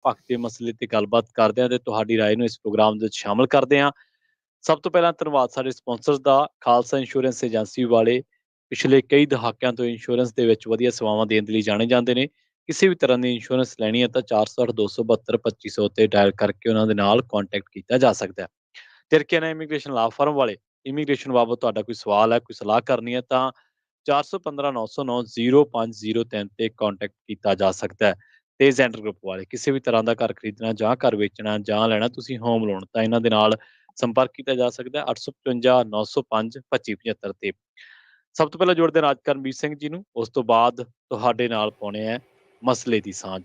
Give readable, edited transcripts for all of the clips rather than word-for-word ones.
ਪੱਖ ਦੇ ਮਸਲੇ ਤੇ ਗੱਲਬਾਤ ਕਰਦੇ ਹਾਂ ਤੇ ਤੁਹਾਡੀ ਰਾਏ ਨੂੰ ਇਸ ਪ੍ਰੋਗਰਾਮ ਦੇ ਵਿੱਚ ਸ਼ਾਮਲ ਕਰਦੇ ਹਾਂ। ਸਭ ਤੋਂ ਪਹਿਲਾਂ ਧੰਨਵਾਦ ਸਾਡੇ ਸਪਾਂਸਰਸ ਦਾ। ਖਾਲਸਾ ਇੰਸ਼ੋਰੈਂਸ ਏਜੰਸੀ ਵਾਲੇ ਪਿਛਲੇ ਕਈ ਦਹਾਕਿਆਂ ਤੋਂ ਇੰਸ਼ੋਰੈਂਸ ਦੇ ਵਿੱਚ ਵਧੀਆ ਸੇਵਾਵਾਂ ਦੇਣ ਦੇ ਲਈ ਜਾਣੇ ਜਾਂਦੇ ਨੇ। ਕਿਸੇ ਵੀ ਤਰ੍ਹਾਂ ਦੀ ਇੰਸ਼ੋਰੈਂਸ ਲੈਣੀ ਹੈ ਤਾਂ 460 272 2500 ਤੇ ਡਾਇਲ ਕਰਕੇ ਉਹਨਾਂ ਦੇ ਨਾਲ ਕੰਟੈਕਟ ਕੀਤਾ ਜਾ ਸਕਦਾ ਹੈ। ਤਿਰਕਿਆਨਾ ਇਮੀਗ੍ਰੇਸ਼ਨ ਲਾਅ ਫਰਮ ਵਾਲੇ ਇਮੀਗ੍ਰੇਸ਼ਨ ਬਾਬਤ ਤੁਹਾਡਾ ਕੋਈ ਸਵਾਲ ਹੈ, ਕੋਈ ਸਲਾਹ ਕਰਨੀ ਹੈ ਤਾਂ 4159090503 ਤੇ ਕੰਟੈਕਟ ਕੀਤਾ ਜਾ ਸਕਦਾ ਹੈ। ਤੇ ਜ਼ੈਂਡਰ ਗਰੁੱਪ ਵਾਲੇ ਕਿਸੇ ਵੀ ਤਰ੍ਹਾਂ ਦਾ ਘਰ ਖਰੀਦਣਾ ਜਾਂ ਘਰ ਵੇਚਣਾ ਜਾਂ ਲੈਣਾ ਤੁਸੀਂ ਹੋਮ ਲੋਨ ਤਾਂ ਇਹਨਾਂ ਦੇ ਨਾਲ ਸੰਪਰਕ ਕੀਤਾ ਜਾ ਸਕਦਾ ਹੈ 855 905 2575 ਤੇ। ਸਭ ਤੋਂ ਪਹਿਲਾਂ ਜੋੜਦੇ ਰਾਜ ਕਰਨਵੀਰ ਸਿੰਘ ਜੀ ਨੂੰ, ਉਸ ਤੋਂ ਬਾਅਦ ਤੁਹਾਡੇ ਨਾਲ ਪਾਉਣੇ ਹੈ ਮਸਲੇ ਦੀ ਸਾਂਝ।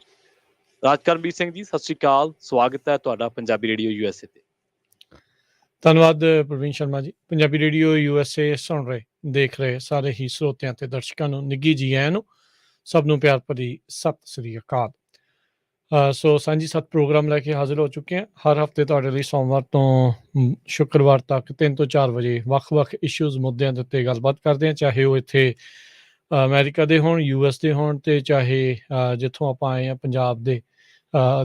ਰਾਜ ਕਰਨਵੀਰ ਸਿੰਘ ਜੀ, ਸਤਿ ਸ਼੍ਰੀ ਅਕਾਲ, ਸਵਾਗਤ ਹੈ ਤੁਹਾਡਾ ਪੰਜਾਬੀ ਰੇਡੀਓ USA ਤੇ। ਧੰਨਵਾਦ ਪ੍ਰਵੀਨ ਸ਼ਰਮਾ ਜੀ। ਪੰਜਾਬੀ ਰੇਡੀਓ USA ਸੁਣ ਰਹੇ ਦੇਖ ਰਹੇ ਸਾਰੇ ਹੀ ਸਰੋਤਿਆਂ ਤੇ ਦਰਸ਼ਕਾਂ ਨੂੰ ਨਿੱਘੀ ਜੀ ਆਇਆਂ ਨੂੰ, ਸਭ ਨੂੰ ਪਿਆਰ ਭਰੀ ਸਤਿ ਸ੍ਰੀ ਅਕਾਲ। ਸੋ ਸਾਂਝੀ ਸੱਤ ਪ੍ਰੋਗਰਾਮ ਲੈ ਕੇ ਹਾਜ਼ਰ ਹੋ ਚੁੱਕੇ ਹਾਂ ਹਰ ਹਫਤੇ ਤੁਹਾਡੇ ਲਈ ਸੋਮਵਾਰ ਤੋਂ ਸ਼ੁੱਕਰਵਾਰ ਤੱਕ 3 ਤੋਂ 4 ਵਜੇ ਵੱਖ-ਵੱਖ ਇਸ਼ੂਜ਼ ਮੁੱਦਿਆਂ ਦੇ ਉੱਤੇ ਗੱਲਬਾਤ ਕਰਦੇ ਹਾਂ, ਚਾਹੇ ਉਹ ਇੱਥੇ ਅਮਰੀਕਾ ਦੇ ਹੋਣ, US ਦੇ ਹੋਣ, ਤੇ ਚਾਹੇ ਜਿੱਥੋਂ ਆਪਾਂ ਆਏ ਹਾਂ ਪੰਜਾਬ ਦੇ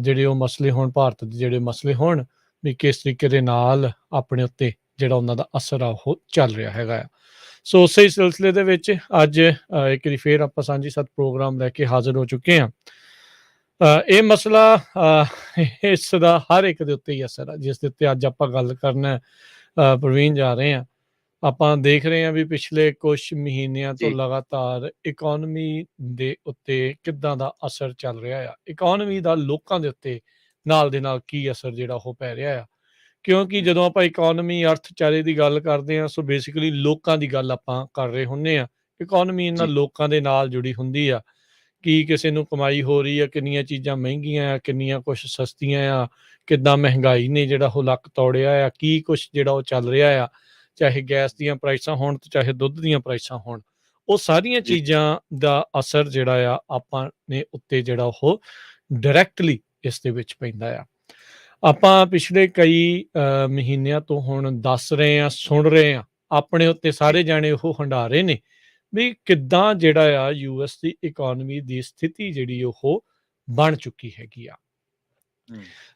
ਜਿਹੜੇ ਉਹ ਮਸਲੇ ਹੋਣ, ਭਾਰਤ ਦੇ ਜਿਹੜੇ ਮਸਲੇ ਹੋਣ, ਵੀ ਕਿਸ ਤਰੀਕੇ ਦੇ ਨਾਲ ਆਪਣੇ ਉੱਤੇ ਜਿਹੜਾ ਉਹਨਾਂ ਦਾ ਅਸਰ ਆ ਉਹ ਚੱਲ ਰਿਹਾ ਹੈਗਾ ਆ। ਸੋ ਉਸੇ ਸਿਲਸਿਲੇ ਦੇ ਵਿੱਚ ਅੱਜ ਇੱਕ ਵਾਰੀ ਫੇਰ ਆਪਾਂ ਸਾਂਝੀ ਸੱਤ ਪ੍ਰੋਗਰਾਮ ਲੈ ਕੇ ਹਾਜ਼ਰ ਹੋ ਚੁੱਕੇ ਹਾਂ। ਇਹ ਮਸਲਾ ਇਸ ਦਾ ਹਰ ਇੱਕ ਦੇ ਉੱਤੇ ਹੀ ਅਸਰ ਆ ਜਿਸ ਦੇ ਉੱਤੇ ਅੱਜ ਆਪਾਂ ਗੱਲ ਕਰਨਾ ਪ੍ਰਵੀਨ ਜਾ ਰਹੇ ਹਾਂ। ਆਪਾਂ ਦੇਖ ਰਹੇ ਹਾਂ ਵੀ ਪਿਛਲੇ ਕੁਛ ਮਹੀਨਿਆਂ ਤੋਂ ਲਗਾਤਾਰ ਇਕੋਨਮੀ ਦੇ ਉੱਤੇ ਕਿੱਦਾਂ ਦਾ ਅਸਰ ਚੱਲ ਰਿਹਾ ਆ, ਇਕੋਨਮੀ ਦਾ ਲੋਕਾਂ ਦੇ ਉੱਤੇ ਨਾਲ ਦੇ ਨਾਲ ਕੀ ਅਸਰ ਜਿਹੜਾ ਉਹ ਪੈ ਰਿਹਾ ਆ। ਕਿਉਂਕਿ ਜਦੋਂ ਆਪਾਂ ਇਕੋਨਮੀ ਅਰਥਚਾਰੇ ਦੀ ਗੱਲ ਕਰਦੇ ਹਾਂ ਸੋ ਬੇਸਿਕਲੀ ਲੋਕਾਂ ਦੀ ਗੱਲ ਆਪਾਂ ਕਰ ਰਹੇ ਹੁੰਦੇ ਹਾਂ। ਇਕੋਨਮੀ ਇਹਨਾਂ ਲੋਕਾਂ ਦੇ ਨਾਲ ਜੁੜੀ ਹੁੰਦੀ ਆ ਕਿ ਕਿਸੇ ਨੂੰ ਕਮਾਈ ਹੋ ਰਹੀ ਆ, ਕਿੰਨੀਆਂ ਚੀਜ਼ਾਂ ਮਹਿੰਗੀਆਂ ਆ, ਕਿੰਨੀਆਂ ਕੁਛ ਸਸਤੀਆਂ ਆ, ਕਿੱਦਾਂ ਮਹਿੰਗਾਈ ਨੇ ਜਿਹੜਾ ਉਹ ਲੱਕ ਤੋੜਿਆ ਆ, ਕੀ ਕੁਛ ਜਿਹੜਾ ਉਹ ਚੱਲ ਰਿਹਾ ਆ, ਚਾਹੇ ਗੈਸ ਦੀਆਂ ਪ੍ਰਾਈਸਾਂ ਹੋਣ ਤੇ ਚਾਹੇ ਦੁੱਧ ਦੀਆਂ ਪ੍ਰਾਈਸਾਂ ਹੋਣ। ਉਹ ਸਾਰੀਆਂ ਚੀਜ਼ਾਂ ਦਾ ਅਸਰ ਜਿਹੜਾ ਆ ਆਪਾਂ ਨੇ ਉੱਤੇ ਜਿਹੜਾ ਉਹ ਡਾਇਰੈਕਟਲੀ ਇਸ ਦੇ ਵਿੱਚ ਪੈਂਦਾ ਆ। ਆਪਾਂ ਪਿਛਲੇ ਕਈ ਮਹੀਨਿਆਂ ਤੋਂ ਹੁਣ ਦੱਸ ਰਹੇ ਹਾਂ, ਸੁਣ ਰਹੇ ਹਾਂ, ਆਪਣੇ ਉੱਤੇ ਸਾਰੇ ਜਾਣੇ ਉਹ ਹੰਢਾ ਰਹੇ ਨੇ ਵੀ ਕਿੱਦਾਂ ਜਿਹੜਾ ਆ US ਦੀ ਇਕੋਨਮੀ ਦੀ ਸਥਿਤੀ ਜਿਹੜੀ ਉਹ ਬਣ ਚੁੱਕੀ ਹੈਗੀ ਆ।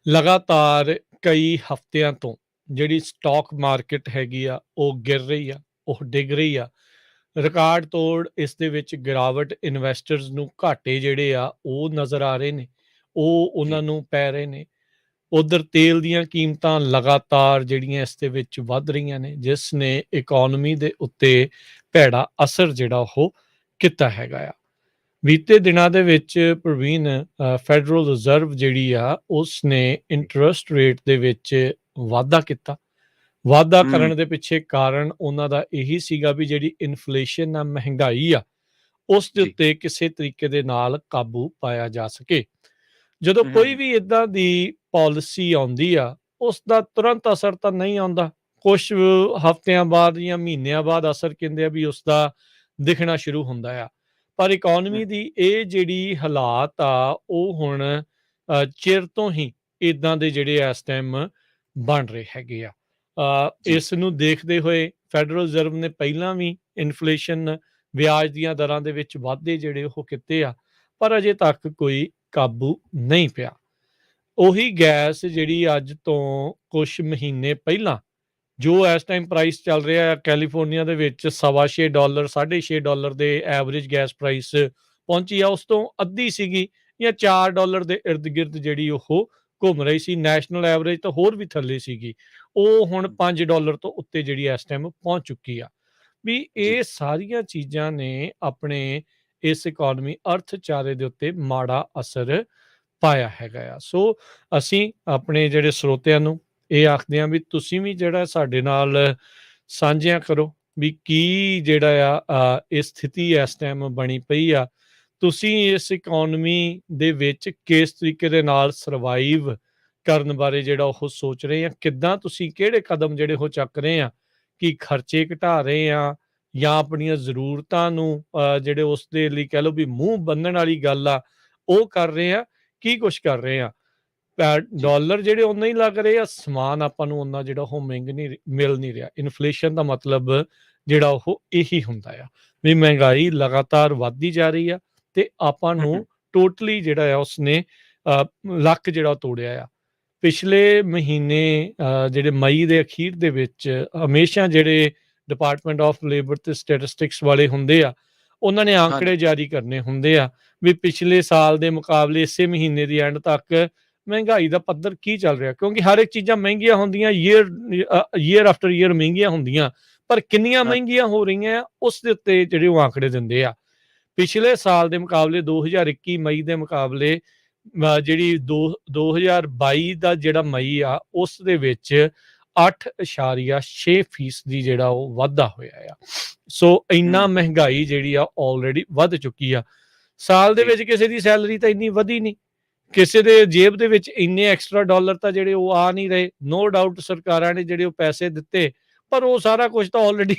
ਲਗਾਤਾਰ ਕਈ ਹਫ਼ਤਿਆਂ ਤੋਂ ਜਿਹੜੀ ਸਟਾਕ ਮਾਰਕੀਟ ਹੈਗੀ ਆ ਉਹ ਗਿਰ ਰਹੀ ਆ, ਉਹ ਡਿੱਗ ਰਹੀ ਆ। ਰਿਕਾਰਡ ਤੋੜ ਇਸ ਦੇ ਵਿੱਚ ਗਿਰਾਵਟ, ਇਨਵੈਸਟਰਸ ਨੂੰ ਘਾਟੇ ਜਿਹੜੇ ਆ ਉਹ ਨਜ਼ਰ ਆ ਰਹੇ ਨੇ, ਉਹ ਉਹਨਾਂ ਨੂੰ ਪੈ ਰਹੇ ਨੇ। ਉਧਰ ਤੇਲ ਦੀਆਂ ਕੀਮਤਾਂ ਲਗਾਤਾਰ ਜਿਹੜੀਆਂ ਇਸ ਦੇ ਵਿੱਚ ਵੱਧ ਰਹੀਆਂ ਨੇ, ਜਿਸ ਨੇ ਇਕੋਨਮੀ ਦੇ ਉੱਤੇ ਭੈੜਾ ਅਸਰ ਜਿਹੜਾ ਉਹ ਕੀਤਾ ਹੈਗਾ ਆ। ਬੀਤੇ ਦਿਨਾਂ ਦੇ ਵਿੱਚ ਪ੍ਰਵੀਨ ਫੈਡਰਲ ਰਿਜ਼ਰਵ ਜਿਹੜੀ ਆ ਉਸ ਨੇ ਇੰਟਰਸਟ ਰੇਟ ਦੇ ਵਿੱਚ ਵਾਧਾ ਕੀਤਾ। ਵਾਧਾ ਕਰਨ ਦੇ ਪਿੱਛੇ ਕਾਰਨ ਉਹਨਾਂ ਦਾ ਇਹੀ ਸੀਗਾ ਵੀ ਜਿਹੜੀ ਇਨਫਲੇਸ਼ਨ ਆ, ਮਹਿੰਗਾਈ ਆ, ਉਸ ਦੇ ਉੱਤੇ ਕਿਸੇ ਤਰੀਕੇ ਦੇ ਨਾਲ ਕਾਬੂ ਪਾਇਆ ਜਾ ਸਕੇ। ਜਦੋਂ ਕੋਈ ਵੀ ਇਦਾਂ ਦੀ ਪਾਲਿਸੀ ਆਉਂਦੀ ਆ ਉਸ ਦਾ ਤੁਰੰਤ ਅਸਰ ਤਾਂ ਨਹੀਂ ਆਉਂਦਾ, ਕੁਛ ਹਫ਼ਤਿਆਂ ਬਾਅਦ ਜਾਂ ਮਹੀਨਿਆਂ ਬਾਅਦ ਅਸਰ ਕਹਿੰਦੇ ਆ ਵੀ ਉਸ ਦਾ ਦਿਖਣਾ ਸ਼ੁਰੂ ਹੁੰਦਾ ਆ। ਪਰ ਇਕੋਨਮੀ ਦੀ ਇਹ ਜਿਹੜੀ ਹਾਲਾਤ ਆ ਉਹ ਹੁਣ ਚਿਰ ਤੋਂ ਹੀ ਇਦਾਂ ਦੇ ਜਿਹੜੇ ਇਸ ਟਾਈਮ ਬਣ ਰਹੇ ਹੈਗੇ ਆ। ਇਸ ਨੂੰ ਦੇਖਦੇ ਹੋਏ ਫੈਡਰਲ ਰਿਜ਼ਰਵ ਨੇ ਪਹਿਲਾਂ ਵੀ ਇਨਫਲੇਸ਼ਨ, ਵਿਆਜ ਦੀਆਂ ਦਰਾਂ ਦੇ ਵਿੱਚ ਵਾਧੇ ਜਿਹੜੇ ਉਹ ਕੀਤੇ ਆ, ਪਰ ਅਜੇ ਤੱਕ ਕੋਈ ਕਾਬੂ ਨਹੀਂ ਪਿਆ। ਉਹੀ ਗੈਸ ਜਿਹੜੀ ਅੱਜ ਤੋਂ ਕੁਛ ਮਹੀਨੇ ਪਹਿਲਾਂ ਜੋ ਇਸ ਟਾਈਮ ਪ੍ਰਾਈਸ ਚੱਲ ਰਿਹਾ ਹੈ ਕੈਲੀਫੋਰਨੀਆ ਦੇ ਵਿੱਚ $6.25 $6.5 ਦੇ ਐਵਰੇਜ ਗੈਸ ਪ੍ਰਾਈਸ ਪਹੁੰਚੀ ਆ, ਉਸ ਤੋਂ ਅੱਧੀ ਸੀਗੀ ਜਾਂ $4 ਦੇ ਇਰਦ ਗਿਰਦ ਜਿਹੜੀ ਉਹ ਘੁੰਮ ਰਹੀ ਸੀ। ਨੈਸ਼ਨਲ ਐਵਰੇਜ ਤਾਂ ਹੋਰ ਵੀ ਥੱਲੇ ਸੀਗੀ, ਉਹ ਹੁਣ $5 ਤੋਂ ਉੱਤੇ ਜਿਹੜੀ ਇਸ ਟਾਈਮ ਪਹੁੰਚ ਚੁੱਕੀ ਆ। ਵੀ ਇਹ ਸਾਰੀਆਂ ਚੀਜ਼ਾਂ ਨੇ ਆਪਣੇ ਇਸ ਇਕੋਨਮੀ ਅਰਥਚਾਰੇ ਦੇ ਉੱਤੇ ਮਾੜਾ ਅਸਰ ਪਾਇਆ ਹੈਗਾ ਆ। ਸੋ ਅਸੀਂ ਆਪਣੇ ਜਿਹੜੇ ਸਰੋਤਿਆਂ ਨੂੰ ਇਹ ਆਖਦੇ ਹਾਂ ਵੀ ਤੁਸੀਂ ਵੀ ਜਿਹੜਾ ਸਾਡੇ ਨਾਲ ਸਾਂਝਿਆਂ ਕਰੋ ਵੀ ਕੀ ਜਿਹੜਾ ਆ ਇਹ ਸਥਿਤੀ ਇਸ ਟਾਈਮ ਬਣੀ ਪਈ ਆ, ਤੁਸੀਂ ਇਸ ਇਕੋਨਮੀ ਦੇ ਵਿੱਚ ਕਿਸ ਤਰੀਕੇ ਦੇ ਨਾਲ ਸਰਵਾਈਵ ਕਰਨ ਬਾਰੇ ਜਿਹੜਾ ਉਹ ਸੋਚ ਰਹੇ ਆ, ਕਿੱਦਾਂ ਤੁਸੀਂ ਕਿਹੜੇ ਕਦਮ ਜਿਹੜੇ ਉਹ ਚੱਕ ਰਹੇ ਆ, ਕਿ ਖਰਚੇ ਘਟਾ ਰਹੇ ਆ ਜਾਂ ਆਪਣੀਆਂ ਜ਼ਰੂਰਤਾਂ ਨੂੰ ਜਿਹੜੇ ਉਸ ਦੇ ਲਈ ਕਹਿ ਲਓ ਵੀ ਮੂੰਹ ਬੰਨਣ ਵਾਲੀ ਗੱਲ ਆ ਉਹ ਕਰ ਰਹੇ ਆ, ਕੀ ਕੁਛ ਕਰ ਰਹੇ ਆ। ਡਾਲਰ ਜਿਹੜੇ ਓਨਾ ਹੀ ਲੱਗ ਰਹੇ ਆ, ਸਮਾਨ ਆਪਾਂ ਨੂੰ ਓਨਾ ਜਿਹੜਾ ਉਹ ਮਿਲ ਨਹੀਂ ਰਿਹਾ। ਇਨਫਲੇਸ਼ਨ ਦਾ ਮਤਲਬ ਜਿਹੜਾ ਉਹ ਇਹੀ ਹੁੰਦਾ ਆ ਵੀ ਮਹਿੰਗਾਈ ਲਗਾਤਾਰ ਵੱਧਦੀ ਜਾ ਰਹੀ ਆ ਤੇ ਆਪਾਂ ਨੂੰ ਟੋਟਲੀ ਜਿਹੜਾ ਆ ਉਸਨੇ ਲੱਕ ਜਿਹੜਾ ਉਹ ਤੋੜਿਆ ਆ। ਪਿਛਲੇ ਮਹੀਨੇ ਜਿਹੜੇ ਮਈ ਦੇ ਅਖੀਰ ਦੇ ਵਿੱਚ ਹਮੇਸ਼ਾ ਜਿਹੜੇ ਡਿਪਾਰਟਮੈਂਟ ਆਫ ਲੇਬਰ ਤੇ ਸਟੈਟਿਸਟਿਕਸ ਵਾਲੇ ਹੁੰਦੇ ਆ, ਉਹਨਾਂ ਨੇ ਹਾਂਜੀ, ਆંકੜੇ ਜਾਰੀ ਕਰਨੇ ਹੁੰਦੇ ਆ ਵੀ ਪਿਛਲੇ ਸਾਲ ਦੇ ਮੁਕਾਬਲੇ ਇਸੇ ਮਹੀਨੇ ਦੀ ਐਂਡ ਤੱਕ ਮਹਿੰਗਾਈ ਦਾ ਪੱਧਰ ਕੀ ਚੱਲ ਰਿਹਾ, ਕਿਉਂਕਿ ਹਰ ਇੱਕ ਚੀਜ਼ਾਂ ਮਹਿੰਗੀਆਂ ਹੁੰਦੀਆਂ, ਈਅਰ ਆਫਟਰ ਈਅਰ ਮਹਿੰਗੀਆਂ ਹੁੰਦੀਆਂ, ਪਰ ਕਿੰਨੀਆਂ ਹਾਂਜੀ, ਮਹਿੰਗੀਆਂ ਹੋ ਰਹੀਆਂ ਉਸ ਦੇ ਉੱਤੇ ਜਿਹੜੇ ਉਹ ਆંકੜੇ ਦਿੰਦੇ ਆ। ਪਿਛਲੇ ਸਾਲ ਦੇ ਮੁਕਾਬਲੇ 2021 ਮਈ ਦੇ ਮੁਕਾਬਲੇ ਜਿਹੜੀ 2022 ਦਾ ਜਿਹੜਾ ਮਈ ਆ ਉਸ ਦੇ ਵਿੱਚ 8.6% ਜਿਹੜਾ ਉਹ ਵਾਧਾ ਹੋਇਆ ਆ। ਸੋ ਇੰਨਾ ਹੂੰ, ਮਹਿੰਗਾਈ ਜਿਹੜੀ ਆ ਆਲਰੇਡੀ ਵੱਧ ਚੁੱਕੀ ਆ। ਸਾਲ ਦੇ ਜੀ, ਵਿੱਚ ਕਿਸੇ ਦੀ ਸੈਲਰੀ ਤਾਂ ਇੰਨੀ ਵਧੀ ਨਹੀਂ, ਕਿਸੇ ਦੇ ਜੇਬ ਦੇ ਵਿੱਚ ਇੰਨੇ ਐਕਸਟਰਾ ਡਾਲਰ ਤਾਂ ਜਿਹੜੇ ਉਹ ਆ ਨਹੀਂ ਰਹੇ। ਨੋ ਡਾਊਟ ਸਰਕਾਰਾਂ ਨੇ ਜਿਹੜੇ ਉਹ ਪੈਸੇ ਦਿੱਤੇ, ਪਰ ਉਹ ਸਾਰਾ ਕੁਝ ਤਾਂ ਆਲਰੇਡੀ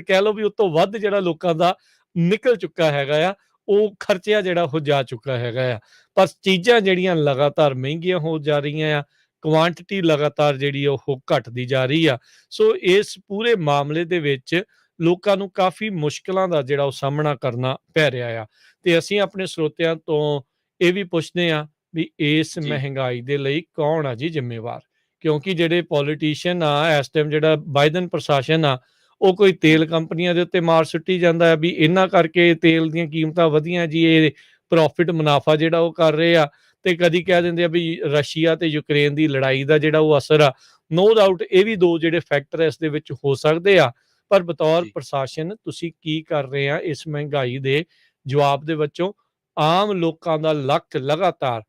ਕਹਿ ਲਓ ਵੀ ਉਸ ਤੋਂ ਵੱਧ ਜਿਹੜਾ ਲੋਕਾਂ ਦਾ ਨਿਕਲ ਚੁੱਕਾ ਹੈਗਾ ਆ, ਉਹ ਖਰਚਿਆ ਜਿਹੜਾ ਉਹ ਜਾ ਚੁੱਕਾ ਹੈਗਾ ਆ। ਪਰ ਚੀਜ਼ਾਂ ਜਿਹੜੀਆਂ ਲਗਾਤਾਰ ਮਹਿੰਗੀਆਂ ਹੋ ਜਾ ਰਹੀਆਂ ਆ, ਕੁਆਂਟਿਟੀ ਲਗਾਤਾਰ ਜਿਹੜੀ ਉਹ ਘਟਦੀ ਜਾ ਰਹੀ ਆ। ਸੋ ਇਸ ਪੂਰੇ ਮਾਮਲੇ ਦੇ ਵਿੱਚ ਲੋਕਾਂ ਨੂੰ ਕਾਫੀ ਮੁਸ਼ਕਲਾਂ ਦਾ ਜਿਹੜਾ ਉਹ ਸਾਹਮਣਾ ਕਰਨਾ ਪੈ ਰਿਹਾ ਆ। ਤੇ ਅਸੀਂ ਆਪਣੇ ਸਰੋਤਿਆਂ ਤੋਂ ਇਹ ਵੀ ਪੁੱਛਦੇ ਆ ਵੀ ਇਸ ਜੀ, ਮਹਿੰਗਾਈ ਦੇ ਲਈ ਕੌਣ ਆ ਜੀ ਜ਼ਿੰਮੇਵਾਰ? ਕਿਉਂਕਿ ਜਿਹੜੇ ਪੋਲੀਟੀਸ਼ੀਅਨ ਆ ਇਸ ਟਾਈਮ, ਜਿਹੜਾ ਬਾਈਡਨ ਪ੍ਰਸ਼ਾਸਨ ਆ, ਉਹ ਕੋਈ ਹੂੰ, ਤੇਲ ਕੰਪਨੀਆਂ ਦੇ ਉੱਤੇ ਮਾਰ ਸੁੱਟੀ ਜਾਂਦਾ ਹੈ ਵੀ ਇਹਨਾਂ ਕਰਕੇ ਤੇਲ ਦੀਆਂ ਕੀਮਤਾਂ ਵਧੀਆਂ ਜੀ, ਇਹ ਪ੍ਰੋਫਿਟ ਮੁਨਾਫਾ ਜਿਹੜਾ ਉਹ ਕਰ ਰਹੇ ਆ। ਤੇ ਕਦੀ ਕਹਿ ਦਿੰਦੇ ਆ ਵੀ ਰਸ਼ੀਆ ਤੇ ਯੂਕਰੇਨ ਦੀ ਲੜਾਈ ਦਾ ਜਿਹੜਾ ਉਹ ਅਸਰ ਆ। ਨੋ ਡਾਊਟ ਇਹ ਵੀ ਦੋ ਜਿਹੜੇ ਫੈਕਟਰ ਇਸ ਦੇ ਵਿੱਚ ਹੋ ਸਕਦੇ ਆ, ਪਰ ਬਤੌਰ ਜੀ। ਪ੍ਰਸ਼ਾਸਨ ਤੁਸੀਂ ਕੀ ਕਰ ਰਹੇ ਆ ਇਸ ਮਹਿੰਗਾਈ ਦੇ ਜਵਾਬ ਦੇ ਵਿੱਚੋਂ? ਆਮ ਲੋਕਾਂ ਦਾ ਲੱਕ ਲਗਾਤਾਰ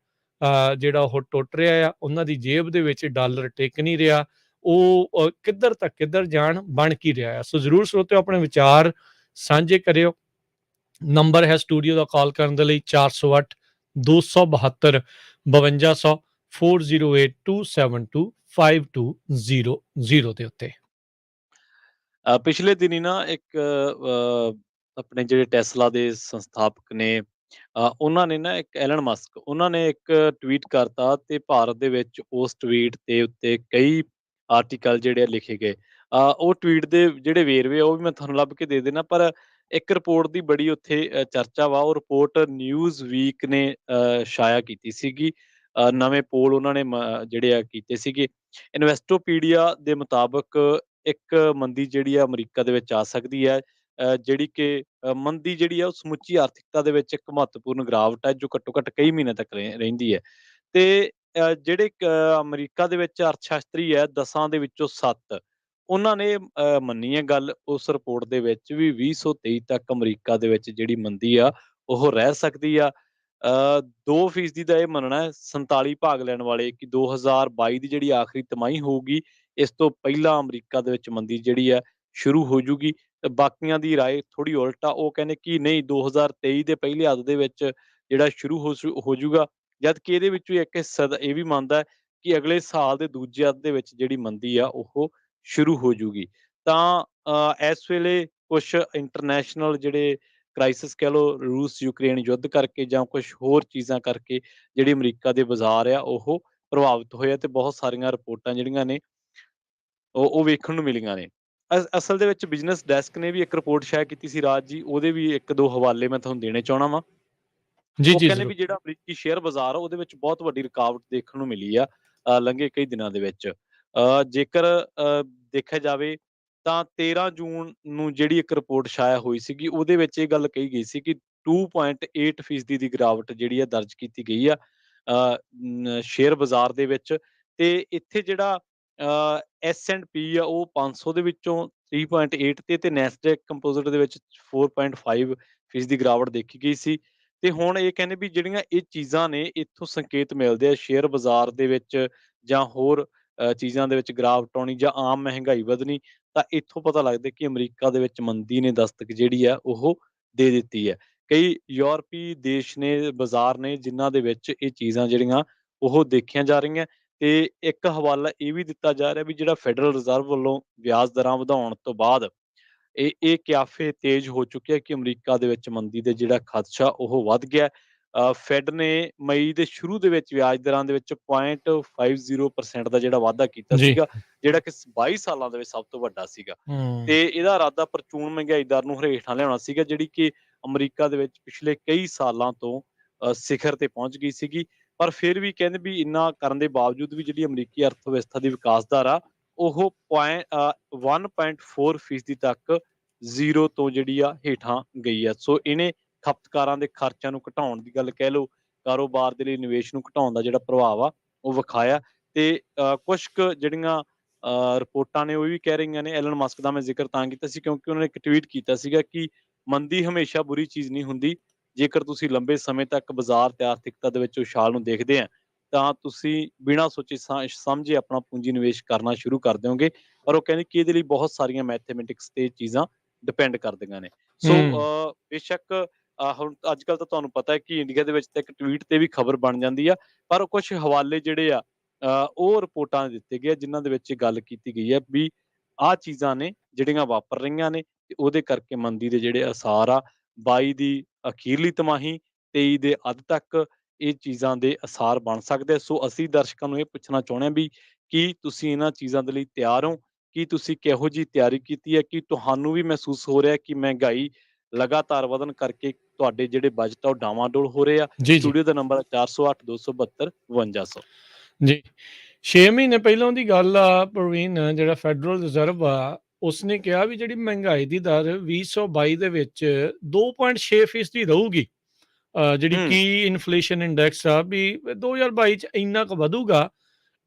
ਜਿਹੜਾ ਉਹ ਟੁੱਟ ਰਿਹਾ ਆ, ਉਹਨਾਂ ਦੀ ਜੇਬ ਦੇ ਵਿੱਚ ਡਾਲਰ ਟਿਕ ਨਹੀਂ ਰਿਹਾ, ਉਹ ਕਿੱਧਰ ਤੱਕ ਕਿੱਧਰ ਜਾਣ, ਬਣ ਕੀ ਰਿਹਾ ਆ। ਸੋ ਜ਼ਰੂਰ ਸਰੋਤਿਓ ਆਪਣੇ ਵਿਚਾਰ ਸਾਂਝੇ ਕਰਿਓ। ਨੰਬਰ ਹੈ ਸਟੂਡੀਓ ਦਾ ਕਾਲ ਕਰਨ ਦੇ ਲਈ 408 272 5200 408272 5200 ਦੇ ਉੱਤੇ। ਪਿਛਲੇ ਦਿਨੀ ਨਾ ਇੱਕ ਆਪਣੇ ਜਿਹੜੇ ਟੈਸਲਾ ਦੇ ਸੰਸਥਾਪਕ ਨੇ, ਉਹਨਾਂ ਨੇ ਨਾ, ਇੱਕ ਐਲਨ ਮਸਕ, ਉਹਨਾਂ ਨੇ ਇੱਕ ਟਵੀਟ ਕਰਤਾ ਤੇ ਭਾਰਤ ਦੇ ਵਿੱਚ ਉਸ ਟਵੀਟ ਦੇ ਉੱਤੇ ਕਈ ਆਰਟੀਕਲ ਜਿਹੜੇ ਆ ਲਿਖੇ ਗਏ। ਉਹ ਟਵੀਟ ਦੇ ਜਿਹੜੇ ਵੇਰਵੇ ਆ ਉਹ ਵੀ ਮੈਂ ਤੁਹਾਨੂੰ ਲੱਭ ਕੇ ਦੇ ਦੇਣਾ, ਪਰ ਇੱਕ ਰਿਪੋਰਟ ਦੀ ਬੜੀ ਉੱਥੇ ਚਰਚਾ ਵਾ। ਉਹ ਰਿਪੋਰਟ ਨਿਊਜ਼ ਵੀਕ ਨੇ ਸ਼ਾਇਆ ਕੀਤੀ ਸੀਗੀ। ਨਵੇਂ ਪੋਲ ਉਹਨਾਂ ਨੇ ਜਿਹੜੇ ਆ ਕੀਤੇ ਸੀਗੇ। ਇਨਵੈਸਟੋਪੀਡੀਆ ਦੇ ਮੁਤਾਬਕ ਇੱਕ ਮੰਦੀ ਜਿਹੜੀ ਆ ਅਮਰੀਕਾ ਦੇ ਵਿੱਚ ਆ ਸਕਦੀ ਹੈ, ਜਿਹੜੀ ਕਿ ਮੰਦੀ ਜਿਹੜੀ ਆ ਉਹ ਸਮੁੱਚੀ ਆਰਥਿਕਤਾ ਦੇ ਵਿੱਚ ਇੱਕ ਮਹੱਤਵਪੂਰਨ ਗਿਰਾਵਟ ਹੈ, ਜੋ ਘੱਟੋ ਘੱਟ ਕਈ ਮਹੀਨੇ ਤੱਕ ਰਹਿੰਦੀ ਹੈ। ਤੇ ਜਿਹੜੇ ਅਮਰੀਕਾ ਦੇ ਵਿੱਚ ਅਰਥ ਸ਼ਾਸਤਰੀ ਹੈ 10 ਦੇ ਵਿੱਚੋਂ 7, ਉਹਨਾਂ ਨੇ ਮੰਨੀ ਹੈ ਗੱਲ ਉਸ ਰਿਪੋਰਟ ਦੇ ਵਿੱਚ ਵੀ 2023 ਤੱਕ ਅਮਰੀਕਾ ਦੇ ਵਿੱਚ ਜਿਹੜੀ ਮੰਦੀ ਆ ਉਹ ਰਹਿ ਸਕਦੀ ਆ। 2% ਦਾ ਇਹ ਮੰਨਣਾ ਹੈ 47 ਭਾਗ ਲੈਣ ਵਾਲੇ ਕਿ 2022 ਦੀ ਜਿਹੜੀ ਆਖਰੀ ਤਿਮਾਹੀ ਹੋਊਗੀ, ਇਸ ਤੋਂ ਪਹਿਲਾਂ ਅਮਰੀਕਾ ਦੇ ਵਿੱਚ ਮੰਦੀ ਜਿਹੜੀ ਆ ਸ਼ੁਰੂ ਹੋ ਜੂਗੀ। ਤੇ ਬਾਕੀਆਂ ਦੀ ਰਾਏ ਥੋੜੀ ਉਲਟ ਆ, ਉਹ ਕਹਿੰਦੇ ਕਿ ਨਹੀਂ, 2023 ਦੇ ਪਹਿਲੇ ਅੱਧ ਦੇ ਵਿੱਚ ਜਿਹੜਾ ਸ਼ੁਰੂ ਹੋ ਜੂਗਾ। ਜਦ ਕਿ ਇਹਦੇ ਵਿੱਚੋਂ ਇੱਕ ਹਿੱਸਾ ਤਾਂ ਇਹ ਵੀ ਮੰਨਦਾ ਹੈ ਕਿ ਅਗਲੇ ਸਾਲ ਦੇ ਦੂਜੇ ਅੱਧ ਦੇ ਵਿੱਚ ਜਿਹੜੀ ਮੰਦੀ ਆ ਉਹ ਸ਼ੁਰੂ ਹੋ ਜੂਗੀ। ਤਾਂ ਇਸ ਵੇਲੇ ਕੁਛ ਇੰਟਰਨੈਸ਼ਨਲ ਜਿਹੜੇ ਕ੍ਰਾਈਸਿਸ ਕਹਿ ਲਓ, ਰੂਸ ਯੂਕਰੇਨ ਯੁੱਧ ਕਰਕੇ ਜਾਂ ਕੁਛ ਹੋਰ ਚੀਜ਼ਾਂ ਕਰਕੇ ਜਿਹੜੀ ਅਮਰੀਕਾ ਦੇ ਬਾਜ਼ਾਰ ਆ ਉਹ ਪ੍ਰਭਾਵਿਤ ਹੋਏ ਆ, ਤੇ ਬਹੁਤ ਸਾਰੀਆਂ ਰਿਪੋਰਟਾਂ ਜਿਹੜੀਆਂ ਨੇ ਉਹ ਵੇਖਣ ਨੂੰ ਮਿਲੀਆਂ ਨੇ। ਅਸਲ ਦੇ ਵਿੱਚ ਬਿਜ਼ਨਸ ਡੈਸਕ ਨੇ ਵੀ ਇੱਕ ਰਿਪੋਰਟ ਸ਼ਾਇਰ ਕੀਤੀ ਸੀ ਰਾਜ ਜੀ, ਉਹਦੇ ਵੀ 1-2 ਹਵਾਲੇ ਮੈਂ ਤੁਹਾਨੂੰ ਦੇਣੇ ਚਾਹੁੰਦਾ ਵਾਂ। ਜੀ ਉਹ ਜੀ ਕਹਿੰਦੇ ਜ਼ਰੂਰ। ਵੀ ਜਿਹੜਾ ਅਮਰੀਕੀ ਸ਼ੇਅਰ ਬਾਜ਼ਾਰ ਆ ਉਹਦੇ ਵਿੱਚ ਬਹੁਤ ਵੱਡੀ ਰੁਕਾਵਟ ਦੇਖਣ ਨੂੰ ਮਿਲੀ ਆ ਲੰਘੇ ਕਈ ਦਿਨਾਂ ਦੇ ਵਿੱਚ। ਜੇਕਰ ਦੇਖਿਆ ਜਾਵੇ ਤਾਂ 13 ਜੂਨ ਨੂੰ ਜਿਹੜੀ ਇੱਕ ਰਿਪੋਰਟ ਸ਼ਾਇਆ ਹੋਈ ਸੀਗੀ, ਉਹਦੇ ਵਿੱਚ ਇਹ ਗੱਲ ਕਹੀ ਗਈ ਸੀ ਕਿ 2.8% ਦੀ ਗਿਰਾਵਟ ਜਿਹੜੀ ਆ ਦਰਜ ਕੀਤੀ ਗਈ ਆ ਸ਼ੇਅਰ ਬਾਜ਼ਾਰ ਦੇ ਵਿੱਚ। ਤੇ ਇੱਥੇ ਜਿਹੜਾ S&P ਆ ਉਹ 500 ਦੇ ਵਿੱਚੋਂ 3.8 ਤੇ ਨੈਸਡੈਕ ਕੰਪੋਜ਼ਿਟ ਦੇ ਵਿੱਚ 4.5% ਦੀ ਗਿਰਾਵਟ ਦੇਖੀ ਗਈ ਸੀ। ਤੇ ਹੁਣ ਇਹ ਕਹਿੰਦੇ ਵੀ ਜਿਹੜੀਆਂ ਇਹ ਚੀਜ਼ਾਂ ਨੇ, ਇੱਥੋਂ ਸੰਕੇਤ ਮਿਲਦੇ ਆ ਸ਼ੇਅਰ ਬਾਜ਼ਾਰ ਦੇ ਵਿੱਚ ਜਾਂ ਹੋਰ ਚੀਜ਼ਾਂ ਦੇ ਵਿੱਚ ਗਿਰਾਵਟ ਆਉਣੀ ਜਾਂ ਆਮ ਮਹਿੰਗਾਈ ਵਧਣੀ, ਤਾਂ ਇੱਥੋਂ ਪਤਾ ਲੱਗਦਾ ਕਿ ਅਮਰੀਕਾ ਦੇ ਵਿੱਚ ਮੰਦੀ ਨੇ ਦਸਤਕ ਜਿਹੜੀ ਆ ਉਹ ਦੇ ਦਿੱਤੀ ਹੈ। ਕਈ ਯੂਰਪੀ ਦੇਸ਼ ਨੇ, ਬਾਜ਼ਾਰ ਨੇ, ਜਿਨ੍ਹਾਂ ਦੇ ਵਿੱਚ ਇਹ ਚੀਜ਼ਾਂ ਜਿਹੜੀਆਂ ਉਹ ਦੇਖੀਆਂ ਜਾ ਰਹੀਆਂ। ਤੇ ਇੱਕ ਹਵਾਲਾ ਇਹ ਵੀ ਦਿੱਤਾ ਜਾ ਰਿਹਾ ਵੀ ਜਿਹੜਾ ਫੈਡਰਲ ਰਿਜ਼ਰਵ ਵੱਲੋਂ ਵਿਆਜ ਦਰਾਂ ਵਧਾਉਣ ਤੋਂ ਬਾਅਦ ਇਹ ਕਿਆਫੇ ਤੇਜ਼ ਹੋ ਚੁੱਕੇ ਆ ਕਿ ਅਮਰੀਕਾ ਦੇ ਵਿੱਚ ਮੰਦੀ ਦੇ ਜਿਹੜਾ ਖਦਸ਼ਾ ਉਹ ਵੱਧ ਗਿਆ। ਫੈਡ ਨੇ ਮਈ ਦੇ ਸ਼ੁਰੂ ਦੇ ਵਿੱਚ ਵਿਆਜ ਦਰਾਂ ਦੇ ਵਿੱਚ 0.50% ਦਾ ਜਿਹੜਾ ਵਾਧਾ ਕੀਤਾ ਜੀ। ਸੀਗਾ, ਜਿਹੜਾ ਕਿ 22 ਸਾਲਾਂ ਦੇ ਵਿੱਚ ਸਭ ਤੋਂ ਵੱਡਾ ਸੀਗਾ। ਹੂੰ। ਤੇ ਇਹਦਾ ਇਰਾਦਾ ਪ੍ਰਚੂਨ ਮਹਿੰਗਾਈ ਦਰ ਨੂੰ ਹੇਠਾਂ ਲਿਆਉਣਾ ਸੀਗਾ, ਜਿਹੜੀ ਕਿ ਅਮਰੀਕਾ ਦੇ ਵਿੱਚ ਪਿਛਲੇ ਕਈ ਸਾਲਾਂ ਤੋਂ ਸਿਖਰ ਤੇ ਪਹੁੰਚ ਗਈ ਸੀਗੀ। ਪਰ ਫਿਰ ਵੀ ਕਹਿੰਦੇ ਵੀ ਇੰਨਾ ਕਰਨ ਦੇ ਬਾਵਜੂਦ ਵੀ ਜਿਹੜੀ ਅਮਰੀਕੀ ਅਰਥ ਵਿਵਸਥਾ ਦੀ ਵਿਕਾਸ ਦਰ ਆ ਉਹ 1.4% ਤੱਕ ਜ਼ੀਰੋ ਤੋਂ ਜਿਹੜੀ ਆ ਹੇਠਾਂ ਗਈ ਆ। ਸੋ ਇਹਨੇ ਖਪਤਕਾਰਾਂ ਦੇ ਖਰਚਾਂ ਨੂੰ ਘਟਾਉਣ ਦੀ ਗੱਲ ਕਹਿ ਲਓ, ਕਾਰੋਬਾਰ ਦੇ ਲਈ ਨਿਵੇਸ਼ ਨੂੰ ਘਟਾਉਣ ਦਾ ਜਿਹੜਾ ਪ੍ਰਭਾਵ ਆ ਉਹ ਵਿਖਾਇਆ। ਤੇ ਕੁਛ ਕੁ ਜਿਹੜੀਆਂ ਰਿਪੋਰਟਾਂ ਨੇ ਉਹ ਵੀ ਕਹਿ ਰਹੀਆਂ ਨੇ, ਐਲਨ ਮਸਕ ਦਾ ਮੈਂ ਜ਼ਿਕਰ ਤਾਂ ਕੀਤਾ ਸੀ ਕਿਉਂਕਿ ਉਹਨਾਂ ਨੇ ਇੱਕ ਟਵੀਟ ਕੀਤਾ ਸੀਗਾ ਕਿ ਮੰਦੀ ਹਮੇਸ਼ਾ ਬੁਰੀ ਚੀਜ਼ ਨਹੀਂ ਹੁੰਦੀ। ਜੇਕਰ ਤੁਸੀਂ ਲੰਬੇ ਸਮੇਂ ਤੱਕ ਬਾਜ਼ਾਰ ਤੇ ਆਰਥਿਕਤਾ ਦੇ ਵਿੱਚ ਉਛਾਲ ਨੂੰ ਦੇਖਦੇ ਆ ਤਾਂ ਤੁਸੀਂ ਬਿਨਾਂ ਸੋਚੇ ਸਮਝੇ ਆਪਣਾ ਪੂੰਜੀ ਨਿਵੇਸ਼ ਕਰਨਾ ਸ਼ੁਰੂ ਕਰ ਦਿਓਗੇ। ਪਰ ਉਹ ਕਹਿੰਦੇ ਕਿ ਇਹਦੇ ਲਈ ਬਹੁਤ ਸਾਰੀਆਂ ਮੈਥਮੈਟਿਕਸ ਤੇ ਚੀਜ਼ਾਂ ਡਿਪੈਂਡ ਕਰਦੀਆਂ ਨੇ। ਸੋ ਹੂੰ ਬੇਸ਼ੱਕ ਹੁਣ ਅੱਜ ਕੱਲ ਤਾਂ ਤੁਹਾਨੂੰ ਪਤਾ ਹੈ ਕਿ ਇੰਡੀਆ ਦੇ ਵਿੱਚ ਤਾਂ ਇੱਕ ਟਵੀਟ ਤੇ ਵੀ ਖਬਰ ਬਣ ਜਾਂਦੀ ਆ, ਪਰ ਕੁਝ ਹਵਾਲੇ ਜਿਹੜੇ ਆ ਉਹ ਰਿਪੋਰਟਾਂ ਦੇ ਦਿੱਤੇ ਗਏ ਆ, ਜਿਨ੍ਹਾਂ ਦੇ ਵਿੱਚ ਇਹ ਗੱਲ ਕੀਤੀ ਗਈ ਹੈ ਵੀ ਆਹ ਚੀਜ਼ਾਂ ਨੇ ਜਿਹੜੀਆਂ ਵਾਪਰ ਰਹੀਆਂ ਨੇ ਤੇ ਉਹਦੇ ਕਰਕੇ ਮੰਦੀ ਦੇ ਜਿਹੜੇ ਅਸਾਰ ਆ 22 ਦੀ ਅਖੀਰਲੀ ਤਿਮਾਹੀ, 23 ਦੇ ਅੱਧ ਤੱਕ ਇਹ ਚੀਜ਼ਾਂ ਦੇ ਅਸਾਰ ਬਣ ਸਕਦੇ ਆ। ਸੋ ਅਸੀਂ ਦਰਸ਼ਕਾਂ ਨੂੰ ਇਹ ਪੁੱਛਣਾ ਚਾਹੁੰਦੇ ਹਾਂ ਵੀ ਕੀ ਤੁਸੀਂ ਇਹਨਾਂ ਚੀਜ਼ਾਂ ਦੇ ਲਈ ਤਿਆਰ ਹੋ? ਕੀ ਤੁਸੀਂ ਕਿਹੋ ਜਿਹੀ ਤਿਆਰੀ ਕੀਤੀ ਹੈ? ਕੀ ਤੁਹਾਨੂੰ ਵੀ ਮਹਿਸੂਸ ਹੋ ਰਿਹਾ ਕਿ ਮਹਿੰਗਾਈ ਲਗਾਤਾਰ ਵਧਣ ਕਰਕੇ ਤੁਹਾਡੇ ਜਿਹੜੇ ਬਜਟ ਆ ਉਹ ਡਾਵਾਂਡੋਲ ਹੋ ਰਹੇ ਆ? ਜੀ ਜੀ ਸਟੂਡੀਓ ਦਾ ਨੰਬਰ 408 272 5200। ਜੀ 6 ਮਹੀਨੇ ਪਹਿਲਾਂ ਦੀ ਗੱਲ ਆ ਪ੍ਰਵੀਨ, ਜਿਹੜਾ ਫੈਡਰਲ ਰਿਜ਼ਰਵ ਆ ਉਸਨੇ ਕਿਹਾ ਵੀ ਜਿਹੜੀ ਮਹਿੰਗਾਈ ਦੀ ਦਰ 2022 ਦੇ ਵਿੱਚ 2.6% ਰਹੂਗੀ। ਜਿਹੜੀ ਹੂੰ ਕੀ ਇਨਫਲੇਸ਼ਨ ਇੰਡੈਕਸ ਆ ਵੀ 2022 ਚ ਇੰਨਾ ਕੁ ਵਧੂਗਾ।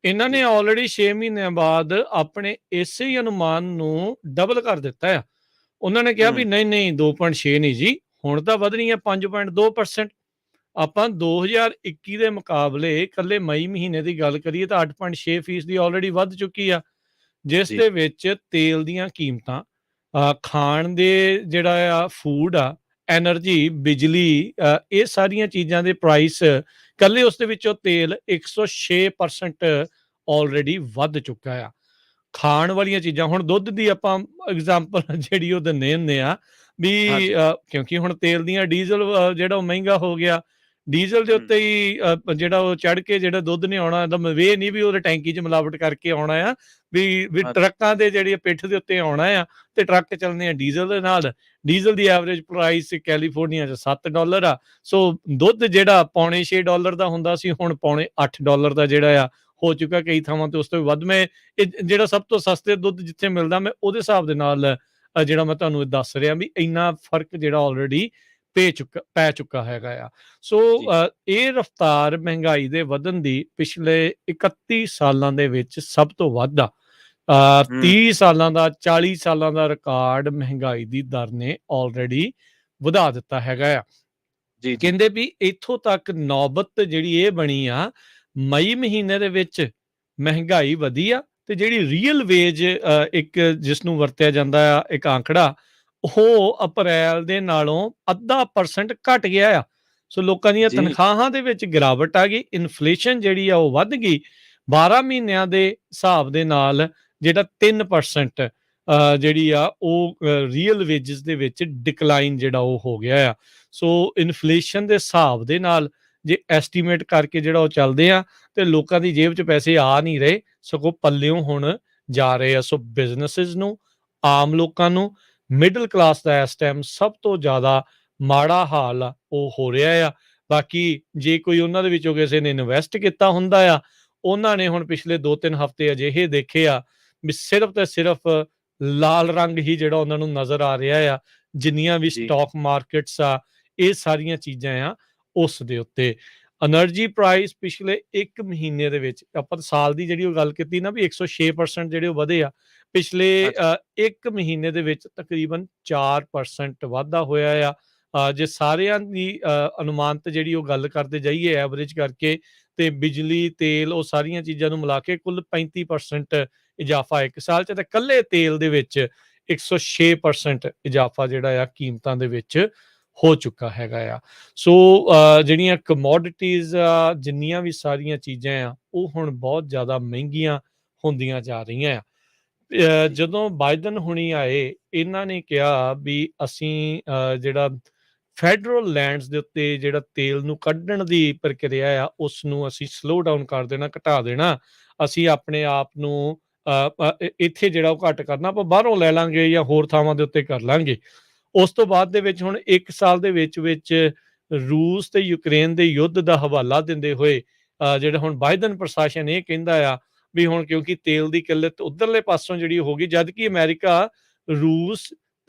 ਇਹਨਾਂ ਨੇ ਜੀ। ਆਲਰੇਡੀ 6 ਮਹੀਨਿਆਂ ਬਾਅਦ ਆਪਣੇ ਇਸੇ ਹੀ ਅਨੁਮਾਨ ਨੂੰ ਡਬਲ ਕਰ ਦਿੱਤਾ ਆ। ਉਹਨਾਂ ਨੇ ਕਿਹਾ ਵੀ ਹੂੰ ਨਹੀਂ ਨਹੀਂ 2.6 ਨਹੀਂ ਜੀ, ਹੁਣ ਤਾਂ ਵਧਣੀ ਹੈ 5.2%। ਆਪਾਂ 2021 ਦੇ ਮੁਕਾਬਲੇ ਇਕੱਲੇ ਮਈ ਮਹੀਨੇ ਦੀ ਗੱਲ ਕਰੀਏ ਤਾਂ 8.6% ਦੀ ਆਲਰੇਡੀ ਵੱਧ ਚੁੱਕੀ ਆ, ਜਿਸ ਜੀ। ਦੇ ਵਿੱਚ ਤੇਲ ਦੀਆਂ ਕੀਮਤਾਂ, ਖਾਣ ਦੇ ਜਿਹੜਾ ਆ ਫੂਡ ਆ, ਐਨਰਜੀ, ਬਿਜਲੀ, ਇਹ ਸਾਰੀਆਂ ਚੀਜ਼ਾਂ ਦੇ ਪ੍ਰਾਈਸ ਇਕੱਲੇ ਉਸ ਦੇ ਵਿੱਚੋਂ ਤੇਲ 106% ਆਲਰੇਡੀ ਵੱਧ ਚੁੱਕਾ ਆ। ਖਾਣ ਵਾਲੀਆਂ ਚੀਜ਼ਾਂ, ਹੁਣ ਦੁੱਧ ਦੀ ਆਪਾਂ ਐਗਜ਼ਾਮਪਲ ਜਿਹੜੀ ਉਹ ਦਿੰਦੇ ਹੁੰਦੇ ਆ ਵੀ ਹਾਂਜੀ। ਕਿਉਂਕਿ ਹੁਣ ਤੇਲ ਦੀਆਂ ਡੀਜ਼ਲ ਜਿਹੜਾ ਉਹ ਮਹਿੰਗਾ ਹੋ ਗਿਆ, ਡੀਜ਼ਲ ਦੇ ਹੂੰ ਉੱਤੇ ਹੀ ਜਿਹੜਾ ਉਹ ਚੜ ਕੇ ਜਿਹੜਾ ਦੁੱਧ ਨਹੀਂ ਆਉਣਾ, ਤਾਂ ਇਹ ਨਹੀਂ ਵੀ ਉਹਦੇ ਟੈਂਕੀ 'ਚ ਮਿਲਾਵਟ ਕਰਕੇ ਆਉਣਾ ਆ, ਵੀ ਹਾਂ ਟਰੱਕਾਂ ਦੇ ਜਿਹੜੀ ਪਿੱਠ ਦੇ ਉੱਤੇ ਆਉਣਾ ਆ ਤੇ ਟਰੱਕ ਚੱਲਣੇ ਆ ਡੀਜ਼ਲ ਦੇ ਨਾਲ। ਡੀਜ਼ਲ ਦੀ ਐਵਰੇਜ ਪ੍ਰਾਈਸ ਕੈਲੀਫੋਰਨੀਆ 'ਚ $7 ਆ। ਸੋ ਦੁੱਧ ਜਿਹੜਾ ਪੌਣੇ $6 ਦਾ ਹੁੰਦਾ ਸੀ, ਹੁਣ ਪੌਣੇ $8 ਦਾ ਜਿਹੜਾ ਆ ਹੋ ਚੁੱਕਾ ਕਈ ਥਾਵਾਂ ਤੇ, ਉਸ ਤੋਂ ਵੀ ਵੱਧ। ਮੈਂ ਇਹ ਜਿਹੜਾ ਸਭ ਤੋਂ ਸਸਤੇ ਦੁੱਧ ਜਿੱਥੇ ਮਿਲਦਾ, ਮੈਂ ਉਹਦੇ ਹਿਸਾਬ ਦੇ ਨਾਲ ਜਿਹੜਾ ਮੈਂ ਤੁਹਾਨੂੰ ਦੱਸ ਰਿਹਾ ਵੀ ਇੰਨਾ ਫਰਕ ਜਿਹੜਾ ਆਲਰੇਡੀ ਪੈ ਚੁੱਕਾ ਹੈਗਾ ਆ। ਸੋ ਜੀ। ਇਹ ਰਫਤਾਰ ਮਹਿੰਗਾਈ ਦੇ ਵਧਣ ਦੀ ਪਿਛਲੇ 31 ਸਾਲਾਂ ਦੇ ਵਿੱਚ ਸਭ ਤੋਂ ਵੱਧ ਆ। ਹੂੰ 30 ਸਾਲਾਂ ਦਾ, 40 ਸਾਲਾਂ ਦਾ ਰਿਕਾਰਡ ਮਹਿੰਗਾਈ ਦੀ ਦਰ ਨੇ ਆਲਰੇਡੀ ਵਧਾ ਦਿੱਤਾ ਹੈਗਾ ਆ। ਜੀ। ਜੀ। ਕਹਿੰਦੇ ਵੀ ਇੱਥੋਂ ਤੱਕ ਨੌਬਤ ਜਿਹੜੀ ਇਹ ਬਣੀ ਆ, ਮਈ ਮਹੀਨੇ ਦੇ ਵਿੱਚ ਮਹਿੰਗਾਈ ਵਧੀ ਆ ਤੇ ਜਿਹੜੀ ਰੀਅਲ ਵੇਜ ਇੱਕ ਜਿਸ ਨੂੰ ਵਰਤਿਆ ਜਾਂਦਾ ਆ ਇੱਕ ਆંકੜਾ, ਉਹ ਅਪ੍ਰੈਲ ਦੇ ਨਾਲੋਂ 0.5% ਘਟ ਗਿਆ ਆ। ਸੋ ਲੋਕਾਂ ਦੀਆਂ ਜੀ। ਤਨਖਾਹਾਂ ਦੇ ਵਿੱਚ ਗਿਰਾਵਟ ਆ ਗਈ, ਇਨਫਲੇਸ਼ਨ ਜਿਹੜੀ ਆ ਉਹ ਵੱਧ ਗਈ। 12 ਮਹੀਨਿਆਂ ਦੇ ਹਿਸਾਬ ਦੇ ਨਾਲ ਜਿਹੜਾ 3% ਜਿਹੜੀ ਆ ਉਹ ਰੀਅਲ ਵੇਜਸ ਦੇ ਵਿੱਚ ਡਿਕਲਾਈਨ ਜਿਹੜਾ ਉਹ ਹੋ ਗਿਆ ਆ। ਸੋ ਇਨਫਲੇਸ਼ਨ ਦੇ ਹਿਸਾਬ ਦੇ ਨਾਲ ਜੇ ਐਸਟੀਮੇਟ ਕਰਕੇ ਜਿਹੜਾ ਉਹ ਚੱਲਦੇ ਆ ਤੇ ਲੋਕਾਂ ਦੀ ਜੇਬ 'ਚ ਪੈਸੇ ਆ ਨਹੀਂ ਰਹੇ, ਸਗੋਂ ਪੱਲਿਓਂ ਹੁਣ ਜਾ ਰਹੇ ਆ। ਸੋ ਬਿਜ਼ਨੈਸਿਸ ਨੂੰ, ਆਮ ਲੋਕਾਂ ਨੂੰ, ਮਿਡਲ ਕਲਾਸ ਦਾ ਇਸ ਟਾਈਮ ਸਭ ਤੋਂ ਜ਼ਿਆਦਾ ਮਾੜਾ ਹਾਲ ਆ ਉਹ ਹੋ ਰਿਹਾ ਆ। ਬਾਕੀ ਜੇ ਕੋਈ ਉਹਨਾਂ ਦੇ ਵਿੱਚੋਂ ਕਿਸੇ ਨੇ ਇਨਵੈਸਟ ਕੀਤਾ ਹੁੰਦਾ ਆ, ਉਹਨਾਂ ਨੇ ਹੁਣ ਪਿਛਲੇ 2-3 ਹਫ਼ਤੇ ਅਜਿਹੇ ਦੇਖੇ ਆ ਵੀ ਸਿਰਫ ਤੇ ਸਿਰਫ ਲਾਲ ਰੰਗ ਹੀ ਜਿਹੜਾ ਉਹਨਾਂ ਨੂੰ ਨਜ਼ਰ ਆ ਰਿਹਾ ਆ। ਜਿੰਨੀਆਂ ਵੀ ਜੀ। ਸਟਾਕ ਮਾਰਕੀਟਸ ਆ, ਇਹ ਸਾਰੀਆਂ ਚੀਜ਼ਾਂ ਆ ਉਸ ਦੇ ਉੱਤੇ। એનર્ਜੀ ਪ੍ਰਾਈਸ ਪਿਛਲੇ 1 ਮਹੀਨੇ ਦੇ ਵਿੱਚ, ਆਪਾਂ ਸਾਲ ਦੀ ਜਿਹੜੀ ਉਹ ਗੱਲ ਕੀਤੀ ਨਾ ਵੀ 106% ਜਿਹੜੇ ਉਹ ਵਧੇ ਆ, ਪਿਛਲੇ ਹਾਂਜੀ। 1 ਮਹੀਨੇ ਦੇ ਵਿੱਚ ਤਕਰੀਬਨ 4% ਵਾਧਾ ਹੋਇਆ ਆ। ਜੇ ਸਾਰਿਆਂ ਦੀ ਅਨੁਮਾਨਤ ਜਿਹੜੀ ਉਹ ਗੱਲ ਕਰਦੇ ਜਾਈਏ ਐਵਰੇਜ ਕਰਕੇ, ਤੇ ਬਿਜਲੀ, ਤੇਲ, ਉਹ ਸਾਰੀਆਂ ਚੀਜ਼ਾਂ ਨੂੰ ਮਿਲਾ ਕੇ ਕੁੱਲ 35% ਇਜ਼ਾਫਾ 1 ਸਾਲ 'ਚ, ਤੇ ਇਕੱਲੇ ਤੇਲ ਦੇ ਵਿੱਚ 106% ਇਜ਼ਾਫਾ ਜਿਹੜਾ ਆ ਕੀਮਤਾਂ ਦੇ ਵਿੱਚ ਹੋ ਚੁੱਕਾ ਹੈਗਾ ਆ। ਸੋ ਜਿਹੜੀਆਂ ਕਮੋਡਿਟੀਜ਼ ਆ, ਜਿੰਨੀਆਂ ਵੀ ਸਾਰੀਆਂ ਚੀਜ਼ਾਂ ਆ, ਉਹ ਹੁਣ ਬਹੁਤ ਜ਼ਿਆਦਾ ਮਹਿੰਗੀਆਂ ਹੁੰਦੀਆਂ ਜਾ ਰਹੀਆਂ ਆ। ਜੀ। ਜਦੋਂ ਬਾਈਡਨ ਹੁਣੀ ਆਏ, ਇਹਨਾਂ ਨੇ ਕਿਹਾ ਵੀ ਅਸੀਂ ਜਿਹੜਾ ਫੈਡਰਲ ਲੈਂਡਸ ਦੇ ਉੱਤੇ ਜਿਹੜਾ ਤੇਲ ਨੂੰ ਕੱਢਣ ਦੀ ਪ੍ਰਕਿਰਿਆ ਆ, ਉਸ ਨੂੰ ਅਸੀਂ ਸਲੋ ਡਾਊਨ ਕਰ ਦੇਣਾ, ਘਟਾ ਦੇਣਾ। ਅਸੀਂ ਆਪਣੇ ਆਪ ਨੂੰ ਇੱਥੇ ਜਿਹੜਾ ਉਹ ਘੱਟ ਕਰਨਾ, ਆਪਾਂ ਬਾਹਰੋਂ ਲੈ ਲਾਂਗੇ ਜਾਂ ਹੋਰ ਥਾਵਾਂ ਦੇ ਉੱਤੇ ਕਰ ਲਾਂਗੇ। ਉਸ ਤੋਂ ਬਾਅਦ ਦੇ ਵਿੱਚ ਹੁਣ 1 ਸਾਲ ਦੇ ਵਿੱਚ ਰੂਸ ਤੇ ਯੂਕਰੇਨ ਦੇ ਯੁੱਧ ਦਾ ਹਵਾਲਾ ਦਿੰਦੇ ਹੋਏ ਜਿਹੜਾ ਹੁਣ ਬਾਈਡਨ ਪ੍ਰਸ਼ਾਸਨ ਇਹ ਕਹਿੰਦਾ ਆ ਵੀ ਹੁਣ ਕਿਉਂਕਿ ਤੇਲ ਦੀ ਕਿੱਲਤ ਉਧਰਲੇ ਪਾਸੋਂ ਜਿਹੜੀ ਹੋ ਗਈ, ਜਦ ਕਿ ਅਮਰੀਕਾ ਰੂਸ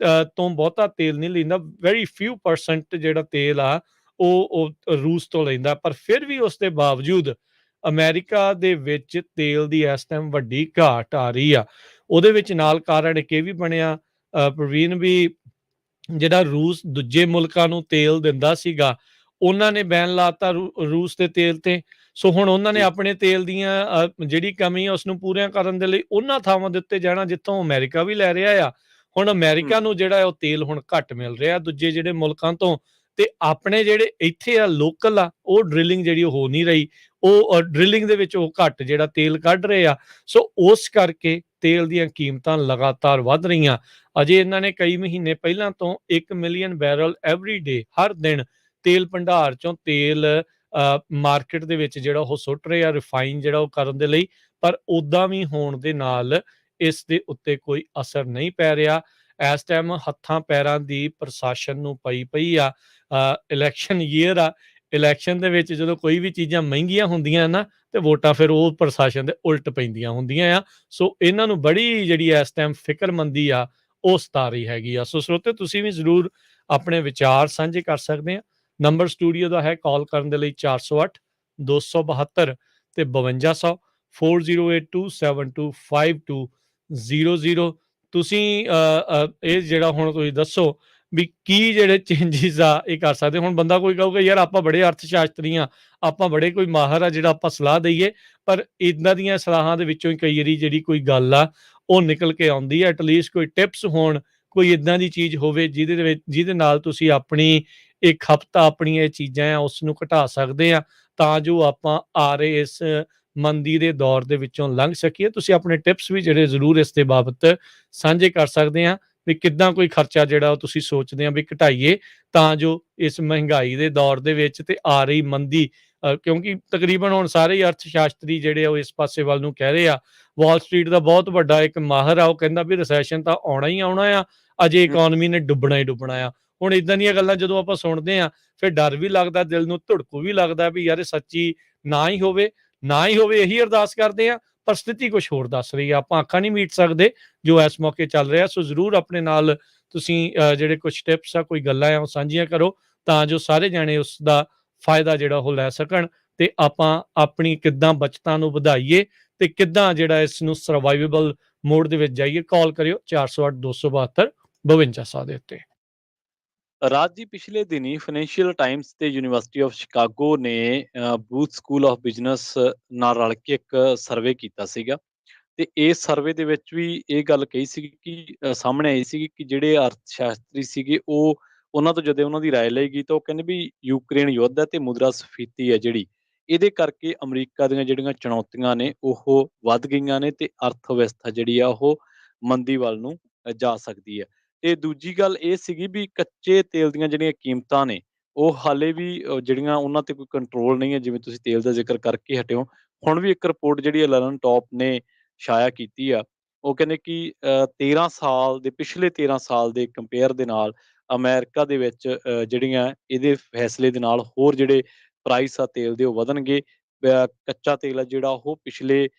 ਤੋਂ ਬਹੁਤਾ ਤੇਲ ਨਹੀਂ ਲੈਂਦਾ, ਵੈਰੀ ਫਿਊ % ਜਿਹੜਾ ਤੇਲ ਆ ਉਹ ਰੂਸ ਤੋਂ ਲੈਂਦਾ, ਪਰ ਫਿਰ ਵੀ ਉਸ ਦੇ ਬਾਵਜੂਦ ਅਮਰੀਕਾ ਦੇ ਵਿੱਚ ਤੇਲ ਦੀ ਇਸ ਟਾਈਮ ਵੱਡੀ ਘਾਟ ਆ ਰਹੀ ਆ। ਉਹਦੇ ਵਿੱਚ ਨਾਲ ਕਾਰਨ ਇੱਕ ਇਹ ਵੀ ਬਣਿਆ ਪ੍ਰਵੀਨ, ਵੀ ਜਿਹੜਾ ਰੂਸ ਦੂਜੇ ਮੁਲਕਾਂ ਨੂੰ ਤੇਲ ਦਿੰਦਾ ਸੀਗਾ, ਉਹਨਾਂ ਨੇ ਬੈਨ ਲਾਤਾ ਰੂਸ ਦੇ ਤੇਲ ਤੇ। ਸੋ ਹੁਣ ਉਹਨਾਂ ਨੇ ਆਪਣੇ ਤੇਲ ਦੀਆਂ ਜਿਹੜੀ ਕਮੀ ਆ ਉਸਨੂੰ ਪੂਰੀਆਂ ਕਰਨ ਦੇ ਲਈ ਉਹਨਾਂ ਥਾਵਾਂ ਦੇ ਉੱਤੇ ਜਾਣਾ ਜਿੱਥੋਂ ਅਮਰੀਕਾ ਵੀ ਲੈ ਰਿਹਾ ਆ। ਹੁਣ ਅਮਰੀਕਾ ਨੂੰ ਜਿਹੜਾ ਉਹ ਤੇਲ ਹੁਣ ਘੱਟ ਮਿਲ ਰਿਹਾ ਦੂਜੇ ਜਿਹੜੇ ਮੁਲਕਾਂ ਤੋਂ, ਤੇ ਆਪਣੇ ਜਿਹੜੇ ਇੱਥੇ ਆ ਲੋਕਲ ਆ ਉਹ ਡ੍ਰਿਲਿੰਗ ਜਿਹੜੀ ਹੋ ਨਹੀਂ ਰਹੀ, ਉਹ ਡ੍ਰਿਲਿੰਗ ਦੇ ਵਿੱਚ ਉਹ ਘੱਟ ਜਿਹੜਾ ਤੇਲ ਕੱਢ ਰਹੇ ਆ। ਸੋ ਉਸ ਕਰਕੇ ਤੇਲ ਦੀਆਂ ਕੀਮਤਾਂ ਲਗਾਤਾਰ ਵੱਧ ਰਹੀਆਂ। ਅਜੇ ਇਹਨਾਂ ਨੇ ਕਈ ਮਹੀਨੇ ਪਹਿਲਾਂ ਤੋਂ 1 ਮਿਲੀਅਨ ਬੈਰਲ ਐਵਰੀ ਡੇ, ਹਰ ਦਿਨ ਤੇਲ ਭੰਡਾਰ ਚੋਂ ਤੇਲ ਮਾਰਕੀਟ ਦੇ ਵਿੱਚ ਜਿਹੜਾ ਉਹ ਸੁੱਟ ਰਹੇ ਆ ਰਿਫਾਈਨ ਜਿਹੜਾ ਉਹ ਕਰਨ ਦੇ ਲਈ, ਪਰ ਉਦਾਂ ਵੀ ਹੋਣ ਦੇ ਨਾਲ ਇਸ ਦੇ ਉੱਤੇ ਕੋਈ ਅਸਰ ਨਹੀਂ ਪੈ ਰਿਹਾ। ਇਸ ਟਾਈਮ ਹੱਥਾਂ ਪੈਰਾਂ ਦੀ ਪ੍ਰਸ਼ਾਸਨ ਨੂੰ ਪਈ ਆ। ਇਲੈਕਸ਼ਨ ਈਅਰ ਆ, ਇਲੈਕਸ਼ਨ ਦੇ ਵਿੱਚ ਜਦੋਂ ਕੋਈ ਵੀ ਚੀਜ਼ਾਂ ਮਹਿੰਗੀਆਂ ਹੁੰਦੀਆਂ ਨਾ ਤੇ ਵੋਟਾਂ ਫਿਰ ਉਹ ਪ੍ਰਸ਼ਾਸਨ ਦੇ ਉਲਟ ਪੈਂਦੀਆਂ ਹੁੰਦੀਆਂ ਆ। ਸੋ ਇਹਨਾਂ ਨੂੰ ਬੜੀ ਜਿਹੜੀ ਇਸ ਟਾਈਮ ਫਿਕਰਮੰਦੀ ਆ ਉਹ ਸਤਾ ਰਹੀ ਹੈਗੀ ਆ। ਸੋ ਸਰੋਤੇ ਤੁਸੀਂ ਵੀ ਜ਼ਰੂਰ ਆਪਣੇ ਵਿਚਾਰ ਸਾਂਝੇ ਕਰ ਸਕਦੇ ਆ। ਨੰਬਰ ਸਟੂਡੀਓ ਦਾ ਹੈ ਕਾਲ ਕਰਨ ਦੇ ਲਈ 408 272 ਤੇ 5200 4082725200। ਤੁਸੀਂ ਇਹ ਜਿਹੜਾ ਹੁਣ ਤੁਸੀਂ ਦੱਸੋ ਵੀ ਕੀ ਜਿਹੜੇ ਚੇਂਜਿਸ ਆ ਇਹ ਕਰ ਸਕਦੇ। ਹੁਣ ਬੰਦਾ ਕੋਈ ਕਹੂਗਾ ਯਾਰ ਆਪਾਂ ਬੜੇ ਅਰਥ ਸ਼ਾਸਤਰੀ ਆ, ਆਪਾਂ ਬੜੇ ਕੋਈ ਮਾਹਰ ਆ ਜਿਹੜਾ ਆਪਾਂ ਸਲਾਹ ਦਈਏ, ਪਰ ਇਦਾਂ ਦੀਆਂ ਸਲਾਹਾਂ ਦੇ ਵਿੱਚੋਂ ਹੀ ਕਈ ਵਾਰੀ ਜਿਹੜੀ ਕੋਈ ਗੱਲ ਆ ਉਹ ਨਿਕਲ ਕੇ ਆਉਂਦੀ ਹੈ। ਐਟਲੀਸਟ ਕੋਈ ਟਿਪਸ ਹੋਣ, ਕੋਈ ਇਦਾਂ ਦੀ ਚੀਜ਼ ਹੋਵੇ ਜਿਹਦੇ ਨਾਲ ਤੁਸੀਂ ਆਪਣੀ ਇੱਕ ਹਫ਼ਤਾ ਆਪਣੀਆਂ ਇਹ ਚੀਜ਼ਾਂ ਆ ਉਸ ਨੂੰ ਘਟਾ ਸਕਦੇ ਆ, ਤਾਂ ਜੋ ਆਪਾਂ ਆ ਰਹੇ ਇਸ ਮੰਦੀ ਦੇ ਦੌਰ ਦੇ ਵਿੱਚੋਂ ਲੰਘ ਸਕੀਏ। ਤੁਸੀਂ ਆਪਣੇ ਟਿਪਸ ਵੀ ਜਿਹੜੇ ਜ਼ਰੂਰ ਇਸ ਦੇ ਬਾਬਤ ਸਾਂਝੇ ਕਰ ਸਕਦੇ ਆ ਵੀ ਕਿੱਦਾਂ ਕੋਈ ਖਰਚਾ ਜਿਹੜਾ ਉਹ ਤੁਸੀਂ ਸੋਚਦੇ ਆ ਵੀ ਘਟਾਈਏ, ਤਾਂ ਜੋ ਇਸ ਮਹਿੰਗਾਈ ਦੇ ਦੌਰ ਦੇ ਵਿੱਚ ਤੇ ਆ ਰਹੀ ਮੰਦੀ, ਕਿਉਂਕਿ ਤਕਰੀਬਨ ਹੁਣ ਸਾਰੇ ਹੀ ਅਰਥ ਸ਼ਾਸਤਰੀ ਜਿਹੜੇ ਉਹ ਇਸ ਪਾਸੇ ਵੱਲ ਨੂੰ ਕਹਿ ਰਹੇ ਆ। ਵਾਲ ਸਟਰੀਟ ਦਾ ਬਹੁਤ ਵੱਡਾ ਇੱਕ ਮਾਹਰ ਆ, ਉਹ ਕਹਿੰਦਾ ਵੀ ਰਿਸੈਸ਼ਨ ਤਾਂ ਆਉਣਾ ਹੀ ਆਉਣਾ ਆ, ਅਜੇ ਇਕਨੋਮੀ ਨੇ ਡੁੱਬਣਾ ਹੀ ਡੁੱਬਣਾ ਆ। ਹੁਣ ਇਦਾਂ ਦੀਆਂ ਗੱਲਾਂ ਜਦੋਂ ਆਪਾਂ ਸੁਣਦੇ ਆ ਫਿਰ ਡਰ ਵੀ ਲੱਗਦਾ, ਦਿਲ ਨੂੰ ਧੜਕੂ ਵੀ ਲੱਗਦਾ ਵੀ ਯਾਰ ਇਹ ਸੱਚੀ ਨਾ ਹੀ ਹੋਵੇ ਇਹੀ ਅਰਦਾਸ ਕਰਦੇ ਆ, ਪਰ ਸਥਿਤੀ ਕੁਝ ਹੋਰ ਦੱਸ ਰਹੀ ਆ। ਆਪਾਂ ਅੱਖਾਂ ਨਹੀਂ ਮੀਟ ਸਕਦੇ ਜੋ ਇਸ ਮੌਕੇ ਚੱਲ ਰਿਹਾ। ਸੋ ਜ਼ਰੂਰ ਆਪਣੇ ਨਾਲ ਤੁਸੀਂ ਜਿਹੜੇ ਕੁਝ ਟਿਪਸ ਆ, ਕੋਈ ਗੱਲਾਂ ਆ ਉਹ ਸਾਂਝੀਆਂ ਕਰੋ, ਤਾਂ ਜੋ ਸਾਰੇ ਜਾਣੇ ਉਸ ਦਾ ਫਾਇਦਾ ਜਿਹੜਾ ਉਹ ਲੈ ਸਕਣ, ਤੇ ਆਪਾਂ ਆਪਣੀ ਕਿੱਦਾਂ ਬਚਤਾਂ ਨੂੰ ਵਧਾਈਏ ਤੇ ਕਿੱਦਾਂ ਜਿਹੜਾ ਇਸ ਨੂੰ ਸਰਵਾਈਵੇਬਲ ਮੋਡ ਦੇ ਵਿੱਚ ਜਾਈਏ। ਕਾਲ ਕਰਿਓ 408 272 5200 ਦੇ ਉੱਤੇ। ਰਾਜ ਜੀ, ਪਿਛਲੇ ਦਿਨੀ ਫਾਈਨੈਂਸ਼ੀਅਲ ਟਾਈਮਸ ਤੇ ਯੂਨੀਵਰਸਿਟੀ ਆਫ ਸ਼ਿਕਾਗੋ ਨੇ ਬੂਥ ਸਕੂਲ ਆਫ ਬਿਜ਼ਨਸ ਨਾਲ ਰਲ ਕੇ ਇੱਕ ਸਰਵੇ ਕੀਤਾ ਸੀਗਾ, ਤੇ ਇਸ ਸਰਵੇ ਦੇ ਵਿੱਚ ਵੀ ਇਹ ਗੱਲ ਕਹੀ ਸੀ ਕਿ ਸਾਹਮਣੇ ਆਈ ਸੀ ਕਿ ਜਿਹੜੇ ਅਰਥ ਸ਼ਾਸਤਰੀ ਸੀਗੇ ਉਹਨਾਂ ਤੋਂ ਜਦੋਂ ਉਹਨਾਂ ਦੀ ਰਾਏ ਲਈ ਗਈ ਤਾਂ ਉਹ ਕਹਿੰਦੇ ਵੀ ਯੂਕਰੇਨ ਯੁੱਧ ਹੈ ਤੇ ਮੁਦਰਾਸਫੀਤੀ ਹੈ ਜਿਹੜੀ, ਇਹਦੇ ਕਰਕੇ ਅਮਰੀਕਾ ਦੀਆਂ ਜਿਹੜੀਆਂ ਚੁਣੌਤੀਆਂ ਨੇ ਉਹ ਵੱਧ ਗਈਆਂ ਨੇ ਤੇ ਅਰਥ ਵਿਵਸਥਾ ਜਿਹੜੀ ਆ ਉਹ ਮੰਦੀ ਵੱਲ ਨੂੰ ਜਾ ਸਕਦੀ ਹੈ। ਤੇ ਦੂਜੀ ਗੱਲ ਇਹ ਸੀਗੀ ਵੀ ਕੱਚੇ ਤੇਲ ਦੀਆਂ ਜਿਹੜੀਆਂ ਕੀਮਤਾਂ ਨੇ ਉਹ ਹਾਲੇ ਵੀ ਜਿਹੜੀਆਂ ਉਹਨਾਂ ਤੇ ਕੋਈ ਕੰਟਰੋਲ ਨਹੀਂ ਹੈ। ਜਿਵੇਂ ਤੁਸੀਂ ਤੇਲ ਦਾ ਜ਼ਿਕਰ ਕਰਕੇ ਹਟਿਓ, ਹੁਣ ਵੀ ਇੱਕ ਰਿਪੋਰਟ ਜਿਹੜੀ ਲਰਨ ਟੌਪ ਨੇ ਛਾਇਆ ਕੀਤੀ ਆ, ਉਹ ਕਹਿੰਦੇ ਕਿ 13 ਸਾਲ ਦੇ ਪਿਛਲੇ 13 ਸਾਲ ਦੇ ਕੰਪੇਅਰ ਦੇ ਨਾਲ ਅਮਰੀਕਾ ਦੇ ਵਿੱਚ ਜਿਹੜੀਆਂ ਇਹਦੇ ਫੈਸਲੇ ਦੇ ਨਾਲ ਹੋਰ ਜਿਹੜੇ ਪ੍ਰਾਈਸ ਆ ਤੇਲ ਦੇ ਉਹ ਵਧਣਗੇ। ਕੱਚਾ ਤੇਲ ਆ ਜਿਹੜਾ ਉਹ ਪਿਛਲੇ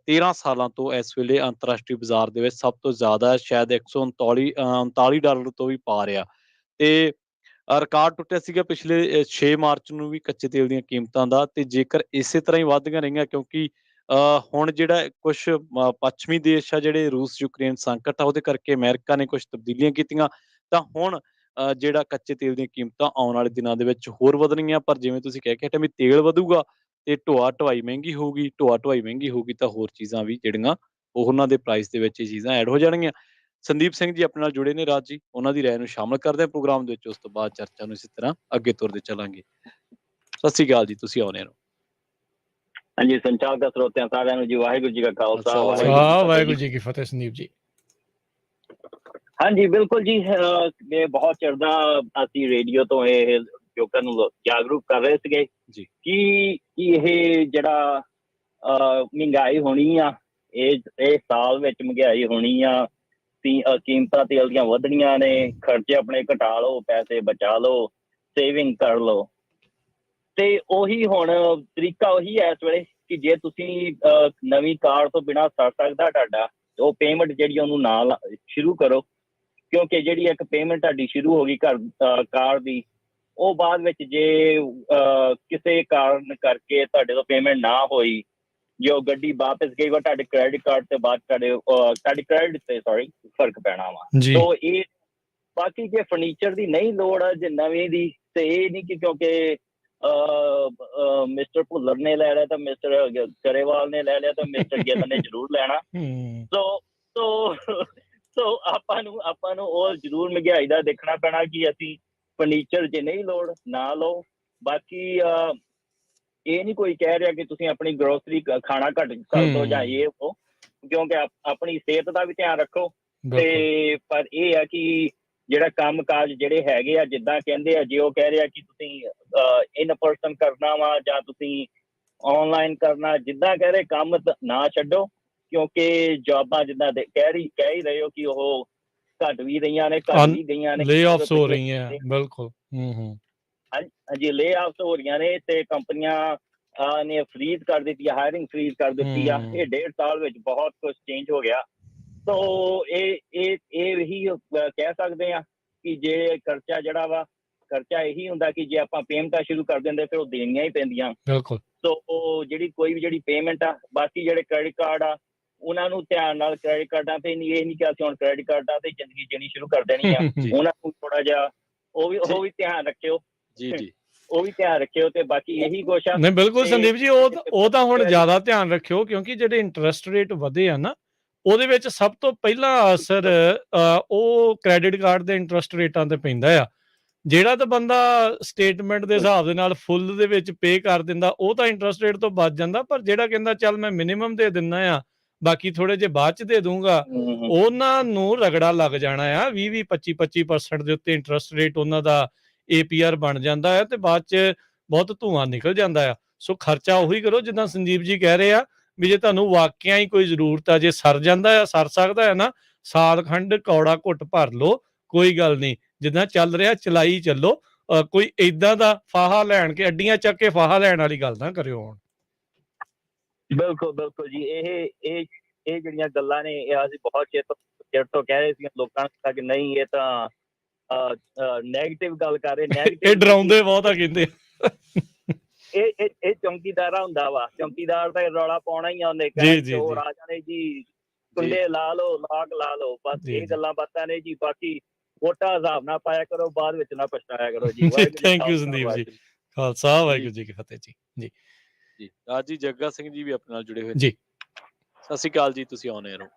13 ਸਾਲਾਂ ਤੋਂ ਇਸ ਵੇਲੇ ਅੰਤਰਰਾਸ਼ਟਰੀ ਬਾਜ਼ਾਰ ਦੇ ਵਿੱਚ ਸਭ ਤੋਂ ਜ਼ਿਆਦਾ ਸ਼ਾਇਦ 139 ਡਾਲਰ ਤੋਂ ਵੀ ਪਾ ਰਿਹਾ, ਤੇ ਰਿਕਾਰਡ ਟੁੱਟਿਆ ਸੀਗਾ ਪਿਛਲੇ 6 ਮਾਰਚ ਨੂੰ ਵੀ ਕੱਚੇ ਤੇਲ ਦੀਆਂ ਕੀਮਤਾਂ ਦਾ। ਤੇ ਜੇਕਰ ਇਸੇ ਤਰ੍ਹਾਂ ਹੀ ਵੱਧਦੀਆਂ ਰਹੀਆਂ, ਕਿਉਂਕਿ ਹੁਣ ਜਿਹੜਾ ਕੁਛ ਪੱਛਮੀ ਦੇਸ਼ ਆ ਜਿਹੜੇ ਰੂਸ ਯੂਕਰੇਨ ਸੰਕਟ ਆ ਉਹਦੇ ਕਰਕੇ ਅਮਰੀਕਾ ਨੇ ਕੁਛ ਤਬਦੀਲੀਆਂ ਕੀਤੀਆਂ, ਤਾਂ ਹੁਣ ਜਿਹੜਾ ਕੱਚੇ ਤੇਲ ਦੀਆਂ ਕੀਮਤਾਂ ਆਉਣ ਵਾਲੇ ਦਿਨਾਂ ਦੇ ਵਿੱਚ ਹੋਰ ਵਧਣਗੀਆਂ। ਪਰ ਜਿਵੇਂ ਤੁਸੀਂ ਕਹਿ ਕੇ ਹਟੇ ਵੀ ਤੇਲ ਵਧੂਗਾ ਤੇ ਢੋਆ ਮਹਿੰਗੀ ਹੋਊਗੀ ਤਾਂ ਹੋਰ ਚੀਜ਼ਾਂ ਵੀ ਜਿਹੜੀਆਂ ਉਹਨਾਂ ਦੇ ਪ੍ਰਾਈਸ ਦੇ ਵਿੱਚ ਇਹ ਚੀਜ਼ਾਂ ਐਡ ਹੋ ਜਾਣਗੀਆਂ। ਸੰਦੀਪ ਸਿੰਘ ਜੀ ਆਪਣੇ ਨਾਲ ਜੁੜੇ ਨੇ ਰਾਜ ਜੀ, ਉਹਨਾਂ ਦੀ ਰਾਏ ਨੂੰ ਸ਼ਾਮਲ ਕਰਦੇ ਹਾਂ ਪ੍ਰੋਗਰਾਮ ਦੇ ਵਿੱਚ, ਉਸ ਤੋਂ ਬਾਅਦ ਚਰਚਾ ਨੂੰ ਇਸੇ ਤਰ੍ਹਾਂ ਅੱਗੇ ਤੁਰਦੇ ਚੱਲਾਂਗੇ। ਸਤਿ ਸ਼੍ਰੀ ਅਕਾਲ ਜੀ, ਤੁਸੀਂ ਆਉਣੇ ਹੋ। ਹਾਂਜੀ, ਸੰਚਾਲਕ ਸਰੋਤਿਆਂ ਸਾਰਿਆਂ ਨੂੰ ਜੀ ਵਾਹਿਗੁਰੂ ਜੀ ਕਾ ਖਾਲਸਾ ਵਾਹਿਗੁਰੂ ਜੀ ਕੀ ਫਤਿਹ। ਸੰਦੀਪ ਜੀ ਹਾਂਜੀ ਬਿਲਕੁਲ ਜੀ, ਇਹ ਬਹੁਤ ਚਿਰ ਦਾ ਅਸੀਂ ਰੇਡੀਓ ਤੋਂ ਇਹ ਲੋਕਾਂ ਨੂੰ ਜਾਗਰੂਕ ਕਰ ਰਹੇ ਸੀਗੇ ਜੀ ਕਿ ਇਹ ਜਿਹੜਾ ਮਹਿੰਗਾਈ ਹੋਣੀ ਆ, ਇਹ ਸਾਲ ਵਿੱਚ ਮਹਿੰਗਾਈ ਹੋਣੀ ਆ, ਕੀਮਤਾਂ ਤੇਲ ਦੀਆਂ ਵਧਣੀਆਂ ਨੇ, ਖਰਚੇ ਆਪਣੇ ਘਟਾ ਲਓ, ਪੈਸੇ ਬਚਾ ਲਓ, ਸੇਵਿੰਗ ਕਰ ਲਓ। ਤੇ ਉਹੀ ਹੁਣ ਤਰੀਕਾ ਉਹੀ ਹੈ ਇਸ ਵੇਲੇ ਕਿ ਜੇ ਤੁਸੀਂ ਨਵੀਂ ਕਾਰਡ ਤੋਂ ਬਿਨਾਂ ਸਰ ਸਕਦਾ ਤੁਹਾਡਾ, ਉਹ ਪੇਮੈਂਟ ਜਿਹੜੀ ਉਹਨੂੰ ਨਾਲ ਸ਼ੁਰੂ ਕਰੋ, ਕਿਉਂਕਿ ਜਿਹੜੀ ਇੱਕ ਪੇਮੈਂਟ ਤੁਹਾਡੀ ਸ਼ੁਰੂ ਹੋ ਗਈ ਕਾਰ ਦੀ, ਉਹ ਬਾਅਦ ਵਿੱਚ ਜੇ ਕਿਸੇ ਕਾਰਨ ਕਰਕੇ ਤੁਹਾਡੇ ਤੋਂ ਪੇਮੈਂਟ ਨਾ ਹੋਈ, ਜੇ ਉਹ ਗੱਡੀ ਵਾਪਸ ਗਈ ਵਾ, ਤੁਹਾਡੇ ਕ੍ਰੈਡਿਟ ਕਾਰਡ ਤੇ ਬਾਅਦ ਤੁਹਾਡੇ ਕ੍ਰੈਡਿਟ ਤੇ ਫਰਕ ਪੈਣਾ ਵਾ। ਸੋ ਇਹ ਬਾਕੀ ਜੇ ਫਰਨੀਚਰ ਦੀ ਨਹੀਂ ਲੋੜ ਆ ਜੇ ਨਵੀਂ ਦੀ, ਤੇ ਇਹ ਨਹੀਂ ਕਿ ਕਿਉਂਕਿ ਮਿਸਟਰ ਭੁੱਲਰ ਨੇ ਲੈ ਲਿਆ ਤਾਂ ਮਿਸਟਰ ਗਰੇਵਾਲ ਨੇ ਲੈ ਲਿਆ ਤਾਂ ਮਿਸਟਰ ਗਿੱਲ ਨੇ ਜ਼ਰੂਰ ਲੈਣਾ। ਸੋ ਆਪਾਂ ਨੂੰ ਉਹ ਜ਼ਰੂਰ ਮਹਿੰਗਾਈ ਦਾ ਦੇਖਣਾ ਪੈਣਾ ਕਿ ਅਸੀਂ ਫਰਨੀਚਰ ਜੇ ਨਹੀਂ ਲੋੜ ਨਾ ਲਓ। ਬਾਕੀ ਇਹ ਨਹੀਂ ਕੋਈ ਕਹਿ ਰਿਹਾ ਕਿ ਤੁਸੀਂ ਆਪਣੀ ਗਰੋਸਰੀ ਖਾਣਾ ਘੱਟ ਕਰ ਦਿਓ ਜਾਂ ਇਹ ਉਹ, ਕਿਉਂਕਿ ਆਪਣੀ ਸਿਹਤ ਦਾ ਵੀ ਧਿਆਨ ਰੱਖੋ। ਤੇ ਪਰ ਇਹ ਆ ਕਿ ਜਿਹੜਾ ਕੰਮ ਕਾਜ ਜਿਹੜੇ ਹੈਗੇ ਆ, ਜਿੱਦਾਂ ਕਹਿੰਦੇ ਆ, ਜੇ ਉਹ ਕਹਿ ਰਿਹਾ ਕਿ ਤੁਸੀਂ ਇਨ ਪਰਸਨ ਕਰਨਾ ਵਾ ਜਾਂ ਤੁਸੀਂ ਆਨਲਾਈਨ ਕਰਨਾ, ਜਿੱਦਾਂ ਕਹਿ ਰਹੇ ਕੰਮ ਨਾ ਛੱਡੋ, ਕਿਉਂਕਿ ਜੌਬਾਂ ਜਿੱਦਾਂ ਕਹਿ ਹੀ ਰਹੇ ਹੋ ਕਿ ਉਹ ਘਟ ਵੀ ਰਹੀਆਂ ਨੇ, ਘਟ ਵੀ ਗਈਆਂ ਨੇ, ਲੇ ਆਫਸ ਹੋ ਰਹੀਆਂ। ਬਿਲਕੁਲ ਹਾਂਜੀ, ਲੇ ਆਫਸ ਹੋ ਰਹੀਆਂ ਨੇ ਤੇ ਕੰਪਨੀਆਂ ਨੇ ਫਰੀਜ਼ ਕਰ ਦਿੱਤੀ ਆ, ਹਾਇਰਿੰਗ ਫਰੀਜ਼ ਕਰ ਦਿੱਤੀ ਆ। ਇਹ 1.5 ਸਾਲ ਵਿੱਚ ਬਹੁਤ ਕੁਝ ਚੇਂਜ ਹੋ ਗਿਆ। ਸੋ ਇਹ ਹੀ ਕਹਿ ਸਕਦੇ ਆ ਕਿ ਜੇ ਖਰਚਾ ਜਿਹੜਾ ਵਾ, ਖਰਚਾ ਇਹੀ ਹੁੰਦਾ ਕਿ ਜੇ ਆਪਾਂ ਪੇਮੈਂਟਾਂ ਸ਼ੁਰੂ ਕਰ ਦਿੰਦੇ ਫਿਰ ਉਹ ਦੇਣੀਆਂ ਹੀ ਪੈਂਦੀਆਂ। ਬਿਲਕੁਲ। ਸੋ ਜਿਹੜੀ ਪੇਮੈਂਟ ਆ, ਬਾਕੀ ਜਿਹੜੇ ਕ੍ਰੈਡਿਟ ਕਾਰਡ ਆ ਉਹਨਾਂ ਨੂੰ ਧਿਆਨ ਨਾਲ, ਕ੍ਰੈਡਿਟ ਕਾਰਡਾਂ ਤੇ ਇਹ ਨਹੀਂ ਕਿ ਅਸੀਂ ਹੁਣ ਕ੍ਰੈਡਿਟ ਕਾਰਡਾਂ ਤੇ ਜ਼ਿੰਦਗੀ ਜੀਣੀ ਸ਼ੁਰੂ ਕਰ ਦੇਣੀ ਆ। ਉਹਨਾਂ ਨੂੰ ਥੋੜਾ ਜਿਹਾ ਉਹ ਵੀ ਧਿਆਨ ਰੱਖਿਓ। ਜੀ ਉਹ ਵੀ ਧਿਆਨ ਰੱਖਿਓ। ਤੇ ਬਾਕੀ ਇਹੀ ਕੁਛ ਆ। ਨਹੀਂ ਬਿਲਕੁਲ ਸੰਦੀਪ ਜੀ, ਉਹ ਤਾਂ ਹੁਣ ਜ਼ਿਆਦਾ ਧਿਆਨ ਰੱਖਿਓ, ਕਿਉਂਕਿ ਜਿਹੜੇ ਇੰਟਰਸਟ ਰੇਟ ਵਧੇ ਆ ਨਾ, ਉਹਦੇ ਵਿੱਚ ਸਭ ਤੋਂ ਪਹਿਲਾਂ ਅਸਰ ਉਹ ਕ੍ਰੈਡਿਟ ਕਾਰਡ ਦੇ ਇੰਟਰਸਟ ਰੇਟਾਂ ਤੇ ਪੈਂਦਾ ਆ। ਜਿਹੜਾ ਤਾਂ ਬੰਦਾ ਸਟੇਟਮੈਂਟ ਦੇ ਹਿਸਾਬ ਦੇ ਨਾਲ ਫੁੱਲ ਦੇ ਵਿੱਚ ਪੇ ਕਰ ਦਿੰਦਾ, ਉਹ ਤਾਂ ਇੰਟਰਸਟ ਰੇਟ ਤੋਂ ਬਚ ਜਾਂਦਾ। ਪਰ ਜਿਹੜਾ ਕਹਿੰਦਾ ਚੱਲ ਮੈਂ ਮਿਨੀਮਮ ਦੇ ਦਿੰਦਾ ਆ, ਬਾਕੀ ਥੋੜੇ ਜਿਹੇ ਬਾਅਦ ਚ ਦੇ ਦੂੰਗਾ, ਉਹਨਾਂ ਨੂੰ ਰਗੜਾ ਲੱਗ ਜਾਣਾ ਆ। 20-25% ਦੇ ਉੱਤੇ ਇੰਟਰਸਟ ਰੇਟ ਉਹਨਾਂ ਦਾ APR ਬਣ ਜਾਂਦਾ ਹੈ ਤੇ ਬਾਅਦ ਚ ਬਹੁਤ ਧੂਆਂ ਨਿਕਲ ਜਾਂਦਾ ਆ। ਸੋ ਖਰਚਾ ਉਹੀ ਕਰੋ ਜਿੱਦਾਂ ਸੰਜੀਵ ਜੀ ਕਹਿ ਰਹੇ ਆ ਵੀ ਜੇ ਤੁਹਾਨੂੰ ਵਾਕਿਆ ਹੀ ਕੋਈ ਜ਼ਰੂਰਤ ਆ, ਜੇ ਸਰ ਜਾਂਦਾ ਆ, ਸਰ ਸਕਦਾ ਹੈ ਨਾ, ਸਾਲ ਖੰਡ ਕੌੜਾ ਘੁੱਟ ਭਰ ਲਓ, ਕੋਈ ਗੱਲ ਨਹੀਂ, ਜਿੱਦਾਂ ਚੱਲ ਰਿਹਾ ਚਲਾਈ ਚੱਲੋ। ਕੋਈ ਏਦਾਂ ਦਾ ਫਾਹਾ ਲੈਣ ਕੇ, ਅੱਡੀਆਂ ਚੱਕ ਕੇ ਫਾਹਾ ਲੈਣ ਵਾਲੀ ਗੱਲ ਨਾ ਕਰਿਓ ਹੁਣ। ਬਿਲਕੁਲ ਜੀ, ਇਹ ਜਿਹੜੀਆਂ ਗੱਲਾਂ ਨੇ, ਇਹ ਅਸੀਂ ਬਹੁਤ ਚਿਰ ਤੋਂ ਕਹਿ ਰਹੇ ਸੀ ਲੋਕਾਂ ਨੂੰ ਕਿ ਨਹੀਂ, ਇਹ ਤਾਂ ਨੈਗੇਟਿਵ ਗੱਲ ਕਰ ਰਹੇ। ਇਹ ਡਰਾਉਂਦੇ ਬਹੁਤ ਆ ਕਹਿੰਦੇ। ਇਹ ਚੌਂਕੀਦਾਰਾ ਹੁੰਦਾ ਵਾ, ਚੌਂਕੀਦਾਰ ਦਾ ਰੌਲਾ ਪਾਉਣਾ ਹੀ ਆ ਉਹਨੇ। ਉਹ ਰਾਜਾ ਨੇ ਜੀ ਕੁੰਡੇ ਲਾ ਲਓ, ਲਾਕ ਲਾ ਲਓ, ਬਸ ਇਹ ਗੱਲਾਂ ਬਾਤਾਂ ਨੇ ਜੀ। ਬਾਕੀ ਵੋਟਾਂ ਹਿਸਾਬ ਨਾਲ ਪਾਇਆ ਕਰੋ, ਬਾਅਦ ਵਿੱਚ ਨਾ ਪਛਤਾਇਆ ਕਰੋ ਜੀ। Thank you Sandeep ji. ਖਾਲਸਾ ਵਾਹਿਗੁਰੂ ਜੀ ਕੀ ਫਤਿਹ ਜੀ। ਜੀ ਰਾਜੀ ਜੱਗਾ ਸਿੰਘ ਜੀ ਵੀ ਆਪਣੇ ਨਾਲ ਜੁੜੇ ਹੋਏ ਜੀ। ਸਤਿ ਸ਼੍ਰੀ ਅਕਾਲ ਜੀ, ਤੁਸੀਂ ਆਉਣੇ ਹੋ।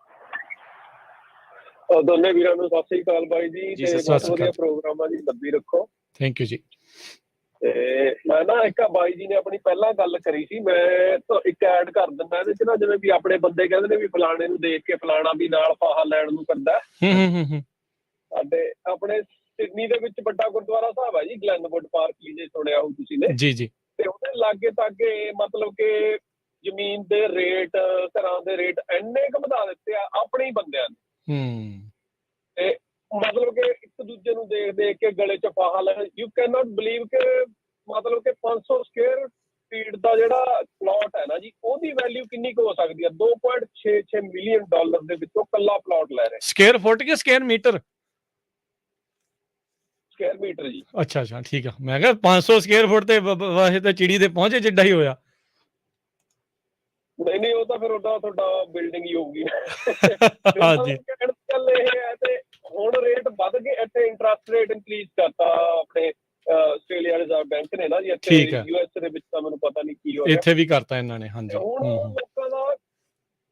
ਦੋਨੇ ਵੀਰਾਂ ਨੂੰ ਸਤਿ ਸ੍ਰੀ ਅਕਾਲ ਬਾਈ ਜੀ, ਤੇ ਬਹੁਤ ਵਧੀਆ ਪ੍ਰੋਗਰਾਮਾਂ ਦੀ ਲੱਭੀ ਰੱਖੋ। ਥੈਂਕ ਯੂ ਜੀ। ਤੇ ਮੈਂ ਨਾ ਇੱਕ ਬਾਈ ਜੀ ਨੇ ਆਪਣੀ ਪਹਿਲਾਂ ਗੱਲ ਕਰੀ ਸੀ, ਮੈਂ ਇੱਕ ਐਡ ਕਰ ਦਿੰਦਾ ਇਹਦੇ ਚ ਨਾ, ਜਿਵੇਂ ਵੀ ਆਪਣੇ ਬੰਦੇ ਕਹਿੰਦੇ ਨੇ ਵੀ ਫਲਾਣੇ ਨੂੰ ਦੇਖ ਕੇ ਫਲਾਣਾ ਵੀ ਨਾਲ ਫਾਹਾ ਲੈਣ ਨੂੰ ਕਰਦਾ। ਸਾਡੇ ਆਪਣੇ ਸਿਡਨੀ ਦੇ ਵਿੱਚ ਵੱਡਾ ਗੁਰਦੁਆਰਾ ਸਾਹਿਬ ਹੈ ਜੀ, ਗਲੈਨਵੁੱਡ ਪਾਰਕ, ਜੇ ਸੁਣਿਆ ਹੋ ਤੁਸੀਂ ਨੇ। ਜੀ। ਤੇ ਉਹਦੇ ਲਾਗੇ ਤਾਗੇ ਮਤਲਬ ਕਿ ਜ਼ਮੀਨ ਦੇ ਰੇਟ, ਘਰਾਂ ਦੇ ਰੇਟ ਇੰਨੇ ਕੁ ਵਧਾ ਦਿੱਤੇ ਆ ਆਪਣੇ ਹੀ ਬੰਦਿਆਂ ਨੇ। ਤੇ ਮਤਲਬ ਕਿ ਇੱਕ ਦੂਜੇ ਨੂੰ ਦੇਖ ਕੇ ਗਲੇ ਚ ਫਾਹਾ ਲੈ, ਯੂ ਕੈਨ ਨਾਟ ਬਿਲੀਵ ਕਿ ਮਤਲਬ ਕਿ 500 ਸਕੁਅਰ ਫੀਟ ਦਾ ਜਿਹੜਾ ਪਲਾਟ ਹੈ ਨਾ ਜੀ, ਉਹਦੀ ਵੈਲਿਊ ਕਿੰਨੀ ਕੁ ਹੋ ਸਕਦੀ ਹੈ? $2.66 ਮਿਲੀਅਨ ਦੇ ਵਿੱਚੋਂ ਕੱਲਾ ਪਲਾਟ ਲੈ ਰਹੇ। ਸਕੁਅਰ ਫੁੱਟ ਕਿ ਸਕੁਅਰ ਮੀਟਰ? ਸਕੁਅਰ ਮੀਟਰ ਜੀ। ਅੱਛਾ ਠੀਕ ਆ। ਮੈਂ ਕਿਹਾ 500 ਸਕੁਅਰ ਫੁੱਟ ਤੇ ਵਾਹੇ ਤਾਂ ਚਿੜੀ ਦੇ ਪਹੁੰਚੇ ਜਿੱਡਾ ਹੀ ਹੋਇਆ। ਨਹੀਂ, ਉਹ ਤਾਂ ਫਿਰ ਉਹਦਾ ਤੁਹਾਡਾ ਬਿਲਡਿੰਗ ਹੀ ਹੋਊਗੀ। ਹਾਂਜੀ। ਗੱਲ ਇਹ ਹੈ ਤੇ ਹੁਣ ਰੇਟ ਵੱਧ ਗਏ ਇੱਥੇ, ਇੰਟਰਸਟ ਰੇਟ ਇਨਕਰੀਜ਼ ਕਰਤਾ ਆਪਣੇ ਆਸਟ੍ਰੇਲੀਆ ਰਿਜ਼ਰਵ ਬੈਂਕ ਨੇ ਨਾ ਜੀ। ਇੱਥੇ US ਦੇ ਵਿੱਚ ਤਾਂ ਮੈਨੂੰ ਪਤਾ ਨਹੀਂ ਕੀ ਹੋ ਰਿਹਾ, ਇੱਥੇ ਵੀ ਕਰਤਾ ਇਹਨਾਂ ਨੇ। ਹਾਂਜੀ। ਹੁਣ ਲੋਕਾਂ ਦਾ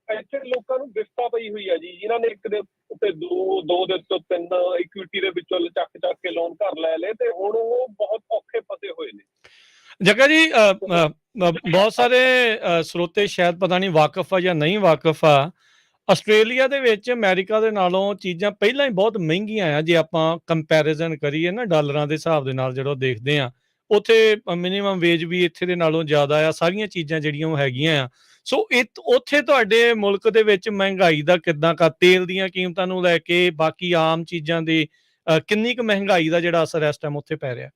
ਇੱਥੇ ਲੋਕਾਂ ਨੂੰ ਵਿਫਤਾ ਪਈ ਹੋਈ ਹੈ ਜੀ, ਜਿਨ੍ਹਾਂ ਨੇ ਇੱਕ ਦੇ ਉੱਤੇ ਦੋ ਦੇ ਉੱਤੇ 3 ਇਕੁਇਟੀ ਦੇ ਵਿੱਚੋਂ ਚੱਕ ਕੇ ਲੋਨ ਘਰ ਲੈ ਲਏ, ਤੇ ਹੁਣ ਉਹ ਬਹੁਤ ਔਖੇ ਫਸੇ ਹੋਏ ਨੇ। ਜੱਗਾ ਜੀ, ਬਹੁਤ ਸਾਰੇ ਸਰੋਤੇ ਸ਼ਾਇਦ ਪਤਾ ਨਹੀਂ ਵਾਕਫ ਆ ਜਾਂ ਨਹੀਂ ਵਾਕਫ ਆ, ਆਸਟ੍ਰੇਲੀਆ ਦੇ ਵਿੱਚ ਅਮਰੀਕਾ ਦੇ ਨਾਲੋਂ ਚੀਜ਼ਾਂ ਪਹਿਲਾਂ ਹੀ ਬਹੁਤ ਮਹਿੰਗੀਆਂ ਆ। ਜੇ ਆਪਾਂ ਕੰਪੈਰੀਜ਼ਨ ਕਰੀਏ ਨਾ ਡਾਲਰਾਂ ਦੇ ਹਿਸਾਬ ਦੇ ਨਾਲ, ਜਦੋਂ ਦੇਖਦੇ ਆ ਉੱਥੇ ਮਿਨੀਮਮ ਵੇਜ ਵੀ ਇੱਥੇ ਦੇ ਨਾਲੋਂ ਜ਼ਿਆਦਾ ਆ, ਸਾਰੀਆਂ ਚੀਜ਼ਾਂ ਜਿਹੜੀਆਂ ਉਹ ਹੈਗੀਆਂ ਆ। ਸੋ ਉੱਥੇ ਤੁਹਾਡੇ ਮੁਲਕ ਦੇ ਵਿੱਚ ਮਹਿੰਗਾਈ ਦਾ ਕਿੱਦਾਂ ਤੇਲ ਦੀਆਂ ਕੀਮਤਾਂ ਨੂੰ ਲੈ ਕੇ ਬਾਕੀ ਆਮ ਚੀਜ਼ਾਂ ਦੀ ਕਿੰਨੀ ਕੁ ਮਹਿੰਗਾਈ ਦਾ ਜਿਹੜਾ ਅਸਰ ਇਸ ਟਾਈਮ ਉੱਥੇ ਪੈ ਰਿਹਾ?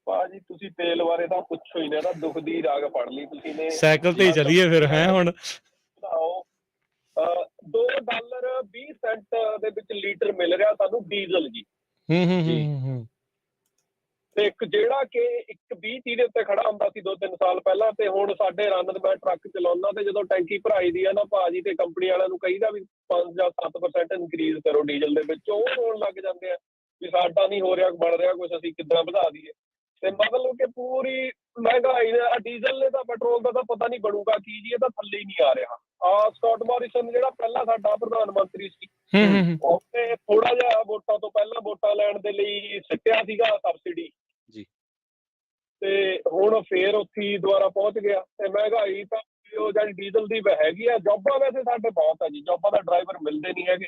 ਭਾਜੀ ਤੁਸੀਂ ਤੇਲ ਬਾਰੇ ਤਾਂ ਪੁੱਛੋ ਹੀ ਨਾ, ਤਾਂ ਦੁੱਖ ਦੀ ਰਾਗ ਫੜ ਲਈ ਤੁਸੀਂ ਨੇ। ਸਾਈਕਲ ਤੇ ਹੀ ਚੱਲੀਏ ਫਿਰ ਹੈ ਹੁਣ। $2.20 ਦੇ ਵਿੱਚ ਲੀਟਰ ਮਿਲ ਰਿਹਾ ਸਾਨੂੰ ਡੀਜ਼ਲ ਜੀ। ਤੇ ਇੱਕ ਜਿਹੜਾ ਕਿ 1.20 ਦੇ ਉੱਤੇ ਖੜਾ ਹੁੰਦਾ ਸੀ 2-3 ਸਾਲ ਪਹਿਲਾਂ, ਤੇ ਹੁਣ ਸਾਡੇ ਰਨ ਮੈਂ ਟਰੱਕ ਚਲਾਉਣਾ ਤੇ ਜਦੋਂ ਟੈਂਕੀ ਭਰਾਈ ਦੀ ਆ ਨਾ ਭਾਜੀ, ਤੇ ਕੰਪਨੀ ਵਾਲਿਆਂ ਨੂੰ ਕਹੀਦਾ ਵੀ 5 ਜਾਂ 7% ਇਨਕਰੀਜ਼ ਕਰੋ ਡੀਜ਼ਲ ਦੇ ਵਿੱਚ, ਉਹ ਰੋਣ ਲੱਗ ਜਾਂਦੇ ਆ ਵੀ ਸਾਡਾ ਨਹੀਂ ਹੋ ਰਿਹਾ ਬਣ ਰਿਹਾ ਕੁਛ, ਅਸੀਂ ਕਿੱਦਾਂ ਵਧਾ ਦਈਏ। ਤੇ ਮਤਲਬ ਕਿ ਪੂਰੀ ਮਹਿੰਗਾਈ ਡੀਜ਼ਲ ਨੇ ਤਾਂ ਪੈਟਰੋਲ ਦਾ ਤਾਂ ਪਤਾ ਨਹੀਂ ਬਣੂਗਾ ਕੀ ਜੀ, ਇਹ ਤਾਂ ਥੱਲੇ ਹੀ ਨਹੀਂ ਆ ਰਿਹਾ। ਸਕਾਟ ਮੋਰਿਸਨ ਜਿਹੜਾ ਪਹਿਲਾਂ ਸਾਡਾ ਪ੍ਰਧਾਨ ਮੰਤਰੀ ਸੀ, ਉਹਨੇ ਥੋੜਾ ਜਿਹਾ ਵੋਟਾਂ ਤੋਂ ਪਹਿਲਾਂ ਵੋਟਾਂ ਲੈਣ ਦੇ ਲਈ ਸਿੱਟਿਆ ਸੀਗਾ ਸਬਸਿਡੀ, ਤੇ ਹੁਣ ਫੇਰ ਉੱਥੇ ਦੁਬਾਰਾ ਪਹੁੰਚ ਗਿਆ। ਤੇ ਮਹਿੰਗਾਈ ਤਾਂ ਉਹ ਜਿਹੜੀ ਡੀਜ਼ਲ ਦੀ ਹੈਗੀ ਆ। ਜੋਬਾਂ ਵੈਸੇ ਸਾਡੇ ਬਹੁਤ ਆ ਜੀ, ਜੋਬਾਂ ਦਾ ਡਰਾਈਵਰ ਮਿਲਦੇ ਨਹੀਂ ਹੈਗੇ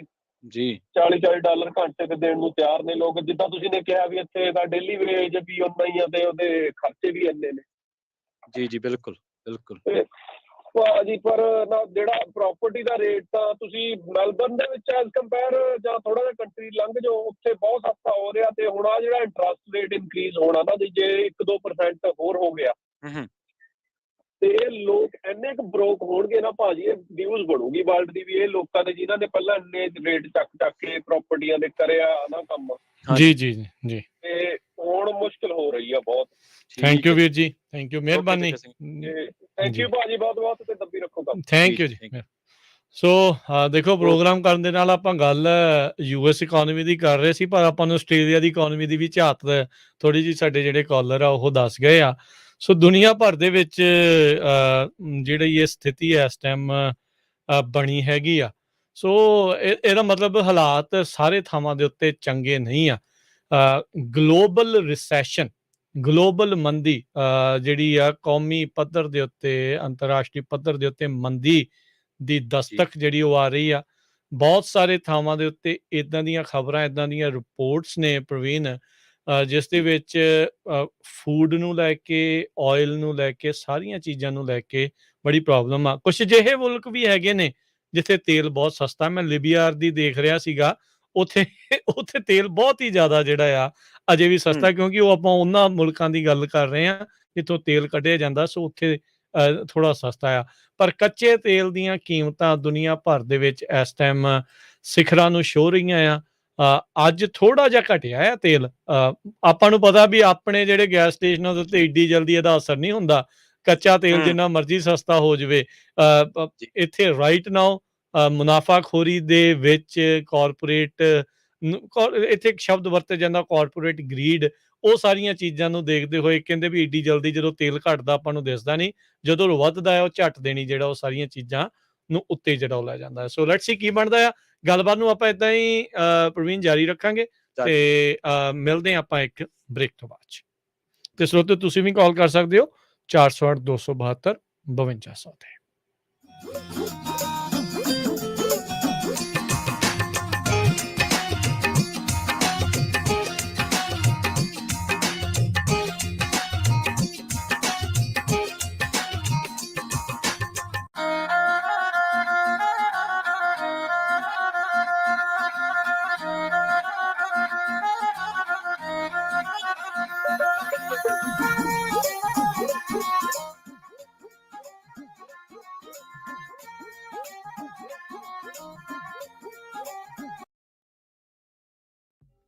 ਜੀ। $40 ਘੰਟੇ ਤੇ ਦੇਣ ਨੂੰ ਤਿਆਰ ਨੇ ਲੋਕ। ਜਿੱਦਾਂ ਤੁਸੀਂ ਨੇ ਕਿਹਾ ਵੀ ਇੱਥੇ ਦਾ ਡੇਲੀ ਵੇਜ ਵੀ ਉਨਾ ਹੀ ਆ ਤੇ ਉਹਦੇ ਖਰਚੇ ਵੀ ਇੰਨੇ ਨੇ। ਜੀ ਬਿਲਕੁਲ ਬਿਲਕੁਲ ਭਾਜੀ ਪਰ ਨਾ ਜਿਹੜਾ ਪ੍ਰਾਪਰਟੀ ਦਾ ਰੇਟ ਤਾਂ ਤੁਸੀਂ ਮੈਲਬਰਨ ਦੇ ਵਿੱਚ ਐਜ਼ ਕੰਪੇਅਰ ਜਾਂ ਥੋੜਾ ਜਿਹਾ ਕੰਟਰੀ ਲੰਘ ਜਾਓ, ਉੱਥੇ ਬਹੁਤ ਸਸਤਾ ਹੋ ਰਿਹਾ। ਤੇ ਹੁਣ ਆ ਜਿਹੜਾ ਇੰਟਰਸਟ ਰੇਟ ਇਨਕਰੀਜ਼ ਹੋਣਾ ਨਾ, ਜੇ 1-2% ਹੋਰ ਹੋ ਗਿਆ ਤੇ ਲੋਕ ਇੰਨੇ ਕੁ ਬਰੋਕ ਹੋਣਗੇ ਨਾ ਭਾਜੀ, ਇਹ ਨਿਊਜ਼ ਬਣੂਗੀ ਵਰਲਡ ਦੀ ਵੀ ਇਹ ਲੋਕਾਂ ਦੇ ਜਿਨ੍ਹਾਂ ਨੇ ਪਹਿਲਾਂ ਇੰਨੇ ਰੇਟ ਚੱਕ ਕੇ ਪ੍ਰਾਪਰਟੀਆਂ ਦੇ ਕਰਿਆ ਨਾ ਕੰਮ। ਜੀ ਤੇ ਹੁਣ ਮੁਸ਼ਕਿਲ ਹੋ ਰਹੀ ਆ ਬਹੁਤ। ਥੈਂਕ ਯੂ ਵੀਰ ਜੀ, ਥੈਂਕ ਯੂ, ਮਿਹਰਬਾਨੀ। ਥੈਂਕ ਯੂ ਭਾਜੀ ਬਹੁਤ ਬਹੁਤ, ਤੇ ਦੱਬੀ ਰੱਖੋ ਕੰਮ। ਥੈਂਕ ਯੂ ਜੀ। ਸੋ ਦੇਖੋ, ਪ੍ਰੋਗਰਾਮ ਕਰਨ ਦੇ ਨਾਲ ਆਪਾਂ ਗੱਲ US ਇਕੋਨਮੀ ਦੀ ਕਰ ਰਹੇ ਸੀ, ਪਰ ਆਪਾਂ ਨੂੰ ਆਸਟ੍ਰੇਲੀਆ ਦੀ ਇਕੋਨਮੀ ਦੀ ਵੀ ਝਾਤ ਥੋੜੀ ਜਿਹੀ ਸਾਡੇ ਜਿਹੜੇ ਕਾਲਰ ਆ ਉਹ ਦੱਸ ਗਏ ਆ। ਸੋ ਦੁਨੀਆ ਭਰ ਦੇ ਵਿੱਚ ਜਿਹੜੀ ਇਹ ਸਥਿਤੀ ਹੈ ਇਸ ਟਾਈਮ ਬਣੀ ਹੈਗੀ ਆ। ਸੋ ਇਹਦਾ ਮਤਲਬ ਹਾਲਾਤ ਸਾਰੇ ਥਾਵਾਂ ਦੇ ਉੱਤੇ ਚੰਗੇ ਨਹੀਂ ਆ। ਗਲੋਬਲ ਰਿਸੈਸ਼ਨ, ਗਲੋਬਲ ਮੰਦੀ ਜਿਹੜੀ ਆ ਕੌਮੀ ਪੱਧਰ ਦੇ ਉੱਤੇ, ਅੰਤਰਰਾਸ਼ਟਰੀ ਪੱਧਰ ਦੇ ਉੱਤੇ ਮੰਦੀ ਦੀ ਦਸਤਕ ਜਿਹੜੀ ਉਹ ਆ ਰਹੀ ਆ। ਬਹੁਤ ਸਾਰੇ ਥਾਵਾਂ ਦੇ ਉੱਤੇ ਇੱਦਾਂ ਦੀਆਂ ਖਬਰਾਂ, ਇੱਦਾਂ ਦੀਆਂ ਰਿਪੋਰਟਸ ਨੇ ਪ੍ਰਵੀਨ, ਜਿਸ ਦੇ ਵਿੱਚ ਫੂਡ ਨੂੰ ਲੈ ਕੇ, ਆਇਲ ਨੂੰ ਲੈ ਕੇ, ਸਾਰੀਆਂ ਚੀਜ਼ਾਂ ਨੂੰ ਲੈ ਕੇ ਬੜੀ ਪ੍ਰੋਬਲਮ ਆ। ਕੁਛ ਅਜਿਹੇ ਮੁਲਕ ਵੀ ਹੈਗੇ ਨੇ ਜਿੱਥੇ ਤੇਲ ਬਹੁਤ ਸਸਤਾ। ਮੈਂ ਲਿਬੀਆ ਦੀ ਦੇਖ ਰਿਹਾ ਸੀਗਾ, ਉੱਥੇ ਤੇਲ ਬਹੁਤ ਹੀ ਜ਼ਿਆਦਾ ਜਿਹੜਾ ਆ ਅਜੇ ਵੀ ਸਸਤਾ, ਕਿਉਂਕਿ ਉਹ ਆਪਾਂ ਉਹਨਾਂ ਮੁਲਕਾਂ ਦੀ ਗੱਲ ਕਰ ਰਹੇ ਹਾਂ ਜਿੱਥੋਂ ਤੇਲ ਕੱਢਿਆ ਜਾਂਦਾ। ਸੋ ਉੱਥੇ ਥੋੜਾ ਸਸਤਾ ਆ, ਪਰ ਕੱਚੇ ਤੇਲ ਦੀਆਂ ਕੀਮਤਾਂ ਦੁਨੀਆ ਭਰ ਦੇ ਵਿੱਚ ਇਸ ਟਾਈਮ ਸਿਖਰਾਂ ਨੂੰ ਛੂਹ ਰਹੀਆਂ ਆ। ਅੱਜ ਥੋੜਾ ਜਿਹਾ ਘਟਿਆ ਆ ਤੇਲ। ਆਪਾਂ ਨੂੰ ਪਤਾ ਵੀ ਆਪਣੇ ਜਿਹੜੇ ਗੈਸ ਸਟੇਸ਼ਨਾਂ ਦੇ ਉੱਤੇ ਏਡੀ ਜਲਦੀ ਇਹਦਾ ਅਸਰ ਨਹੀਂ ਹੁੰਦਾ। ਕੱਚਾ ਤੇਲ ਜਿੰਨਾ ਮਰਜ਼ੀ ਸਸਤਾ ਹੋ ਜਾਵੇ, ਇੱਥੇ ਰਾਈਟ ਨਾਓ ਮੁਨਾਫਾਖੋਰੀ ਦੇ ਵਿੱਚ ਕਾਰਪੋਰੇਟ, ਇੱਥੇ ਇੱਕ ਸ਼ਬਦ ਵਰਤਿਆ ਜਾਂਦਾ ਕਾਰਪੋਰੇਟ ਗਰੀਡ, ਉਹ ਸਾਰੀਆਂ ਚੀਜ਼ਾਂ ਨੂੰ ਦੇਖਦੇ ਹੋਏ ਕਹਿੰਦੇ ਵੀ ਏਡੀ ਜਲਦੀ ਜਦੋਂ ਤੇਲ ਘਟਦਾ ਆਪਾਂ ਨੂੰ ਦਿਸਦਾ ਨਹੀਂ, ਜਦੋਂ ਵੱਧਦਾ ਹੈ ਉਹ ਝੱਟ ਦੇਣੀ ਜਿਹੜਾ ਉਹ ਸਾਰੀਆਂ ਚੀਜ਼ਾਂ ਨੂੰ ਉੱਤੇ ਜਿਹੜਾ ਉਹ ਲੈ ਜਾਂਦਾ ਹੈ। ਸੋ ਲੈਟਸ ਸੀ ਕੀ ਬਣਦਾ ਆ। ਗੱਲਬਾਤ ਨੂੰ ਆਪਾਂ ਏਦਾਂ ਹੀ ਪ੍ਰਵੀਨ ਜਾਰੀ ਰੱਖਾਂਗੇ ਤੇ ਮਿਲਦੇ ਹਾਂ ਆਪਾਂ ਇੱਕ ਬ੍ਰੇਕ ਤੋਂ ਬਾਅਦ 'ਚ। ਤੇ ਸਰੋਤੇ ਤੁਸੀਂ ਵੀ ਕਾਲ ਕਰ ਸਕਦੇ ਹੋ 408-272-5200 ਤੇ।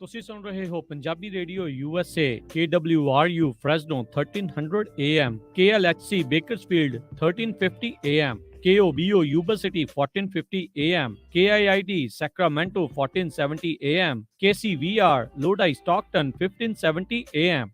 ਤੁਸੀਂ ਸੁਣ ਰਹੇ ਹੋ Punjabi radio USA, KWRU Fresno 1300 AM, KLHC Bakersfield 1350 AM, KOBO Yuba City 1450 AM, KIIT Sacramento 1470 AM, KCVR Lodi Stockton 1570 AM।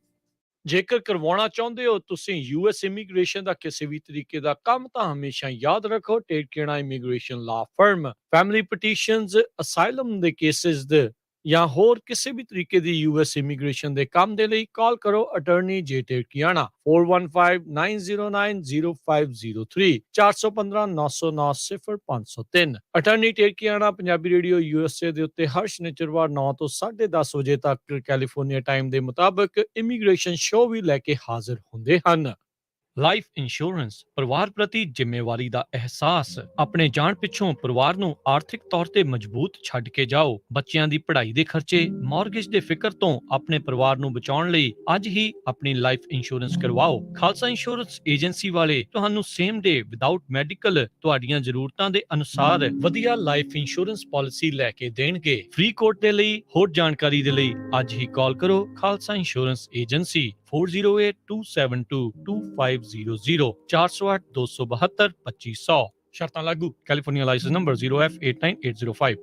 ਜੇਕਰ ਕਰਵਾਉਣਾ ਚਾਹੁੰਦੇ ਹੋ ਤੁਸੀਂ US ਇਮੀਗ੍ਰੇਸ਼ਨ ਦਾ ਕਿਸੇ ਵੀ ਤਰੀਕੇ ਦਾ ਕੰਮ, ਤਾਂ ਹਮੇਸ਼ਾ ਯਾਦ ਰੱਖੋ ਟੇਡਕੇਣਾ ਇਮੀਗ੍ਰੇਸ਼ਨ ਲਾ ਫਰਮ। ਫੈਮਿਲੀ ਪਟੀਸ਼ਨਸ, ਅਸਾਈਲਮ ਦੇ ਕੇਸਿਸ ਦੇ ਜਾਂ ਹੋਰ ਕਿਸੇ ਵੀ ਤਰੀਕੇ ਦੀ US ਇਮੀਗ੍ਰੇਸ਼ਨ ਦੇ ਕੰਮ ਦੇ ਲਈ ਕਾਲ ਕਰੋ ਅਟਾਰਨੀ ਜੇ ਟੇਡਕੇਣਾ 4159900503 415-909-0503। ਅਟਾਰਨੀ ਟੇਡਕੇਣਾ ਪੰਜਾਬੀ ਰੇਡੀਓ USA ਦੇ ਉੱਤੇ ਹਰ ਸ਼ਨੀਚਰਵਾਰ 9 ਤੋਂ 10:30 ਵਜੇ ਤੱਕ ਕੈਲੀਫੋਰਨੀਆ ਟਾਈਮ ਦੇ ਮੁਤਾਬਕ ਇਮੀਗ੍ਰੇਸ਼ਨ ਸ਼ੋਅ ਵੀ ਲੈ ਕੇ ਹਾਜ਼ਰ ਹੁੰਦੇ ਹਨ। ਲਾਈਫ ਇੰਸ਼ੋਰੈਂਸ ਪਰਿਵਾਰ ਪ੍ਰਤੀ ਜ਼ਿੰਮੇਵਾਰੀ ਦਾ ਅਹਿਸਾਸ। ਆਪਣੇ ਜਾਣ ਪਿੱਛੋਂ ਪਰਿਵਾਰ ਨੂੰ ਆਰਥਿਕ ਤੌਰ ਤੇ ਮਜ਼ਬੂਤ ਛੱਡ ਕੇ ਜਾਓ। ਬੱਚਿਆਂ ਦੀ ਪੜ੍ਹਾਈ ਦੇ ਖਰਚੇ, ਮਾਰਗੇਜ ਦੇ ਫਿਕਰ ਤੋਂ ਆਪਣੇ ਪਰਿਵਾਰ ਨੂੰ ਬਚਾਉਣ ਲਈ ਅੱਜ ਹੀ ਆਪਣੀ ਲਾਈਫ ਇੰਸ਼ੋਰੈਂਸ ਕਰਵਾਓ। ਖਾਲਸਾ ਇੰਸ਼ੋਰੈਂਸ ਏਜੰਸੀ ਵਾਲੇ ਤੁਹਾਨੂੰ ਸੇਮ ਡੇ ਵਿਦਆਊਟ ਮੈਡੀਕਲ ਤੁਹਾਡੀਆਂ ਜ਼ਰੂਰਤਾਂ ਦੇ ਅਨੁਸਾਰ ਵਧੀਆ ਲਾਈਫ ਇੰਸ਼ੋਰੈਂਸ ਪਾਲਿਸੀ ਲੈ ਕੇ ਦੇਣਗੇ। ਫ੍ਰੀ ਕੋਟ ਦੇ ਲਈ ਹੋਰ ਜਾਣਕਾਰੀ ਦੇ ਲਈ ਅੱਜ ਹੀ ਕਾਲ ਕਰੋ ਖਾਲਸਾ ਇੰਸ਼ੋਰੈਂਸ ਏਜੰਸੀ 4082722500 408-272-2500। ਸ਼ਰਤਾਂ ਲਾਗੂ। California licence number 0F89805।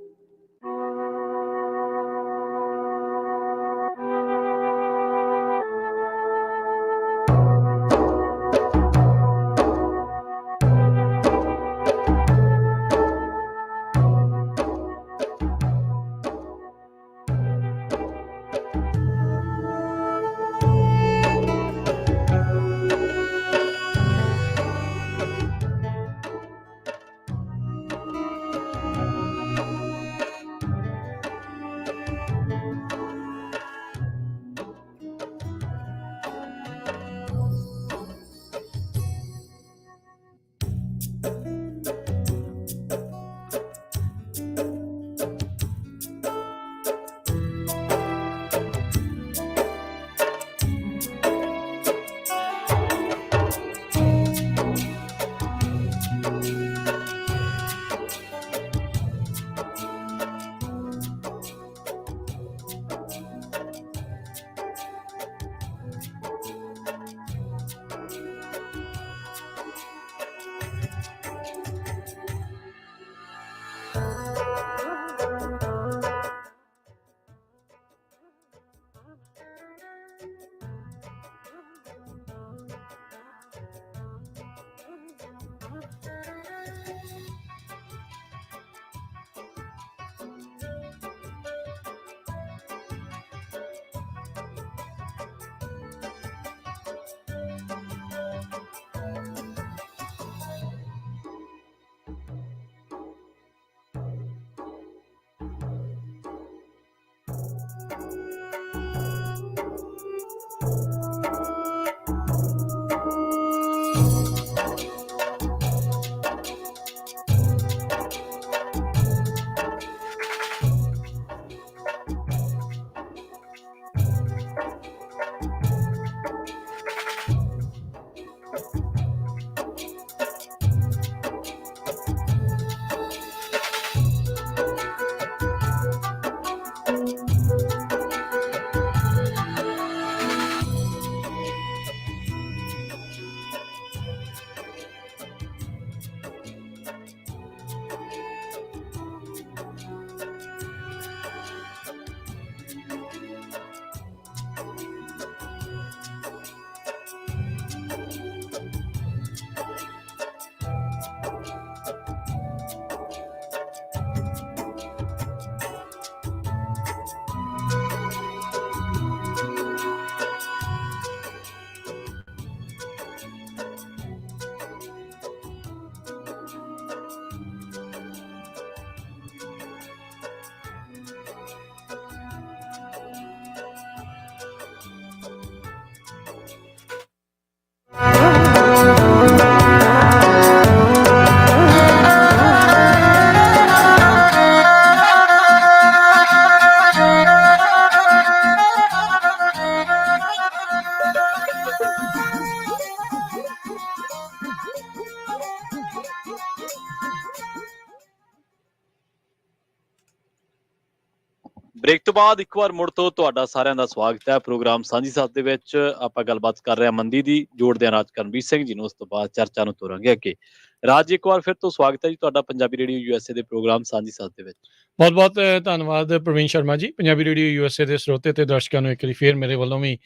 Break ਤੋਂ ਬਾਅਦ ਇੱਕ ਵਾਰ ਮੁੜ ਤੋਂ ਤੁਹਾਡਾ ਸਾਰਿਆਂ ਦਾ ਸਵਾਗਤ ਹੈ ਪ੍ਰੋਗਰਾਮ ਸਾਂਝੀ ਸਾਥ ਦੇ ਵਿੱਚ। ਆਪਾਂ ਗੱਲਬਾਤ ਕਰ ਰਹੇ ਹਾਂ ਮੰਦੀ ਦੀ, ਜੋੜਦੇ ਹਾਂ ਰਾਜ ਕਰਨਵੀਰ ਸਿੰਘ ਜੀ ਨੂੰ। ਉਸ ਤੋਂ ਬਾਅਦ ਚਰਚਾ ਨੂੰ ਤੋਰਾਂਗੇ ਅੱਗੇ। ਰਾਜ, ਇੱਕ ਵਾਰ ਫਿਰ ਤੋਂ ਸਵਾਗਤ ਹੈ ਜੀ ਤੁਹਾਡਾ ਪੰਜਾਬੀ ਰੇਡੀਓ USA ਦੇ ਪ੍ਰੋਗਰਾਮ ਸਾਂਝੀ ਸਾਥ ਦੇ ਵਿੱਚ। ਬਹੁਤ ਬਹੁਤ ਧੰਨਵਾਦ ਪ੍ਰਵੀਨ ਸ਼ਰਮਾ ਜੀ। ਪੰਜਾਬੀ ਰੇਡੀਓ USA ਦੇ ਸਰੋਤੇ ਤੇ ਦਰਸ਼ਕਾਂ ਨੂੰ ਇੱਕ ਵਾਰੀ ਫੇਰ ਮੇਰੇ ਵੱਲੋਂ ਵੀ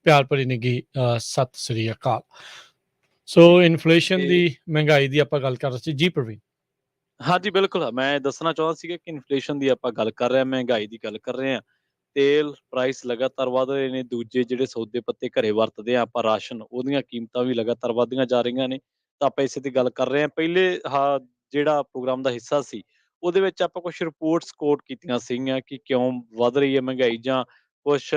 ਪਿਆਰ ਭਰੀ ਨਿੱਘੀ ਸਤਿ ਸ੍ਰੀ ਅਕਾਲ। ਸੋ ਇਨਫਲੇਸ਼ਨ ਦੀ, ਮਹਿੰਗਾਈ ਦੀ ਆਪਾਂ ਗੱਲ ਕਰ ਰਹੇ ਸੀ ਜੀ ਪ੍ਰਵੀਨ। ਹਾਂਜੀ ਬਿਲਕੁਲ, ਮੈਂ ਦੱਸਣਾ ਚਾਹੁੰਦਾ ਸੀਗਾ ਕਿ ਇਨਫਲੇਸ਼ਨ ਦੀ ਆਪਾਂ ਗੱਲ ਕਰ ਰਹੇ ਹਾਂ, ਮਹਿੰਗਾਈ ਦੀ ਗੱਲ ਕਰ ਰਹੇ ਹਾਂ। ਤੇਲ ਪ੍ਰਾਈਸ ਲਗਾਤਾਰ ਵਧ ਰਹੇ ਨੇ, ਦੂਜੇ ਜਿਹੜੇ ਸੌਦੇ ਪੱਤੇ ਘਰੇ ਵਰਤਦੇ ਆ ਆਪਾਂ, ਰਾਸ਼ਨ, ਉਹਦੀਆਂ ਕੀਮਤਾਂ ਵੀ ਲਗਾਤਾਰ ਵਧਦੀਆਂ ਜਾ ਰਹੀਆਂ ਨੇ। ਤਾਂ ਆਪਾਂ ਇਸੇ ਦੀ ਗੱਲ ਕਰ ਰਹੇ ਹਾਂ। ਪਹਿਲੇ ਜਿਹੜਾ ਪ੍ਰੋਗਰਾਮ ਦਾ ਹਿੱਸਾ ਸੀ, ਉਹਦੇ ਵਿੱਚ ਆਪਾਂ ਕੁਛ ਰਿਪੋਰਟਸ ਕੋਟ ਕੀਤੀਆਂ ਸੀਗੀਆਂ ਕਿ ਕਿਉਂ ਵਧ ਰਹੀ ਹੈ ਮਹਿੰਗਾਈ, ਜਾਂ ਕੁਛ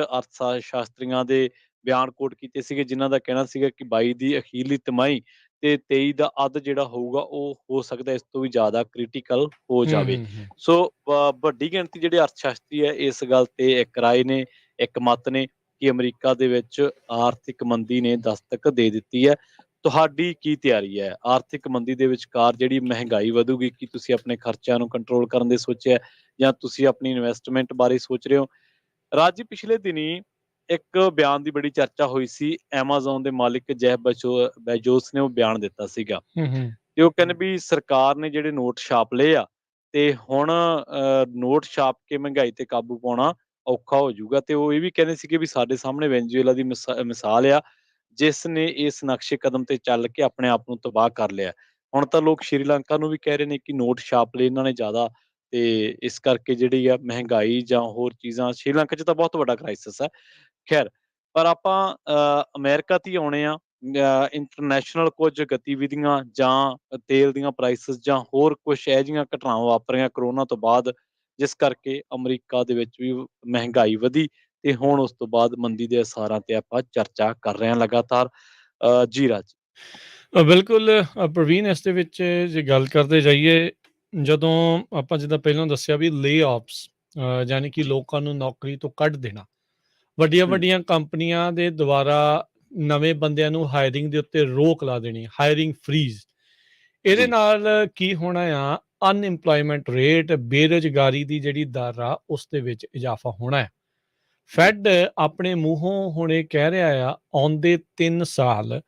ਸ਼ਾਸਤਰੀਆਂ ਦੇ ਬਿਆਨ ਕੋਟ ਕੀਤੇ ਸੀਗੇ, ਜਿਨ੍ਹਾਂ ਦਾ ਕਹਿਣਾ ਸੀਗਾ ਕਿ 22 ਦੀ ਅਖੀਰਲੀ ਤਿਮਾਹੀ ਤੇ 23 ਦਾ ਅੱਧ ਜਿਹੜਾ ਹੋਊਗਾ ਉਹ ਹੋ ਸਕਦਾ ਇਸ ਤੋਂ ਵੀ ਜ਼ਿਆਦਾ ਕ੍ਰਿਟੀਕਲ ਹੋ ਜਾਵੇ। ਸੋ ਵੱਡੀ ਗਿਣਤੀ ਜਿਹੜੇ ਅਰਥ ਸ਼ਾਸਤਰੀ ਹੈ ਇਸ ਗੱਲ ਤੇ ਇੱਕ ਰਾਏ ਨੇ, ਇੱਕ ਮਤ ਨੇ ਕਿ ਅਮਰੀਕਾ ਦੇ ਵਿੱਚ ਆਰਥਿਕ ਮੰਦੀ ਨੇ ਦਸਤਕ ਦੇ ਦਿੱਤੀ ਹੈ। ਤੁਹਾਡੀ ਕੀ ਤਿਆਰੀ ਹੈ? ਆਰਥਿਕ ਮੰਦੀ ਦੇ ਵਿਚਕਾਰ ਜਿਹੜੀ ਮਹਿੰਗਾਈ ਵਧੂਗੀ, ਕੀ ਤੁਸੀਂ ਆਪਣੇ ਖਰਚਿਆਂ ਨੂੰ ਕੰਟਰੋਲ ਕਰਨ ਦੇ ਸੋਚਿਆ ਜਾਂ ਤੁਸੀਂ ਆਪਣੀ ਇਨਵੈਸਟਮੈਂਟ ਬਾਰੇ ਸੋਚ ਰਹੇ ਹੋ? ਰਾਜ ਜੀ, ਪਿਛਲੇ ਦਿਨੀ ਇੱਕ ਬਿਆਨ ਦੀ ਬੜੀ ਚਰਚਾ ਹੋਈ ਸੀ। ਐਮਾਜ਼ੋਨ ਦੇ ਮਾਲਿਕ ਜੈਫ ਬੇਜੋਸ ਨੇ ਉਹ ਬਿਆਨ ਦਿੱਤਾ ਸੀਗਾ ਤੇ ਉਹ ਕਹਿੰਦੇ ਵੀ ਸਰਕਾਰ ਨੇ ਜਿਹੜੇ ਨੋਟ ਛਾਪ ਲਏ ਆ ਤੇ ਹੁਣ ਨੋਟ ਛਾਪ ਕੇ ਮਹਿੰਗਾਈ ਤੇ ਕਾਬੂ ਪਾਉਣਾ ਔਖਾ ਹੋ ਜਾਊਗਾ। ਤੇ ਉਹ ਇਹ ਵੀ ਕਹਿੰਦੇ ਸੀਗੇ ਵੀ ਸਾਡੇ ਸਾਹਮਣੇ ਵੈਨੇਜ਼ੁਏਲਾ ਦੀ ਮਿਸਾਲ ਆ, ਜਿਸ ਨੇ ਇਸ ਨਕਸ਼ੇ ਕਦਮ ਤੇ ਚੱਲ ਕੇ ਆਪਣੇ ਆਪ ਨੂੰ ਤਬਾਹ ਕਰ ਲਿਆ। ਹੁਣ ਤਾਂ ਲੋਕ ਸ਼੍ਰੀਲੰਕਾ ਨੂੰ ਵੀ ਕਹਿ ਰਹੇ ਨੇ ਕਿ ਨੋਟ ਛਾਪ ਲਏ ਇਹਨਾਂ ਨੇ ਜ਼ਿਆਦਾ, ਤੇ ਇਸ ਕਰਕੇ ਜਿਹੜੀ ਆ ਮਹਿੰਗਾਈ ਜਾਂ ਹੋਰ ਚੀਜ਼ਾਂ, ਸ਼੍ਰੀਲੰਕਾ 'ਚ ਤਾਂ ਬਹੁਤ ਵੱਡਾ ਕ੍ਰਾਈਸਿਸ ਹੈ। ਖੈਰ, ਪਰ ਆਪਾਂ ਅਮਰੀਕਾ 'ਤੇ ਹੀ ਆਉਣੇ ਆ। ਇੰਟਰਨੈਸ਼ਨਲ ਕੁਝ ਗਤੀਵਿਧੀਆਂ ਜਾਂ ਤੇਲ ਦੀਆਂ ਪ੍ਰਾਈਸਿਸ ਜਾਂ ਹੋਰ ਕੁਛ ਇਹੋ ਜਿਹੀਆਂ ਘਟਨਾਵਾਂ ਵਾਪਰੀਆਂ ਕਰੋਨਾ ਤੋਂ ਬਾਅਦ, ਜਿਸ ਕਰਕੇ ਅਮਰੀਕਾ ਦੇ ਵਿੱਚ ਵੀ ਮਹਿੰਗਾਈ ਵਧੀ ਤੇ ਹੁਣ ਉਸ ਤੋਂ ਬਾਅਦ ਮੰਦੀ ਦੇ ਅਸਾਰਾਂ ਤੇ ਆਪਾਂ ਚਰਚਾ ਕਰ ਰਹੇ ਹਾਂ ਲਗਾਤਾਰ। ਜੀ ਰਾਜ। ਬਿਲਕੁਲ ਪ੍ਰਵੀਨ, ਇਸ ਦੇ ਵਿੱਚ ਜੇ ਗੱਲ ਕਰਦੇ ਜਾਈਏ, ਜਦੋਂ ਆਪਾਂ ਜਿੱਦਾਂ ਪਹਿਲਾਂ ਦੱਸਿਆ ਵੀ ਲੇ ਆਫਸ, ਯਾਨੀ ਕਿ ਲੋਕਾਂ ਨੂੰ ਨੌਕਰੀ ਤੋਂ ਕੱਢ ਦੇਣਾ, ਵੱਡੀਆਂ ਕੰਪਨੀਆਂ ਦੇ ਦੁਆਰਾ ਨਵੇਂ ਬੰਦਿਆਂ ਨੂੰ ਹਾਇਰਿੰਗ ਦੇ ਉੱਤੇ ਰੋਕ ਲਾ ਦੇਣੀ, ਹਾਇਰਿੰਗ ਫਰੀਜ਼। ਇਹਦੇ ਜੀ। ਨਾਲ ਕੀ ਹੋਣਾ ਆ, ਅਨਇੰਪਲੋਇਮੈਂਟ ਰੇਟ, ਬੇਰੁਜ਼ਗਾਰੀ ਦੀ ਜਿਹੜੀ ਦਰ ਆ ਉਸ ਦੇ ਵਿੱਚ ਇਜ਼ਾਫਾ ਹੋਣਾ ਹੈ। ਫੈਡ ਆਪਣੇ ਮੂੰਹੋਂ ਹੁਣ ਇਹ ਕਹਿ ਰਿਹਾ ਆ, ਆਉਂਦੇ 3 ਸਾਲ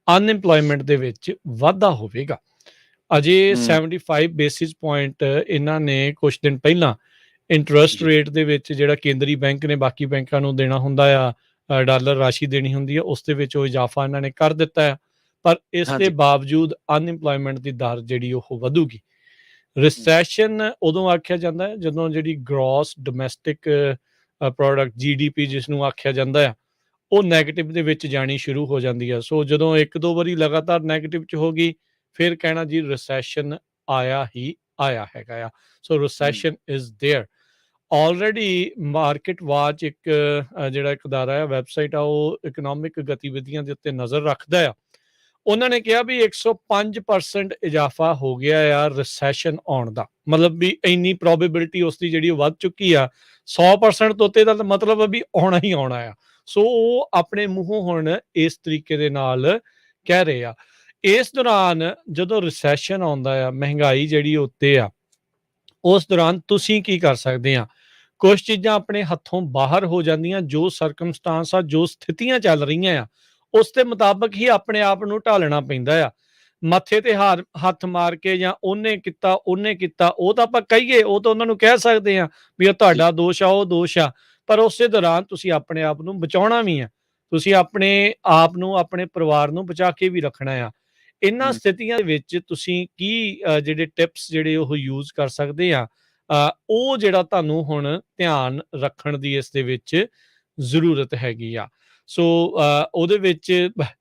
ਅਨਇੰਪਲੋਇਮੈਂਟ ਦੇ ਵਿੱਚ ਵਾਧਾ ਹੋਵੇਗਾ। ਅਜੇ 75 ਬੇਸਿਸ ਪੁਆਇੰਟ ਇਹਨਾਂ ਨੇ ਕੁਝ ਦਿਨ ਪਹਿਲਾਂ ਇੰਟਰਸਟ ਰੇਟ ਦੇ ਵਿੱਚ, ਜਿਹੜਾ ਕੇਂਦਰੀ ਬੈਂਕ ਨੇ ਬਾਕੀ ਬੈਂਕਾਂ ਨੂੰ ਦੇਣਾ ਹੁੰਦਾ ਆ, ਡਾਲਰ ਰਾਸ਼ੀ ਦੇਣੀ ਹੁੰਦੀ ਹੈ, ਉਸ ਦੇ ਵਿੱਚ ਉਹ ਇਜ਼ਾਫਾ ਇਹਨਾਂ ਨੇ ਕਰ ਦਿੱਤਾ ਹੈ। ਪਰ ਇਸ ਦੇ ਬਾਵਜੂਦ ਅਨਇੰਪਲੋਇਮੈਂਟ ਦੀ ਦਰ ਜਿਹੜੀ ਉਹ ਵਧੂਗੀ। ਰਿਸੈਸ਼ਨ ਉਦੋਂ ਆਖਿਆ ਜਾਂਦਾ ਹੈ ਜਦੋਂ ਜਿਹੜੀ ਗ੍ਰੋਸ ਡੋਮੈਸਟਿਕ ਪ੍ਰੋਡਕਟ, GDP ਜਿਸ ਨੂੰ ਆਖਿਆ ਜਾਂਦਾ ਆ, ਉਹ ਨੈਗੇਟਿਵ ਦੇ ਵਿੱਚ ਜਾਣੀ ਸ਼ੁਰੂ ਹੋ ਜਾਂਦੀ ਹੈ। ਸੋ ਜਦੋਂ 1-2 ਵਾਰੀ ਲਗਾਤਾਰ ਨੈਗੇਟਿਵ 'ਚ ਹੋ ਗਈ, ਫਿਰ ਕਹਿਣਾ ਜੀ ਰਿਸੈਸ਼ਨ ਆਇਆ ਹੀ ਆਇਆ ਹੈਗਾ ਆ। So recession is there already. Market watch ਇੱਕ ਜਿਹੜਾ ਇੱਕ ਅਦਾਰਾ ਹੈ, ਵੈਬਸਾਈਟ ਆ, ਉਹ ਇਕਨੋਮਿਕ ਗਤੀਵਿਧੀਆਂ ਦੇ ਉੱਤੇ ਨਜ਼ਰ ਰੱਖਦਾ ਆ। ਉਹਨਾਂ ਨੇ ਕਿਹਾ ਵੀ 105% ਇਜ਼ਾਫਾ ਹੋ ਗਿਆ ਆ ਰਿਸੈਸ਼ਨ ਆਉਣ ਦਾ, ਮਤਲਬ ਵੀ ਇੰਨੀ ਪ੍ਰੋਬੇਬਿਲਿਟੀ ਉਸ ਦੀ ਜਿਹੜੀ ਵੱਧ ਚੁੱਕੀ ਆ। 100% ਤੋਂ ਉੱਤੇ ਦਾ ਮਤਲਬ ਹੈ ਵੀ ਆਉਣਾ ਹੀ ਆਉਣਾ ਆ। ਸੋ ਉਹ ਆਪਣੇ ਮੂੰਹੋਂ ਹੁਣ ਇਸ ਤਰੀਕੇ ਦੇ ਨਾਲ ਕਹਿ ਰਹੇ ਆ। ਇਸ ਦੌਰਾਨ ਜਦੋਂ ਰਿਸੈਸ਼ਨ ਆਉਂਦਾ ਆ, ਮਹਿੰਗਾਈ ਜਿਹੜੀ ਉੱਤੇ ਆ, ਉਸ ਦੌਰਾਨ ਤੁਸੀਂ ਕੀ ਕਰ ਸਕਦੇ ਆ? ਕੁਝ ਚੀਜ਼ਾਂ ਆਪਣੇ ਹੱਥੋਂ ਬਾਹਰ ਹੋ ਜਾਂਦੀਆਂ। ਜੋ ਸਰਕਮਸਟਾਂਸ ਆ, ਜੋ ਸਥਿਤੀਆਂ ਚੱਲ ਰਹੀਆਂ ਆ, ਉਸ ਦੇ ਮੁਤਾਬਕ ਹੀ ਆਪਣੇ ਆਪ ਨੂੰ ਢਾਲਣਾ ਪੈਂਦਾ ਆ। ਮੱਥੇ ਤੇ ਹੱਥ ਮਾਰ ਕੇ ਜਾਂ ਉਹਨੇ ਕੀਤਾ ਉਹ ਤਾਂ ਆਪਾਂ ਕਹੀਏ, ਉਹ ਤਾਂ ਉਹਨਾਂ ਨੂੰ ਕਹਿ ਸਕਦੇ ਆ ਵੀ ਉਹ ਤੁਹਾਡਾ ਦੋਸ਼ ਆ, ਉਹ ਦੋਸ਼ ਆ। ਪਰ ਉਸੇ ਦੌਰਾਨ ਤੁਸੀਂ ਆਪਣੇ ਆਪ ਨੂੰ ਬਚਾਉਣਾ ਵੀ ਆ। ਤੁਸੀਂ ਆਪਣੇ ਆਪ ਨੂੰ, ਆਪਣੇ ਪਰਿਵਾਰ ਨੂੰ ਬਚਾ ਕੇ ਵੀ ਰੱਖਣਾ ਆ। ਇਹਨਾਂ ਸਥਿਤੀਆਂ ਦੇ ਵਿੱਚ ਤੁਸੀਂ ਕੀ ਜਿਹੜੇ ਟਿਪਸ ਜਿਹੜੇ ਉਹ ਯੂਜ਼ ਕਰ ਸਕਦੇ ਆ, ਉਹ ਜਿਹੜਾ ਤੁਹਾਨੂੰ ਹੁਣ ਧਿਆਨ ਰੱਖਣ ਦੀ ਇਸ ਦੇ ਵਿੱਚ ਜ਼ਰੂਰਤ ਹੈਗੀ ਆ। ਸੋ ਉਹਦੇ ਵਿੱਚ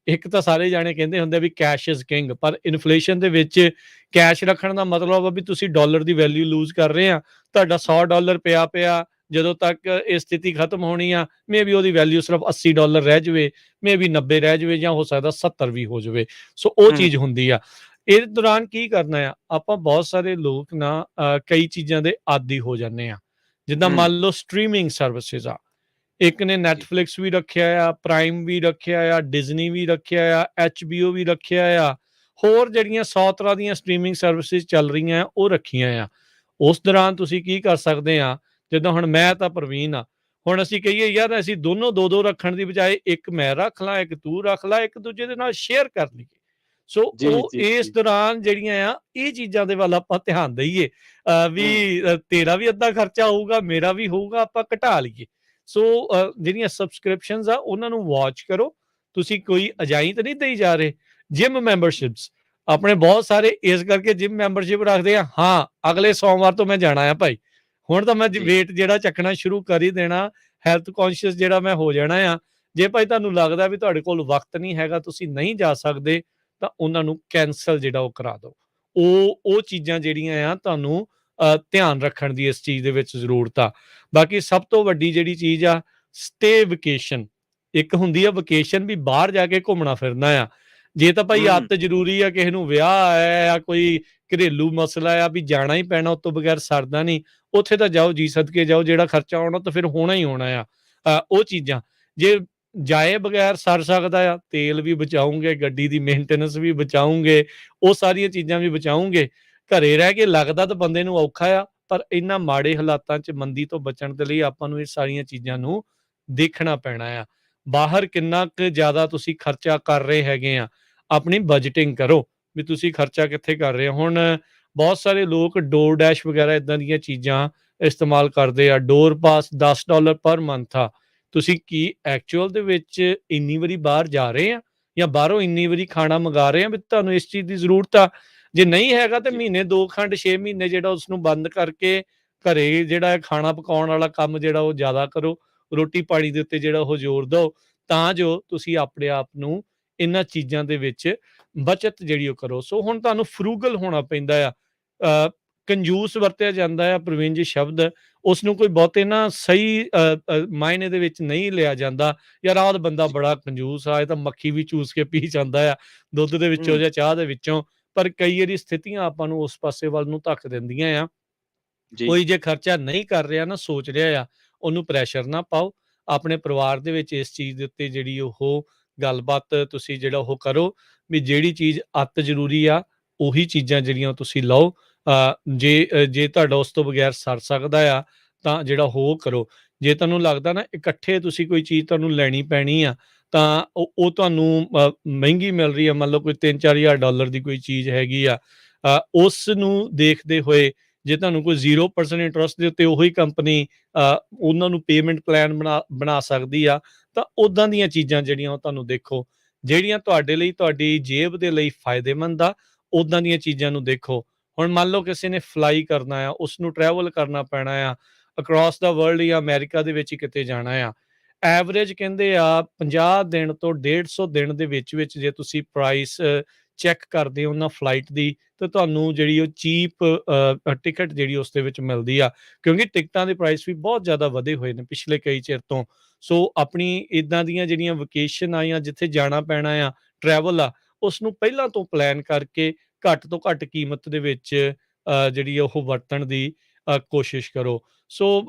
ਇੱਕ ਤਾਂ ਸਾਰੇ ਜਾਣੇ ਕਹਿੰਦੇ ਹੁੰਦੇ ਵੀ ਕੈਸ਼ ਇਜ਼ ਕਿੰਗ, ਪਰ ਇਨਫਲੇਸ਼ਨ ਦੇ ਵਿੱਚ ਕੈਸ਼ ਰੱਖਣ ਦਾ ਮਤਲਬ ਆ ਵੀ ਤੁਸੀਂ ਡਾਲਰ ਦੀ ਵੈਲਿਊ ਲੂਜ਼ ਕਰ ਰਹੇ ਆ। ਤੁਹਾਡਾ $100 ਪਿਆ ਜਦੋਂ ਤੱਕ ਇਹ ਸਥਿਤੀ ਖਤਮ ਹੋਣੀ ਆ, ਮੇਬੀ ਉਹਦੀ ਵੈਲਿਊ ਸਿਰਫ $80 ਰਹਿ ਜਾਵੇ, ਮੇਬੀ 90 ਰਹਿ ਜਾਵੇ, ਜਾਂ ਹੋ ਸਕਦਾ 70 ਵੀ ਹੋ ਜਾਵੇ। ਸੋ ਉਹ ਚੀਜ਼ ਹੁੰਦੀ ਆ। ਇਸ ਦੌਰਾਨ ਕੀ ਕਰਨਾ ਆ, ਆਪਾਂ ਬਹੁਤ ਸਾਰੇ ਲੋਕ ਨਾ ਕਈ ਚੀਜ਼ਾਂ ਦੇ ਆਦੀ ਹੋ ਜਾਂਦੇ ਆ। ਜਿੱਦਾਂ ਮੰਨ ਲਓ ਸਟਰੀਮਿੰਗ ਸਰਵਿਸਿਜ਼ ਆ, ਇੱਕ ਨੇ ਨੈਟਫਲਿਕਸ ਵੀ ਰੱਖਿਆ ਆ, ਪ੍ਰਾਈਮ ਵੀ ਰੱਖਿਆ ਆ, ਡਿਜ਼ਨੀ ਵੀ ਰੱਖਿਆ ਆ, HBO ਵੀ ਰੱਖਿਆ ਆ, ਹੋਰ ਜਿਹੜੀਆਂ 100 ਤਰ੍ਹਾਂ ਦੀਆਂ ਸਟਰੀਮਿੰਗ ਸਰਵਿਸਿਜ਼ ਚੱਲ ਰਹੀਆਂ ਆ, ਉਹ ਰੱਖੀਆਂ ਆ। ਉਸ ਦੌਰਾਨ ਤੁਸੀਂ ਕੀ ਕਰ ਸਕਦੇ ਆ, ਜਿੱਦਾਂ ਹੁਣ ਮੈਂ ਤਾਂ ਪ੍ਰਵੀਨ ਆ, ਹੁਣ ਅਸੀਂ ਕਹੀਏ ਯਾਰ ਅਸੀਂ ਦੋਨੋਂ 2-2 ਰੱਖਣ ਦੀ ਬਜਾਏ ਇੱਕ ਮੈਂ ਰੱਖ ਲਾਂ, ਇੱਕ ਤੂੰ ਰੱਖ ਲਾ, ਇੱਕ ਦੂਜੇ ਦੇ ਨਾਲ ਸ਼ੇਅਰ ਕਰ ਲਈਏ। ਸੋ ਉਹ ਇਸ ਦੌਰਾਨ ਜਿਹੜੀਆਂ ਆ ਇਹ ਚੀਜ਼ਾਂ ਦੇ ਵੱਲ ਆਪਾਂ ਧਿਆਨ ਦਈਏ ਵੀ ਤੇਰਾ ਵੀ ਅੱਧਾ ਖਰਚਾ ਹੋਊਗਾ, ਮੇਰਾ ਵੀ ਹੋਊਗਾ, ਆਪਾਂ ਘਟਾ ਲਈਏ। ਸੋ ਜਿਹੜੀਆਂ ਸਬਸਕ੍ਰਿਪਸ਼ਨਸ ਆ ਉਹਨਾਂ ਨੂੰ ਵਾਚ ਕਰੋ। ਤੁਸੀਂ ਕੋਈ ਅਜਾਈ ਤਾਂ ਨਹੀਂ ਦੇਈ ਜਾ ਰਹੇ। ਜਿਮ ਮੈਂਬਰਸ਼ਿਪਸ ਆਪਣੇ ਬਹੁਤ ਸਾਰੇ ਇਸ ਕਰਕੇ ਜਿਮ ਮੈਂਬਰਸ਼ਿਪ ਰੱਖਦੇ ਆ, ਹਾਂ ਅਗਲੇ ਸੋਮਵਾਰ ਤੋਂ ਮੈਂ ਜਾਣਾ ਆ ਭਾਈ, ਹੁਣ ਤਾਂ ਮੈਂ ਵੇਟ ਜਿਹੜਾ ਚੱਕਣਾ ਸ਼ੁਰੂ ਕਰ ਹੀ ਦੇਣਾ, ਹੈਲਥ ਕੌਨਸ਼ੀਅਸ ਜਿਹੜਾ ਮੈਂ ਹੋ ਜਾਣਾ ਆ। ਜੇ ਭਾਈ ਤੁਹਾਨੂੰ ਲੱਗਦਾ ਵੀ ਤੁਹਾਡੇ ਕੋਲ ਵਕਤ ਨਹੀਂ ਹੈਗਾ, ਤੁਸੀਂ ਨਹੀਂ ਜਾ ਸਕਦੇ, ਤਾਂ ਉਹਨਾਂ ਨੂੰ ਕੈਂਸਲ ਜਿਹੜਾ ਉਹ ਕਰਾ ਦਿਓ। ਉਹ ਚੀਜ਼ਾਂ ਜਿਹੜੀਆਂ ਆ ਤੁਹਾਨੂੰ ਧਿਆਨ ਰੱਖਣ ਦੀ ਇਸ ਚੀਜ਼ ਦੇ ਵਿੱਚ ਜ਼ਰੂਰਤ ਆ। ਬਾਕੀ ਸਭ ਤੋਂ ਵੱਡੀ ਜਿਹੜੀ ਚੀਜ਼ ਆ, ਸਟੇ ਵਕੇਸ਼ਨ। ਇੱਕ ਹੁੰਦੀ ਆ ਵਕੇਸ਼ਨ ਵੀ ਬਾਹਰ ਜਾ ਕੇ ਘੁੰਮਣਾ ਫਿਰਨਾ ਆ। ਜੇ ਤਾਂ ਭਾਈ ਹੂੰ। ਅੱਤ ਜ਼ਰੂਰੀ ਆ, ਕਿਸੇ ਨੂੰ ਵਿਆਹ ਆਇਆ ਆ, ਕੋਈ ਘਰੇਲੂ ਮਸਲਾ ਆ ਵੀ ਜਾਣਾ ਹੀ ਪੈਣਾ, ਉਸ ਤੋਂ ਬਗੈਰ ਸਰਦਾ ਨਹੀਂ, ਉੱਥੇ ਤਾਂ ਜਾਓ ਜੀ ਸਦਕੇ ਜਾਓ, ਜਿਹੜਾ ਖਰਚਾ ਆਉਣਾ ਤਾਂ ਫਿਰ ਹੋਣਾ ਹੀ ਹੋਣਾ ਆ। ਉਹ ਚੀਜ਼ਾਂ ਜੇ ਜਾਏ ਬਗੈਰ ਸਰ ਸਕਦਾ ਆ, ਤੇਲ ਵੀ ਬਚਾਉਂਗੇ, ਗੱਡੀ ਦੀ ਮੇਨਟੇਨੈਂਸ ਵੀ ਬਚਾਉਂਗੇ, ਉਹ ਸਾਰੀਆਂ ਚੀਜ਼ਾਂ ਵੀ ਬਚਾਉਂਗੇ। ਘਰੇ ਰਹਿ ਕੇ ਲੱਗਦਾ ਤਾਂ ਬੰਦੇ ਨੂੰ ਔਖਾ ਆ, ਪਰ ਇਹਨਾਂ ਮਾੜੇ ਹਾਲਾਤਾਂ 'ਚ ਮੰਦੀ ਤੋਂ ਬਚਣ ਦੇ ਲਈ ਆਪਾਂ ਨੂੰ ਇਹ ਸਾਰੀਆਂ ਚੀਜ਼ਾਂ ਨੂੰ ਦੇਖਣਾ ਪੈਣਾ ਆ। ਬਾਹਰ ਕਿੰਨਾ ਕੁ ਜ਼ਿਆਦਾ ਤੁਸੀਂ ਖਰਚਾ ਕਰ ਰਹੇ ਹੈਗੇ ਆ, ਆਪਣੀ ਬਜਟਿੰਗ ਕਰੋ ਵੀ ਤੁਸੀਂ ਖਰਚਾ ਕਿੱਥੇ ਕਰ ਰਹੇ ਹੋ। ਹੁਣ ਬਹੁਤ ਸਾਰੇ ਲੋਕ ਡੋਰ ਡੈਸ਼ ਵਗੈਰਾ ਇਦਾਂ ਦੀਆਂ ਚੀਜ਼ਾਂ ਇਸਤੇਮਾਲ ਕਰਦੇ ਆ। ਡੋਰ ਪਾਸ $10 ਪਰ ਮੰਥ ਆ। ਤੁਸੀਂ ਕੀ ਐਕਚੁਅਲ ਦੇ ਵਿੱਚ ਇੰਨੀ ਵਾਰੀ ਬਾਹਰ ਜਾ ਰਹੇ ਆ, ਜਾਂ ਬਾਹਰੋਂ ਇੰਨੀ ਵਾਰੀ ਖਾਣਾ ਮੰਗਾ ਰਹੇ ਆ ਵੀ ਤੁਹਾਨੂੰ ਇਸ ਚੀਜ਼ ਦੀ ਜ਼ਰੂਰਤ ਆ? ਜੇ ਨਹੀਂ ਹੈਗਾ ਤਾਂ ਜੀ। ਮਹੀਨੇ 2 ਖੰਡ 6 ਮਹੀਨੇ ਜਿਹੜਾ ਉਸਨੂੰ ਬੰਦ ਕਰਕੇ ਘਰੇ ਜਿਹੜਾ ਹੈ ਖਾਣਾ ਪਕਾਉਣ ਵਾਲਾ ਕੰਮ ਜਿਹੜਾ ਉਹ ਜ਼ਿਆਦਾ ਕਰੋ, ਰੋਟੀ ਪਾਣੀ ਦੇ ਉੱਤੇ ਜਿਹੜਾ ਉਹ ਜ਼ੋਰ ਦਿਓ, ਤਾਂ ਜੋ ਤੁਸੀਂ ਆਪਣੇ ਆਪ ਨੂੰ ਇਹਨਾਂ ਚੀਜ਼ਾਂ ਦੇ ਵਿੱਚ ਬਚਤ ਜਿਹੜੀ ਉਹ ਕਰੋ। ਸੋ ਹੁਣ ਤੁਹਾਨੂੰ ਫਰੂਗਲ ਹੋਣਾ ਪੈਂਦਾ ਆ। ਕੰਜੂਸ ਵਰਤਿਆ ਜਾਂਦਾ ਆ ਪ੍ਰਵਿੰਜ ਸ਼ਬਦ, ਉਸ ਨੂੰ ਕੋਈ ਬਹੁਤੇ ਨਾ ਸਹੀ ਮਾਇਨੇ ਦੇ ਵਿੱਚ ਨਹੀਂ ਲਿਆ ਜਾਂਦਾ। ਯਾਰ ਆਹ ਬੰਦਾ ਜੀ। ਬੜਾ ਕੰਜੂਸ ਆ, ਇਹ ਤਾਂ ਮੱਖੀ ਵੀ ਚੂਸ ਕੇ ਪੀ ਜਾਂਦਾ ਆ ਦੁੱਧ ਦੇ ਵਿੱਚੋਂ ਹੂੰ। ਜਾਂ ਚਾਹ ਦੇ ਵਿੱਚੋਂ। ਪਰ ਕਈ ਵਾਰੀ ਸਥਿਤੀਆਂ ਆਪਾਂ ਨੂੰ ਉਸ ਪਾਸੇ ਵੱਲ ਨੂੰ ਧੱਕ ਦਿੰਦੀਆਂ ਆ। ਜੀ। ਕੋਈ ਜੇ ਖਰਚਾ ਨਹੀਂ ਕਰ ਰਿਹਾ ਨਾ, ਸੋਚ ਰਿਹਾ ਆ, ਉਹਨੂੰ ਪ੍ਰੈਸ਼ਰ ਨਾ ਪਾਓ। ਆਪਣੇ ਪਰਿਵਾਰ ਦੇ ਵਿੱਚ ਇਸ ਚੀਜ਼ ਦੇ ਉੱਤੇ ਜਿਹੜੀ ਉਹ ਗੱਲਬਾਤ ਤੁਸੀਂ ਜਿਹੜਾ ਉਹ ਕਰੋ ਵੀ ਜਿਹੜੀ ਚੀਜ਼ ਅਤ ਜ਼ਰੂਰੀ ਆ ਉਹੀ ਚੀਜ਼ਾਂ ਜਿਹੜੀਆਂ ਤੁਸੀਂ ਲਓ। ਜੇ ਤੁਹਾਡਾ ਉਸ ਤੋਂ ਬਗੈਰ ਸਰ ਸਕਦਾ ਆ ਤਾਂ ਜਿਹੜਾ ਉਹ ਕਰੋ। ਜੇ ਤੁਹਾਨੂੰ ਲੱਗਦਾ ਨਾ ਇਕੱਠੇ ਤੁਸੀਂ ਕੋਈ ਚੀਜ਼ ਤੁਹਾਨੂੰ ਲੈਣੀ ਪੈਣੀ ਆ, ਤਾਂ ਉਹ ਤੁਹਾਨੂੰ ਮਹਿੰਗੀ ਮਿਲ ਰਹੀ ਆ, ਮੰਨ ਲਓ ਕੋਈ $3-4 ਹਜ਼ਾਰ ਦੀ ਕੋਈ ਚੀਜ਼ ਹੈਗੀ ਆ, ਉਸ ਨੂੰ ਦੇਖਦੇ ਹੋਏ ਜੇ ਤੁਹਾਨੂੰ ਕੋਈ 0% ਇੰਟਰਸਟ ਦੇ ਉੱਤੇ ਉਹੀ ਕੰਪਨੀ ਉਹਨਾਂ ਨੂੰ ਪੇਮੈਂਟ ਪਲਾਨ ਬਣਾ ਸਕਦੀ ਆ, ਤਾਂ ਉੱਦਾਂ ਦੀਆਂ ਚੀਜ਼ਾਂ ਜਿਹੜੀਆਂ ਉਹ ਤੁਹਾਨੂੰ ਦੇਖੋ। ਜਿਹੜੀਆਂ ਤੁਹਾਡੇ ਲਈ, ਤੁਹਾਡੀ ਜੇਬ ਦੇ ਲਈ ਫਾਇਦੇਮੰਦ ਆ, ਉੱਦਾਂ ਦੀਆਂ ਚੀਜ਼ਾਂ ਨੂੰ ਦੇਖੋ। ਹੁਣ ਮੰਨ ਲਓ ਕਿਸੇ ਨੇ ਫਲਾਈ ਕਰਨਾ ਆ, ਉਸਨੂੰ ਟਰੈਵਲ ਕਰਨਾ ਪੈਣਾ ਆ ਅਕ੍ਰੋਸ ਦਾ ਵਰਲਡ, ਜਾਂ ਅਮਰੀਕਾ ਦੇ ਵਿੱਚ ਕਿਤੇ ਜਾਣਾ ਆ। ਐਵਰੇਜ ਕਹਿੰਦੇ ਆ 50 ਦਿਨ ਤੋਂ 150 ਦਿਨ ਦੇ ਵਿੱਚ ਜੇ ਤੁਸੀਂ ਪ੍ਰਾਈਸ ਚੈੱਕ ਕਰਦੇ ਹੋ ਉਹਨਾਂ ਫਲਾਈਟ ਦੀ, ਤਾਂ ਤੁਹਾਨੂੰ ਜਿਹੜੀ ਉਹ ਚੀਪ ਟਿਕਟ ਜਿਹੜੀ ਉਸ ਦੇ ਵਿੱਚ ਮਿਲਦੀ ਆ, ਕਿਉਂਕਿ ਟਿਕਟਾਂ ਦੇ ਪ੍ਰਾਈਸ ਵੀ ਬਹੁਤ ਜ਼ਿਆਦਾ ਵਧੇ ਹੋਏ ਨੇ ਪਿਛਲੇ ਕਈ ਚਿਰ ਤੋਂ। ਸੋ ਆਪਣੀ ਇਦਾਂ ਦੀਆਂ ਜਿਹੜੀਆਂ ਵਕੇਸ਼ਨ ਆ ਜਾਂ ਜਿੱਥੇ ਜਾਣਾ ਪੈਣਾ ਆ, ਟਰੈਵਲ ਆ, ਉਸ ਨੂੰ ਪਹਿਲਾਂ ਤੋਂ ਪਲਾਨ ਕਰਕੇ ਘੱਟ ਤੋਂ ਘੱਟ ਕੀਮਤ ਦੇ ਵਿੱਚ ਜਿਹੜੀ ਉਹ ਵਰਤਣ ਦੀ ਕੋਸ਼ਿਸ਼ ਕਰੋ। ਸੋ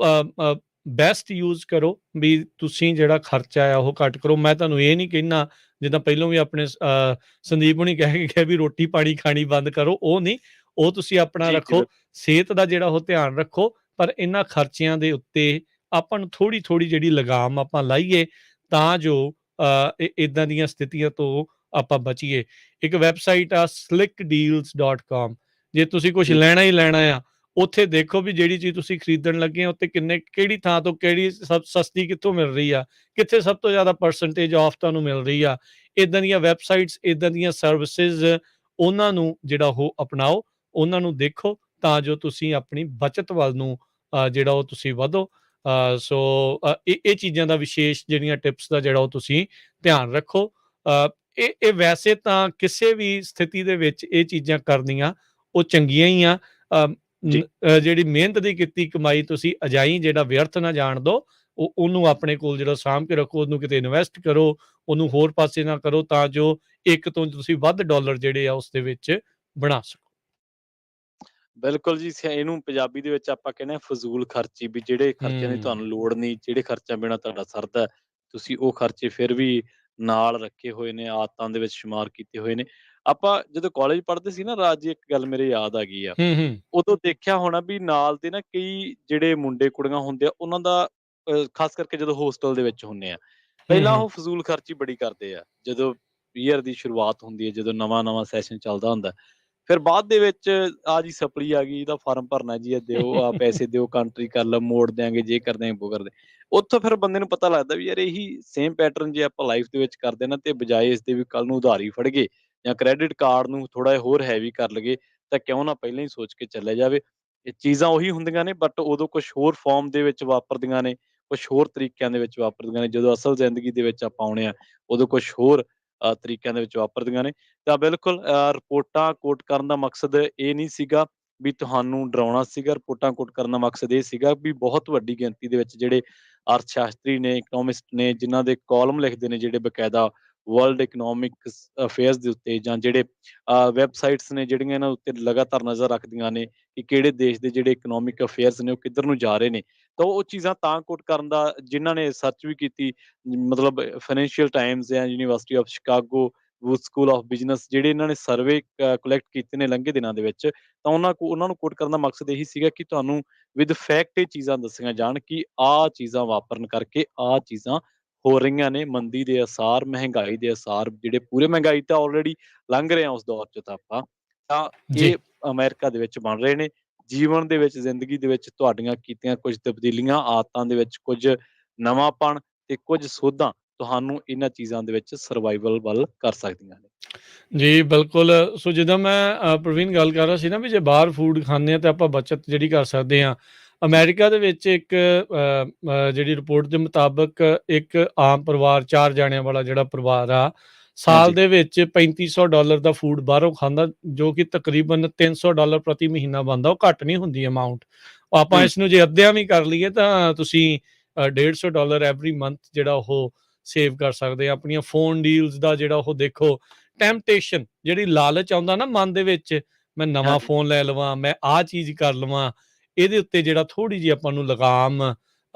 ਬੈਸਟ ਯੂਜ਼ ਕਰੋ ਵੀ ਤੁਸੀਂ ਜਿਹੜਾ ਖਰਚਾ ਆ ਉਹ ਘੱਟ ਕਰੋ। ਮੈਂ ਤੁਹਾਨੂੰ ਇਹ ਨਹੀਂ ਕਹਿੰਦਾ, ਜਿੱਦਾਂ ਪਹਿਲਾਂ ਵੀ ਆਪਣੇ ਸੰਦੀਪ ਹੁਣੀ ਕਹਿ ਕੇ ਗਿਆ ਵੀ ਰੋਟੀ ਪਾਣੀ ਖਾਣੀ ਬੰਦ ਕਰੋ, ਉਹ ਨਹੀਂ। ਉਹ ਤੁਸੀਂ ਆਪਣਾ ਜੀ, ਜੀ, ਰੱਖੋ, ਸਿਹਤ ਦਾ ਜਿਹੜਾ ਉਹ ਧਿਆਨ ਰੱਖੋ, ਪਰ ਇਹਨਾਂ ਖਰਚਿਆਂ ਦੇ ਉੱਤੇ ਆਪਾਂ ਨੂੰ ਥੋੜੀ ਜਿਹੜੀ ਲਗਾਮ ਆਪਾਂ ਲਾਈਏ, ਤਾਂ ਜੋ ਇਦਾਂ ਦੀਆਂ ਸਥਿਤੀਆਂ ਤੋਂ ਆਪਾਂ ਬਚੀਏ। ਇੱਕ ਵੈਬਸਾਈਟ ਆ slickdeals.com, ਜੇ ਤੁਸੀਂ ਕੁਝ ਜੀ। ਲੈਣਾ ਹੀ ਲੈਣਾ ਆ, ਉੱਥੇ ਦੇਖੋ ਵੀ ਜਿਹੜੀ ਚੀਜ਼ ਤੁਸੀਂ ਖਰੀਦਣ ਲੱਗੇ ਆ ਉੱਤੇ ਕਿਹੜੀ ਥਾਂ ਤੋਂ ਕਿਹੜੀ ਸਸਤੀ ਕਿੱਥੋਂ ਮਿਲ ਰਹੀ ਆ, ਕਿੱਥੇ ਸਭ ਤੋਂ ਜ਼ਿਆਦਾ ਪਰਸੈਂਟੇਜ ਆਫ ਤੁਹਾਨੂੰ ਮਿਲ ਰਹੀ ਆ। ਇਦਾਂ ਦੀਆਂ ਵੈਬਸਾਈਟਸ, ਇਦਾਂ ਦੀਆਂ ਸਰਵਿਸਿਜ਼, ਉਹਨਾਂ ਨੂੰ ਜਿਹੜਾ ਉਹ ਅਪਣਾਓ, ਉਹਨਾਂ ਨੂੰ ਦੇਖੋ, ਤਾਂ ਜੋ ਤੁਸੀਂ ਆਪਣੀ ਬਚਤ ਵੱਲ ਨੂੰ ਜਿਹੜਾ ਉਹ ਤੁਸੀਂ ਵਧੋ। ਸੋ ਇਹ ਚੀਜ਼ਾਂ ਦਾ ਵਿਸ਼ੇਸ਼ ਜਿਹੜੀਆਂ ਟਿਪਸ ਦਾ ਜਿਹੜਾ ਉਹ ਤੁਸੀਂ ਧਿਆਨ ਰੱਖੋ। ਇਹ ਵੈਸੇ ਤਾਂ ਕਿਸੇ ਵੀ ਸਥਿਤੀ ਦੇ ਵਿੱਚ ਇਹ ਚੀਜ਼ਾਂ ਕਰਨੀਆਂ ਉਹ ਚੰਗੀਆਂ ਹੀ ਆ। ਜੀ। ਜਿਹੜੀ ਮਿਹਨਤ ਦੀ ਕੀਤੀ ਕਮਾਈ ਤੁਸੀਂ ਅਜਾਈਂ ਜਿਹੜਾ ਵਿਅਰਥ ਨਾ ਜਾਣ ਦਿਓ, ਉਹਨੂੰ ਆਪਣੇ ਕੋਲ ਜਿਹੜਾ ਸਾਂਭ ਕੇ ਰੱਖੋ, ਉਹਨੂੰ ਕਿਤੇ ਇਨਵੈਸਟ ਕਰੋ, ਉਹਨੂੰ ਹੋਰ ਪਾਸੇ ਨਾ ਕਰੋ, ਤਾਂ ਜੋ ਇੱਕ ਤੋਂ ਤੁਸੀਂ ਵੱਧ ਡਾਲਰ ਜਿਹੜੇ ਆ ਉਸ ਦੇ ਵਿੱਚ ਬਣਾ ਸਕੋ। ਬਿਲਕੁਲ ਜੀ, ਇਹਨੂੰ ਪੰਜਾਬੀ ਦੇ ਵਿੱਚ ਆਪਾਂ ਕਹਿੰਦੇ ਆ ਫਜ਼ੂਲ ਖਰਚੀ, ਵੀ ਜਿਹੜੇ ਖਰਚਿਆਂ ਦੀ ਤੁਹਾਨੂੰ ਲੋੜ ਨਹੀਂ, ਜਿਹੜੇ ਖਰਚਿਆਂ ਬਿਨਾਂ ਤੁਹਾਡਾ ਸਰਦਾ ਹੈ, ਤੁਸੀਂ ਉਹ ਖਰਚੇ ਫਿਰ ਵੀ ਨਾਲ ਰੱਖੇ ਹੋਏ ਨੇ, ਆਦਤਾਂ ਦੇ ਵਿੱਚ ਸ਼ੁਮਾਰ ਕੀਤੇ ਹੋਏ ਨੇ। ਆਪਾਂ ਜਦੋਂ ਕਾਲਜ ਪੜ੍ਹਦੇ ਸੀ ਨਾ ਰਾਜ ਜੀ, ਇੱਕ ਗੱਲ ਮੇਰੇ ਯਾਦ ਆ ਗਈ ਆ। ਹੂੰ, ਹੂੰ, ਉਦੋਂ ਦੇਖਿਆ ਹੋਣਾ ਵੀ ਨਾਲ ਦੇ ਨਾ ਕਈ ਜਿਹੜੇ ਮੁੰਡੇ ਕੁੜੀਆਂ ਹੁੰਦੇ ਆ, ਉਹਨਾਂ ਦਾ ਖਾਸ ਕਰਕੇ ਜਦੋਂ ਹੋਸਟਲ ਦੇ ਵਿੱਚ ਹੁੰਦੇ ਆ, ਹੂੰ, ਪਹਿਲਾਂ ਹੂੰ, ਉਹ ਫਜ਼ੂਲ ਖਰਚੀ ਬੜੀ ਕਰਦੇ ਆ। ਜਦੋਂ ਈਅਰ ਦੀ ਸ਼ੁਰੂਆਤ ਹੁੰਦੀ ਹੈ, ਜਦੋਂ ਨਵਾਂ-ਨਵਾਂ ਸੈਸ਼ਨ ਚੱਲਦਾ ਹੁੰਦਾ, ਫਿਰ ਬਾਅਦ ਦੇ ਵਿੱਚ ਆ ਜੀ ਸਪਲੀ ਆ ਗਈ, ਇਹਦਾ ਫਾਰਮ ਭਰਨਾ ਜੀ, ਇਹ ਦਿਓ, ਆ ਪੈਸੇ ਦਿਓ, ਕੰਟਰੀ ਕਰ ਲਓ, ਮੋੜ ਦਿਆਂਗੇ, ਜੇ ਕਰ ਦਿਆਂਗੇ, ਉਹ ਕਰਦੇ। ਉੱਥੋਂ ਫਿਰ ਬੰਦੇ ਨੂੰ ਪਤਾ ਲੱਗਦਾ ਵੀ ਯਾਰ ਇਹੀ ਸੇਮ ਪੈਟਰਨ ਜੇ ਆਪਾਂ ਲਾਈਫ ਦੇ ਵਿੱਚ ਕਰਦੇ ਨਾ, ਤੇ ਬਜਾਏ ਇਸ ਦੇ ਵੀ ਕੱਲ ਨੂੰ ਉਧਾਰੀ ਫੜ ਗਏ ਜਾਂ ਕ੍ਰੈਡਿਟ ਕਾਰਡ ਨੂੰ ਥੋੜਾ ਜਿਹਾ ਹੋਰ ਹੈਵੀ ਕਰ ਲਈਏ, ਤਾਂ ਕਿਉਂ ਨਾ ਪਹਿਲਾਂ ਹੀ ਸੋਚ ਕੇ ਚੱਲਿਆ ਜਾਵੇ। ਇਹ ਚੀਜ਼ਾਂ ਉਹੀ ਹੁੰਦੀਆਂ ਨੇ, ਬਟ ਉਦੋਂ ਕੁਛ ਹੋਰ ਫਾਰਮ ਦੇ ਵਿੱਚ ਵਾਪਰਦੀਆਂ ਨੇ, ਕੁਛ ਹੋਰ ਤਰੀਕਿਆਂ ਦੇ ਵਿੱਚ ਵਾਪਰਦੀਆਂ ਨੇ। ਜਦੋਂ ਅਸਲ ਜ਼ਿੰਦਗੀ ਦੇ ਵਿੱਚ ਆਪਾਂ ਆਉਣੇ ਆ, ਉਦੋਂ ਕੁਛ ਹੋਰ ਤਰੀਕਿਆਂ ਦੇ ਵਿੱਚ ਵਾਪਰਦੀਆਂ ਨੇ। ਤਾਂ ਬਿਲਕੁਲ ਰਿਪੋਰਟਾਂ ਕੋਟ ਕਰਨ ਦਾ ਮਕਸਦ ਇਹ ਨਹੀਂ ਸੀਗਾ ਵੀ ਤੁਹਾਨੂੰ ਡਰਾਉਣਾ ਸੀਗਾ। ਰਿਪੋਰਟਾਂ ਕੋਟ ਕਰਨ ਦਾ ਮਕਸਦ ਇਹ ਸੀਗਾ ਵੀ ਬਹੁਤ ਵੱਡੀ ਗਿਣਤੀ ਦੇ ਵਿੱਚ ਜਿਹੜੇ ਅਰਥ ਸ਼ਾਸਤਰੀ ਨੇ, ਇਕਨੋਮਿਸਟ ਨੇ, ਜਿਨ੍ਹਾਂ ਦੇ ਕਾਲਮ ਲਿਖਦੇ ਨੇ ਜਿਹੜੇ ਬਕਾਇਦਾ ਵਰਲਡ ਇਕਨੋਮਿਕ ਅਫੇਅਰਸ ਦੇ ਉੱਤੇ, ਜਾਂ ਜਿਹੜੇ ਵੈਬਸਾਈਟਸ ਨੇ ਜਿਹੜੀਆਂ ਇਹਨਾਂ ਉੱਤੇ ਲਗਾਤਾਰ ਨਜ਼ਰ ਰੱਖਦੀਆਂ ਨੇ ਕਿ ਕਿਹੜੇ ਦੇਸ਼ ਦੇ ਜਿਹੜੇ ਇਕਨੋਮਿਕ ਅਫੇਅਰਸ ਨੇ ਉਹ ਕਿੱਧਰ ਨੂੰ ਜਾ ਰਹੇ ਨੇ। ਤਾਂ ਉਹ ਚੀਜ਼ਾਂ ਤਾਂ ਕੋਟ ਕਰਨ ਦਾ, ਜਿਨ੍ਹਾਂ ਨੇ ਸਰਚ ਵੀ ਕੀਤੀ, ਮਤਲਬ ਫਾਈਨੈਂਸ਼ੀਅਲ ਟਾਈਮਜ਼ ਜਾਂ university of Chicago, wood school of business, ਜਿਹੜੇ ਇਹਨਾਂ ਨੇ ਸਰਵੇ ਕਲੈਕਟ ਕੀਤੇ ਨੇ ਲੰਘੇ ਦਿਨਾਂ ਦੇ ਵਿੱਚ, ਤਾਂ ਉਹਨਾਂ ਨੂੰ ਕੋਟ ਕਰਨ ਦਾ ਮਕਸਦ ਇਹੀ ਸੀਗਾ ਕਿ ਤੁਹਾਨੂੰ ਵਿਦ ਫੈਕਟ ਇਹ ਚੀਜ਼ਾਂ ਦੱਸੀਆਂ ਜਾਣ ਕਿ ਆਹ ਚੀਜ਼ਾਂ ਵਾਪਰਨ ਕਰਕੇ ਆਹ ਚੀਜ਼ਾਂ ਹੋ ਰਹੀਆਂ ਨੇ। ਮੰਦੀ ਦੇ ਅਸਾਰ, ਮਹਿੰਗਾਈ ਦੇ ਅਸਾਰ, ਜਿਹੜੇ ਪੂਰੇ ਮਹਿੰਗਾਈ ਤਾਂ ਆਲਰੇਡੀ ਲੰਘ ਰਹੇ ਆ ਉਸ ਦੌਰ 'ਚ, ਤਾਂ ਆਪਾਂ ਤਾਂ ਜੀ ਇਹ ਅਮਰੀਕਾ ਦੇ ਵਿੱਚ ਬਣ ਰਹੇ ਨੇ। ਜੀਵਨ ਦੇ ਵਿੱਚ, ਜ਼ਿੰਦਗੀ ਦੇ ਵਿੱਚ ਤੁਹਾਡੀਆਂ ਕੀਤੀਆਂ ਕੁਝ ਤਬਦੀਲੀਆਂ, ਆਦਤਾਂ ਦੇ ਵਿੱਚ ਕੁਝ ਨਵਾਂਪਣ ਤੇ ਕੁਝ ਸੋਧਾਂ ਤੁਹਾਨੂੰ ਇਹਨਾਂ ਚੀਜ਼ਾਂ ਦੇ ਵਿੱਚ ਸਰਵਾਈਵਲ ਵੱਲ ਕਰ ਸਕਦੀਆਂ ਨੇ। ਜੀ ਬਿਲਕੁਲ। ਸੋ ਜਿੱਦਾਂ ਮੈਂ ਪ੍ਰਵੀਨ ਗੱਲ ਕਰ ਰਿਹਾ ਸੀ ਨਾ ਵੀ ਜੇ ਬਾਹਰ ਫੂਡ ਖਾਂਦੇ ਆ ਤਾਂ ਆਪਾਂ ਬੱਚਤ ਜਿਹੜੀ ਕਰ ਸਕਦੇ ਹਾਂ। ਅਮਰੀਕਾ ਦੇ ਵਿੱਚ ਇੱਕ ਜਿਹੜੀ ਰਿਪੋਰਟ ਦੇ ਮੁਤਾਬਕ ਇੱਕ ਆਮ ਪਰਿਵਾਰ, 4 ਜਾਣਿਆਂ ਵਾਲਾ ਜਿਹੜਾ ਪਰਿਵਾਰ ਆ, ਸਾਲ ਹਾਂਜੀ। ਦੇ ਵਿੱਚ $3500 ਦਾ ਫੂਡ ਬਾਹਰੋਂ ਖਾਂਦਾ, ਜੋ ਕਿ ਤਕਰੀਬਨ $300 ਪ੍ਰਤੀ ਮਹੀਨਾ ਬਣਦਾ। ਉਹ ਘੱਟ ਨਹੀਂ ਹੁੰਦੀ ਅਮਾਊਂਟ। ਆਪਾਂ ਇਸ ਨੂੰ ਜੇ ਅੱਧਿਆਂ ਵੀ ਕਰ ਲਈਏ ਤਾਂ ਤੁਸੀਂ $150 ਐਵਰੀ ਮੰਥ ਜਿਹੜਾ ਉਹ ਸੇਵ ਕਰ ਸਕਦੇ ਆ। ਆਪਣੀਆਂ ਫੋਨ ਡੀਲਸ ਦਾ ਜਿਹੜਾ ਉਹ ਦੇਖੋ, ਟੈਂਪਟੇਸ਼ਨ ਜਿਹੜੀ ਲਾਲਚ ਆਉਂਦਾ ਨਾ ਮਨ ਦੇ ਵਿੱਚ, ਮੈਂ ਨਵਾਂ ਹਾਂਜੀ। ਫੋਨ ਲੈ ਲਵਾਂ, ਮੈਂ ਆਹ ਚੀਜ਼ ਕਰ ਲਵਾਂ, ਇਹਦੇ ਉੱਤੇ ਜਿਹੜਾ ਥੋੜ੍ਹੀ ਜਿਹੀ ਆਪਾਂ ਨੂੰ ਲਗਾਮ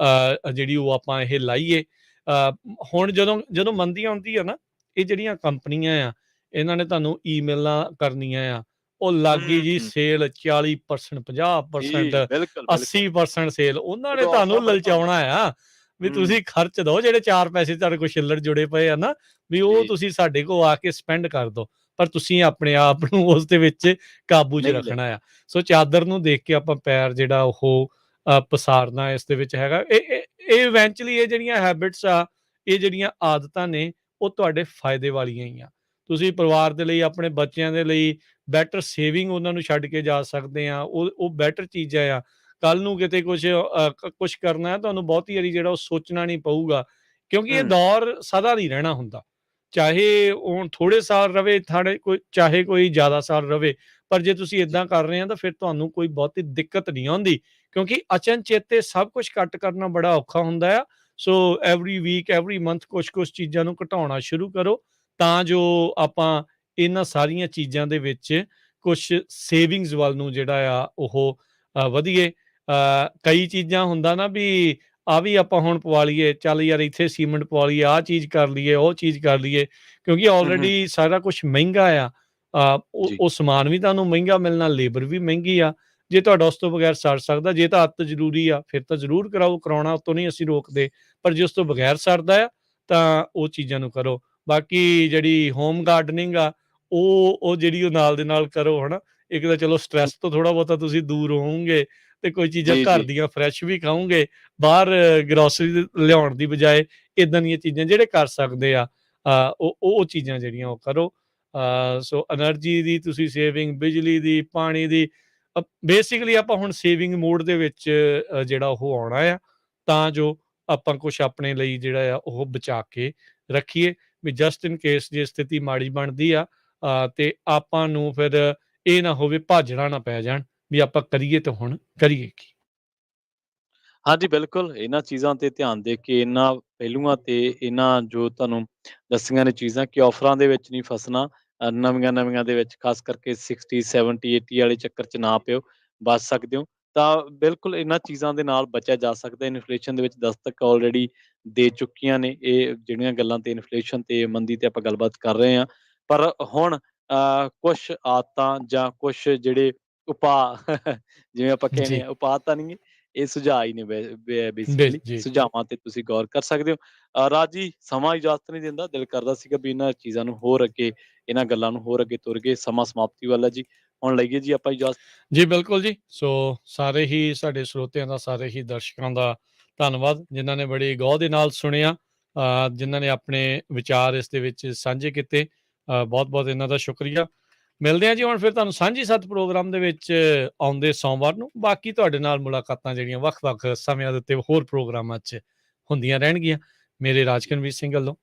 ਜਿਹੜੀ ਉਹ ਆਪਾਂ ਇਹ ਲਾਈਏ। ਹੁਣ ਜਦੋਂ ਮੰਦੀ ਆਉਂਦੀ ਆ ਨਾ, ਇਹ ਜਿਹੜੀਆਂ ਕੰਪਨੀਆਂ ਆ, ਇਹਨਾਂ ਨੇ ਤੁਹਾਨੂੰ ਈਮੇਲਾਂ ਕਰਨੀਆਂ ਆ, ਉਹ ਲਾਗੀ ਜੀ ਹੂੰ। ਸੇਲ 40%, ਜੀ, 50%, ਬਿਲਕੁਲ, ਬਿਲਕੁਲ। 80% ਸੇਲ। ਉਹਨਾਂ ਨੇ ਉਦੋਂ ਤੁਹਾਨੂੰ ਆਫਰਾਂ ਲਲਚਾਉਣਾ ਆ ਵੀ ਹੂੰ। ਤੁਸੀਂ ਖਰਚ ਦਿਓ, ਜਿਹੜੇ 4 ਪੈਸੇ ਤੁਹਾਡੇ ਕੋਲ ਛਿੱਲੜ ਜੁੜੇ ਪਏ ਆ ਨਾ, ਵੀ ਉਹ ਜੀ। ਤੁਸੀਂ ਸਾਡੇ ਕੋਲ ਆ ਕੇ ਸਪੈਂਡ ਕਰ ਦਿਓ, ਪਰ ਤੁਸੀਂ ਆਪਣੇ ਆਪ ਨੂੰ ਉਸ ਦੇ ਵਿੱਚ ਕਾਬੂ 'ਚ ਨਹੀਂ ਰੱਖਣਾ ਲੈਂਦੇ। ਆ। ਸੋ ਚਾਦਰ ਨੂੰ ਦੇਖ ਕੇ ਆਪਾਂ ਪੈਰ ਜਿਹੜਾ ਉਹ ਪਸਾਰਨਾ ਇਸ ਦੇ ਵਿੱਚ ਹੈਗਾ। ਇਹ ਇਵੈਂਚੁਅਲੀ ਇਹ ਜਿਹੜੀਆਂ ਹੈਬਿਟਸ ਆ, ਇਹ ਜਿਹੜੀਆਂ ਆਦਤਾਂ ਨੇ, ਉਹ ਤੁਹਾਡੇ ਫਾਇਦੇ ਵਾਲੀਆਂ ਹੀ ਆ। ਤੁਸੀਂ ਪਰਿਵਾਰ ਦੇ ਲਈ, ਆਪਣੇ ਬੱਚਿਆਂ ਦੇ ਲਈ ਬੈਟਰ ਸੇਵਿੰਗ ਉਹਨਾਂ ਨੂੰ ਛੱਡ ਕੇ ਜਾ ਸਕਦੇ ਆ। ਉਹ ਬੈਟਰ ਚੀਜ਼ਾਂ ਆ। ਕੱਲ ਨੂੰ ਕਿਤੇ ਕੁਛ ਕਰਨਾ ਹੈ, ਤੁਹਾਨੂੰ ਬਹੁਤੀ ਵਾਰੀ ਜਿਹੜਾ ਉਹ ਸੋਚਣਾ ਨਹੀਂ ਪਊਗਾ, ਕਿਉਂਕਿ ਇਹ ਹੂੰ। ਦੌਰ ਸਦਾ ਨਹੀਂ ਰਹਿਣਾ ਹੁੰਦਾ। ਚਾਹੇ ਹੁਣ ਥੋੜੇ ਸਾਲ ਰਵੇ, ਚਾਹੇ ਕੋਈ ਜ਼ਿਆਦਾ ਸਾਲ ਰਵੇ, ਪਰ ਜੇ ਤੁਸੀਂ ਜੀ। ਇਦਾਂ ਕਰ ਰਹੇ ਆ ਤਾਂ ਫਿਰ ਤੁਹਾਨੂੰ ਕੋਈ ਬਹੁਤੀ ਦਿੱਕਤ ਨਹੀਂ ਆਉਂਦੀ, ਕਿਉਂਕਿ ਅਚਨਚੇਤੇ ਸਭ ਕੁਝ ਕੱਟ ਕਰਨਾ ਬੜਾ ਔਖਾ ਹੁੰਦਾ ਆ। So every week, every month ਕੁਛ ਚੀਜ਼ਾਂ ਨੂੰ ਘਟਾਉਣਾ ਸ਼ੁਰੂ ਕਰੋ, ਤਾਂ ਜੋ ਆਪਾਂ ਇਹਨਾਂ ਸਾਰੀਆਂ ਚੀਜ਼ਾਂ ਦੇ ਵਿੱਚ ਕੁਛ ਸੇਵਿੰਗਸ ਵੱਲ ਨੂੰ ਜਿਹੜਾ ਆ ਉਹ ਵਧੀਏ। ਕਈ ਚੀਜ਼ਾਂ ਹੁੰਦਾ ਨਾ ਵੀ ਵੀ ਆਪਾਂ ਹੁਣ ਪਵਾ ਲਈਏ, ਚੱਲ ਯਾਰ ਇੱਥੇ ਸੀਮੈਂਟ ਪਵਾ ਲਈਏ, ਆਹ ਚੀਜ਼ ਕਰ ਲਈਏ, ਉਹ ਚੀਜ਼ ਕਰ ਲਈਏ, ਕਿਉਂਕਿ ਹੂੰ, ਹੂੰ। ਆਲਰੇਡੀ ਸਾਰਾ ਕੁਛ ਮਹਿੰਗਾ ਆ। ਜੀ। ਉਹ ਸਮਾਨ ਵੀ ਤੁਹਾਨੂੰ ਮਹਿੰਗਾ ਮਿਲਣਾ, ਲੇਬਰ ਵੀ ਮਹਿੰਗੀ ਆ। ਜੇ ਤੁਹਾਡਾ ਉਸ ਤੋਂ ਬਗੈਰ ਸਰ ਸਕਦਾ, ਜੇ ਤਾਂ ਅੱਤ ਜ਼ਰੂਰੀ ਆ ਫਿਰ ਤਾਂ ਜ਼ਰੂਰ ਕਰਾਓ, ਕਰਾਉਣਾ ਉਤੋਂ ਨਹੀਂ ਅਸੀਂ ਰੋਕਦੇ, ਪਰ ਜੇ ਉਸ ਤੋਂ ਬਗੈਰ ਸਰਦਾ ਆ ਤਾਂ ਉਹ ਚੀਜ਼ਾਂ ਨੂੰ ਕਰੋ। ਬਾਕੀ ਜਿਹੜੀ ਹੋਮ ਗਾਰਡਨਿੰਗ ਆ, ਉਹ ਜਿਹੜੀ ਉਹ ਨਾਲ ਦੇ ਨਾਲ ਕਰੋ, ਹਨਾ। ਇੱਕ ਤਾਂ ਚਲੋ ਸਟ੍ਰੈਸ ਤੋਂ ਥੋੜਾ ਬਹੁਤਾ ਤੁਸੀਂ ਦੂਰ ਹੋਵੋਗੇ ਤੇ ਕੋਈ ਚੀਜ਼ਾਂ ਜੀ, ਘਰ ਜੀ। ਦੀਆਂ ਫਰੈਸ਼ ਵੀ ਖਾਓਗੇ, ਬਾਹਰ ਗਰੋਸਰੀ ਲਿਆਉਣ ਦੀ ਬਜਾਏ ਇਦਾਂ ਦੀਆਂ ਚੀਜ਼ਾਂ ਜਿਹੜੇ ਕਰ ਸਕਦੇ ਆ, ਉਹ ਚੀਜ਼ਾਂ ਜਿਹੜੀਆਂ ਉਹ ਕਰੋ। ਸੋ એનર્ਜੀ ਦੀ ਤੁਸੀਂ ਸੇਵਿੰਗ, ਬਿਜਲੀ ਦੀ, ਪਾਣੀ ਦੀ, ਬੇਸਿਕਲੀ ਆਪਾਂ ਹੁਣ ਸੇਵਿੰਗ ਮੋਡ ਦੇ ਵਿੱਚ ਜਿਹੜਾ ਉਹ ਆਉਣਾ ਆ, ਤਾਂ ਜੋ ਆਪਾਂ ਕੁਛ ਆਪਣੇ ਲਈ ਜਿਹੜਾ ਆ ਉਹ ਬਚਾ ਕੇ ਰੱਖੀਏ, ਵੀ ਜਸਟ ਇਨ ਕੇਸ ਜੇ ਸਥਿਤੀ ਮਾੜੀ ਬਣਦੀ ਆ ਤੇ ਆਪਾਂ ਨੂੰ ਫਿਰ ਇਹ ਨਾ ਹੋਵੇ ਭਾਜੜਾ ਨਾ ਪੈ ਜਾਣ ਵੀ ਆਪਾਂ ਕਰੀਏ ਤਾਂ ਹੁਣ ਕਰੀਏ ਕੀ। ਹਾਂਜੀ, ਬਿਲਕੁਲ। ਇਹਨਾਂ ਚੀਜ਼ਾਂ ਤੇ ਧਿਆਨ ਦੇ ਕੇ, ਇਹਨਾਂ ਪਹਿਲੂਆਂ ਤੇ, ਇਹਨਾਂ ਜੋ ਤੁਹਾਨੂੰ ਦੱਸੀਆਂ ਨੇ ਚੀਜ਼ਾਂ, ਕਿ ਔਫਰਾਂ ਦੇ ਵਿੱਚ ਨਹੀਂ ਫਸਣਾ, ਨਵੀਆਂ-ਨਵੀਆਂ ਦੇ ਵਿੱਚ, ਖਾਸ ਕਰਕੇ 60, 70, 80 ਵਾਲੇ ਚੱਕਰ 'ਚ ਨਾ ਪਿਓ, ਬਚ ਸਕਦੇ ਹੋ। ਤਾਂ ਬਿਲਕੁਲ ਇਹਨਾਂ ਚੀਜ਼ਾਂ ਦੇ ਨਾਲ ਬਚਿਆ ਜਾ ਸਕਦਾ। ਇਨਫਲੇਸ਼ਨ ਦੇ ਵਿੱਚ ਦਸਤਕ ਆਲਰੇਡੀ ਦੇ ਚੁੱਕੀਆਂ ਨੇ ਇਹ ਜਿਹੜੀਆਂ ਗੱਲਾਂ, ਤੇ ਇਨਫਲੇਸ਼ਨ ਤੇ ਮੰਦੀ ਤੇ ਆਪਾਂ ਗੱਲਬਾਤ ਕਰ ਰਹੇ ਹਾਂ। ਪਰ ਹੁਣ ਕੁਛ ਆਦਤਾਂ ਜਾਂ ਕੁਛ ਜਿਹੜੇ ਉਪਾਅ ਜਿਵੇਂ ਆਪਾਂ ਕਹਿੰਦੇ ਜੀ, ਹਾਂ, ਉਪਾਅ ਤਾਂ ਨਹੀਂ, ਇਹ ਸੁਝਾਅ ਹੀ ਨੇ ਬੇਸਿਕਲੀ, ਜੀ। ਸੁਝਾਵਾਂ ਤੇ ਤੁਸੀਂ ਗੌਰ ਕਰ ਸਕਦੇ ਹੋ। ਰਾਜੀ, ਸਮਾਂ ਇਜਾਜ਼ਤ ਨਹੀਂ ਦਿੰਦਾ, ਦਿਲ ਕਰਦਾ ਸੀਗਾ ਵੀ ਇਹਨਾਂ ਚੀਜ਼ਾਂ ਨੂੰ ਹੋਰ ਅੱਗੇ, ਇਹਨਾਂ ਗੱਲਾਂ ਨੂੰ ਹੋਰ ਅੱਗੇ ਤੁਰ ਗਏ। ਸਮਾਂ ਸਮਾਪਤੀ ਵੱਲ ਹੈ ਜੀ, ਹੁਣ ਲਈਏ ਜੀ ਆਪਾਂ ਇਜਾਜ਼ਤ। ਜੀ, ਬਿਲਕੁਲ ਜੀ। ਸੋ ਸਾਰੇ ਹੀ ਸਾਡੇ ਸਰੋਤਿਆਂ ਦਾ, ਸਾਰੇ ਹੀ ਦਰਸ਼ਕਾਂ ਦਾ ਧੰਨਵਾਦ, ਜਿਨ੍ਹਾਂ ਨੇ ਬੜੀ ਗੌਰ ਦੇ ਨਾਲ ਸੁਣਿਆ, ਜਿਨ੍ਹਾਂ ਨੇ ਆਪਣੇ ਵਿਚਾਰ ਇਸ ਦੇ ਵਿੱਚ ਸਾਂਝੇ ਕੀਤੇ। ਬਹੁਤ-ਬਹੁਤ ਇਹਨਾਂ ਦਾ ਸ਼ੁਕਰੀਆ। ਮਿਲਦੇ ਹਾਂ ਜੀ ਹੁਣ ਫਿਰ ਤੁਹਾਨੂੰ ਸਾਂਝੀ ਸੱਤ ਪ੍ਰੋਗਰਾਮ ਦੇ ਵਿੱਚ ਆਉਂਦੇ ਸੋਮਵਾਰ ਨੂੰ। ਬਾਕੀ ਤੁਹਾਡੇ ਨਾਲ ਮੁਲਾਕਾਤਾਂ ਜਿਹੜੀਆਂ ਵੱਖ-ਵੱਖ ਸਮਿਆਂ ਦੇ ਉੱਤੇ ਹੋਰ ਪ੍ਰੋਗਰਾਮਾਂ 'ਚ ਹੁੰਦੀਆਂ ਰਹਿਣਗੀਆਂ। ਮੇਰੇ ਰਾਜਕਨਵੀਰ ਸਿੰਘ ਵੱਲੋਂ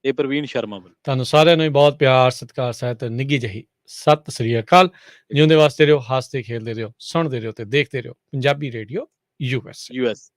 ਇਹ ਪ੍ਰਵੀਨ ਸ਼ਰਮਾ ਵੱਲੋਂ। ਤੁਹਾਨੂੰ ਸਾਰਿਆਂ ਨੂੰ ਹੀ ਬਹੁਤ ਪਿਆਰ, ਸਤਿਕਾਰ ਸਹਿਤ ਨਿੱਘੀ ਜਿਹੀ ਸਤਿ ਸ੍ਰੀ ਅਕਾਲ। ਜਿਉਂਦੇ ਵਾਸਤੇ ਰਹੋ, ਹੱਸਦੇ ਖੇਡਦੇ ਰਹੋ, ਸੁਣਦੇ ਰਹੋ ਤੇ ਦੇਖਦੇ ਰਹੋ ਪੰਜਾਬੀ ਰੇਡੀਓ USA। US